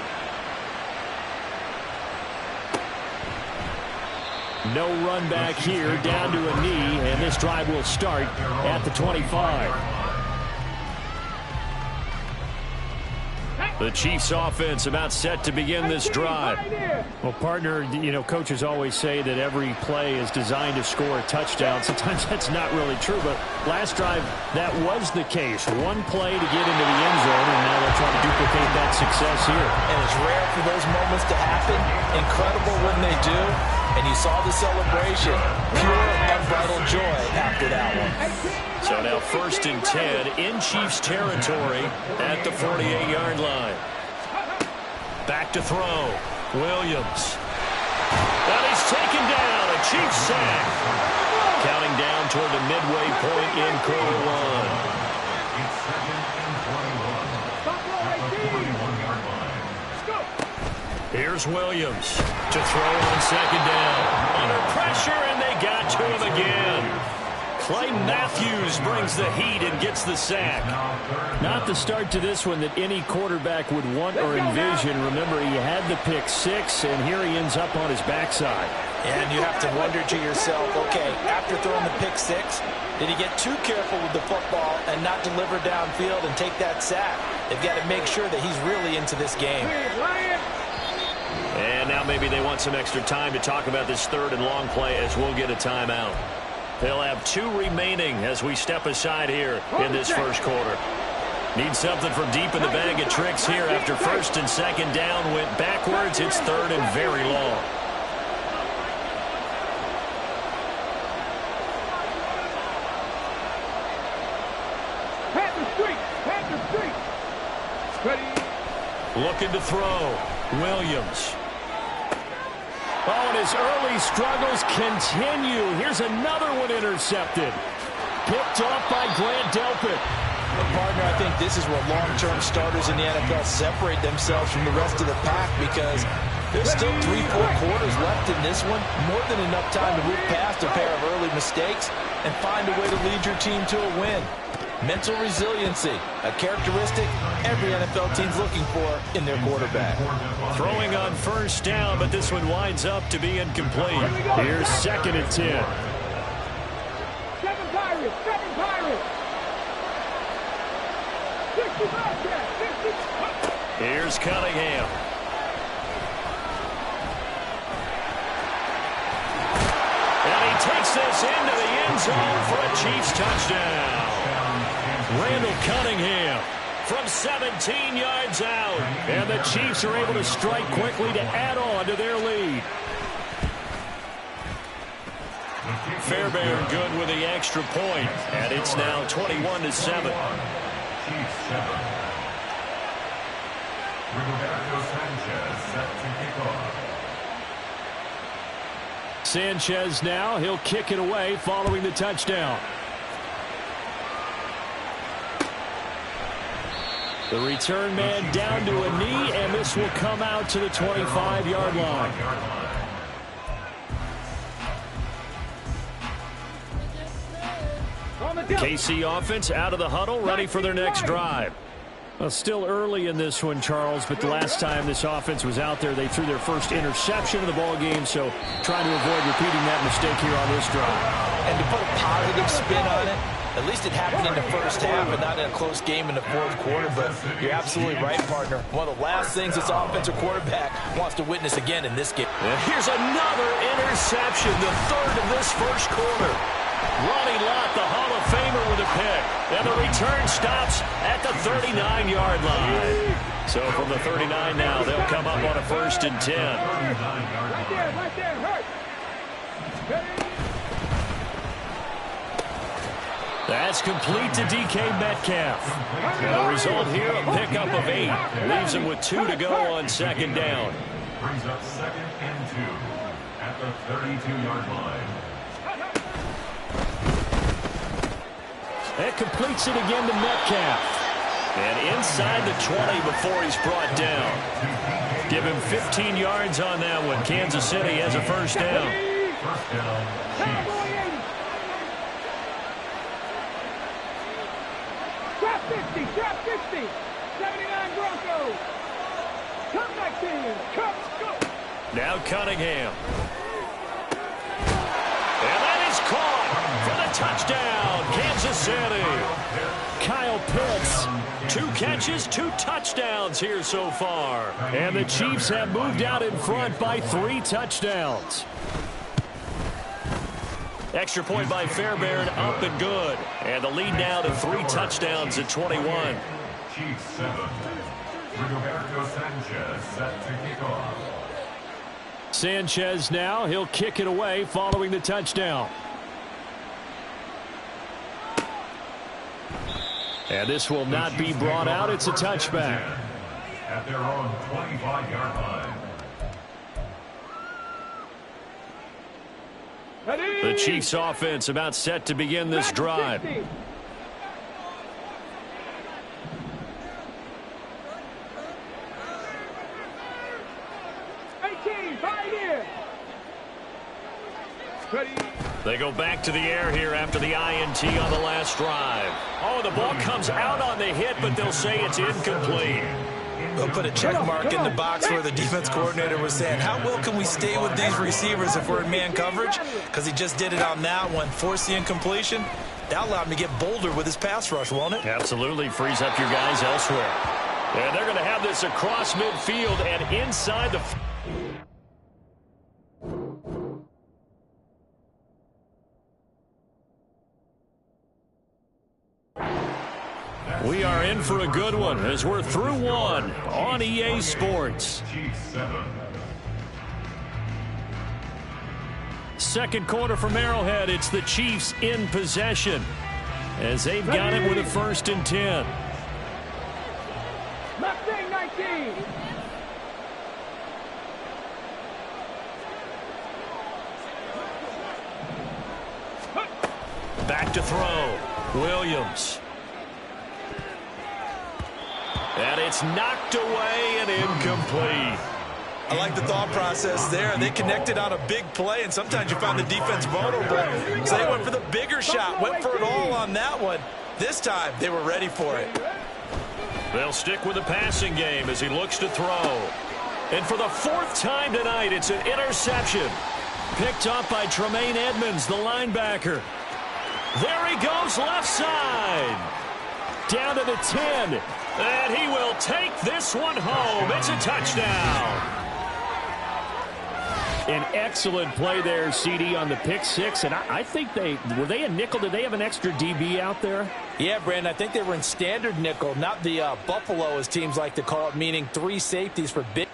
No run back here, down to a knee, and this drive will start at the 25. The Chiefs offense about set to begin this drive. Well, partner, you know, coaches always say that every play is designed to score a touchdown. Sometimes that's not really true, but last drive, that was the case. One play to get into the end zone, and now they'll try to duplicate that success here. And it's rare for those moments to happen. Incredible when they do. And you saw the celebration. Pure, unbridled joy after that one. So now 1st and 10 in Chiefs territory at the 48-yard line. Back to throw. Williams. And he's taken down. A Chiefs sack. Counting down toward the midway point in quarter 1. Here's Williams to throw on second down. Under pressure, and they got to him again. Clay Matthews brings the heat and gets the sack. Not the start to this one that any quarterback would want or envision. Remember, he had the pick six, and here he ends up on his backside. And you have to wonder to yourself, okay, after throwing the pick six, did he get too careful with the football and not deliver downfield and take that sack? They've got to make sure that he's really into this game. And now maybe they want some extra time to talk about this third and long play as we'll get a timeout. They'll have 2 remaining as we step aside here in this first quarter. Need something from deep in the bag of tricks here after first and second down went backwards. It's third and very long. Looking to throw. Williams. Oh, and his early struggles continue. Here's another one intercepted. Picked off by Grant Delpit. Partner, I think this is where long-term starters in the NFL separate themselves from the rest of the pack because there's still 3-4 quarters left in this one. More than enough time to move past a pair of early mistakes and find a way to lead your team to a win. Mental resiliency, a characteristic every NFL team's looking for in their quarterback. Throwing on first down, but this one winds up to be incomplete. Here's second and 10. 7 Pirates, 7 Pirates. 65 check, 60. Here's Cunningham. And he takes this into the end zone for a Chiefs touchdown. Randall Cunningham from 17 yards out. And the Chiefs are able to strike quickly to add on to their lead. Fairbairn good with the extra point. And it's now 21-7. Chiefs 7. Rigoberto Sanchez set to kick off. Sanchez now, he'll kick it away following the touchdown. The return man down to a knee, and this will come out to the 25-yard line. KC offense out of the huddle, ready for their next drive. Well, still early in this one, Charles, but the last time this offense was out there, they threw their first interception of the ball game, so trying to avoid repeating that mistake here on this drive. And to put a positive spin on it, at least it happened in the first half and not in a close game in the fourth quarter, but you're absolutely right, partner. One of the last things this offensive quarterback wants to witness again in this game. And here's another interception, the third of this first quarter. Ronnie Lott, the Hall of Famer, with a pick. And the return stops at the 39-yard line. So from the 39 now, they'll come up on a 1st and 10. Right there, hurt. That's complete to DK Metcalf. And the result here, a pickup of 8. Leaves him with 2 to go on second down. Brings up 2nd and 2 at the 32-yard line. That completes it again to Metcalf. And inside the 20 before he's brought down. Give him 15 yards on that one. Kansas City has a first down. First down, Chiefs. Drop 50, drop 50. 79 Broncos. Come back team, come, go. Now Cunningham. And that is caught for the touchdown, Kansas City. Kyle Pitts. 2 catches, 2 touchdowns here so far. And the Chiefs have moved out in front by 3 touchdowns. Extra point by Fairbairn, up and good. And the lead now to 3 touchdowns at 21. Chiefs 7. Rigoberto Sanchez set to kick off. Sanchez now, he'll kick it away following the touchdown. And this will not be brought out. It's a touchback. At their own 25-yard line. The Chiefs offense about set to begin this drive. Ready. They go back to the air here after the INT on the last drive. Oh, the ball comes out on the hit, but they'll say it's incomplete. They'll put a check mark in the box where the defense coordinator was saying, how well can we stay with these receivers if we're in man coverage? Because he just did it on that one, forced the incompletion. That allowed him to get bolder with his pass rush, won't it? Absolutely frees up your guys elsewhere. And they're going to have this across midfield and inside the... We are in for a good one as we're through one on EA Sports. Second quarter from Arrowhead. It's the Chiefs in possession as they've got it with a 1st and 10. Mustang 19. Back to throw. Williams. And it's knocked away and incomplete. I like the thought process there. They connected on a big play, and sometimes you find the defense vulnerable. So they went for the bigger shot, went for it all on that one. This time, they were ready for it. They'll stick with the passing game as he looks to throw. And for the 4th time tonight, it's an interception. Picked up by Tremaine Edmonds, the linebacker. There he goes, left side. Down to the 10. And he will take this one home. It's a touchdown. An excellent play there, CD, on the pick 6. And I think were they a nickel? Did they have an extra DB out there? Yeah, Brandon, I think they were in standard nickel, not the Buffalo, as teams like to call it, meaning 3 safeties for big.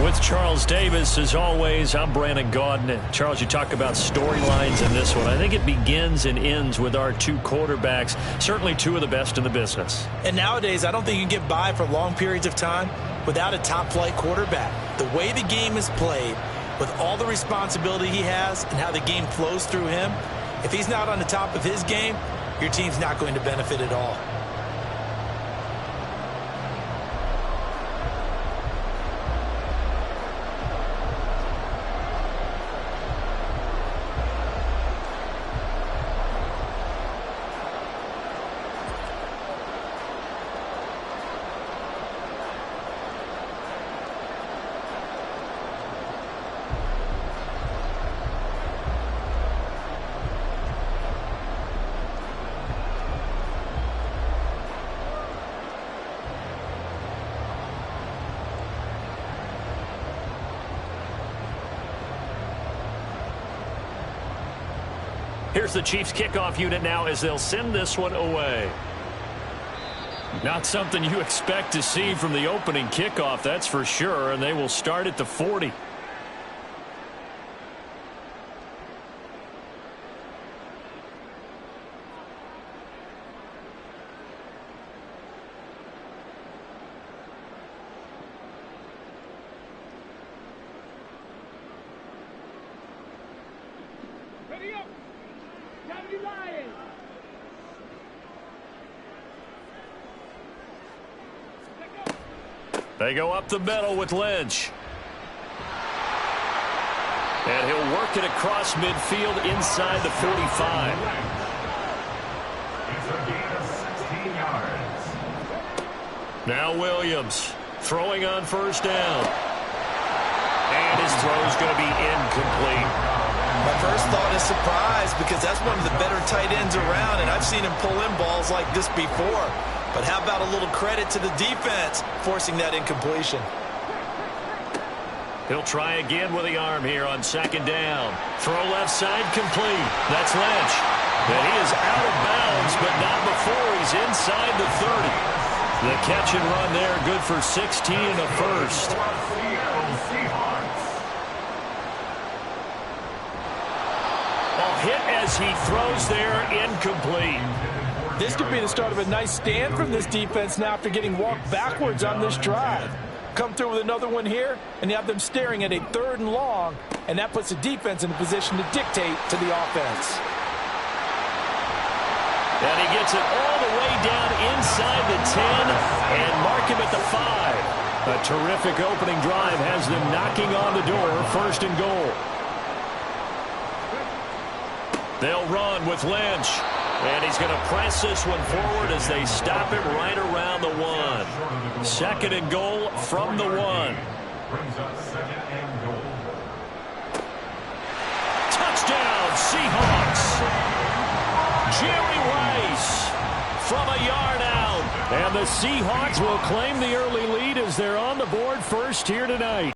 With Charles Davis, as always, I'm Brandon Gaudin. Charles, you talk about storylines in this one. I think it begins and ends with our 2 quarterbacks, certainly 2 of the best in the business. And nowadays, I don't think you can get by for long periods of time without a top-flight quarterback. The way the game is played, with all the responsibility he has and how the game flows through him, if he's not on the top of his game, your team's not going to benefit at all. Here's the Chiefs kickoff unit now as they'll send this one away. Not something you expect to see from the opening kickoff, that's for sure, and they will start at the 40. Ready up. County Lions. They go up the middle with Lynch. And he'll work it across midfield inside the 45. It's a gain of 16 yards. Now Williams throwing on first down. And his throw's going to be incomplete. My first thought is surprise because that's one of the better tight ends around, and I've seen him pull in balls like this before. But how about a little credit to the defense forcing that incompletion? He'll try again with the arm here on second down. Throw left side complete. That's Lynch. And he is out of bounds, but not before he's inside the 30. The catch and run there, good for 16 and a first. A hit as he throws there, incomplete. This could be the start of a nice stand from this defense now after getting walked backwards on this drive. Come through with another one here, and you have them staring at a 3rd and long, and that puts the defense in a position to dictate to the offense. And he gets it all the way down inside the 10 and mark him at the 5. A terrific opening drive has them knocking on the door, 1st and goal. They'll run with Lynch. And he's going to press this one forward as they stop him right around the 1. 2nd and goal from the 1. Brings up 2nd and goal. Touchdown, Seahawks. Jerry Rice from a yard out. And the Seahawks will claim the early lead as they're on the board first here tonight.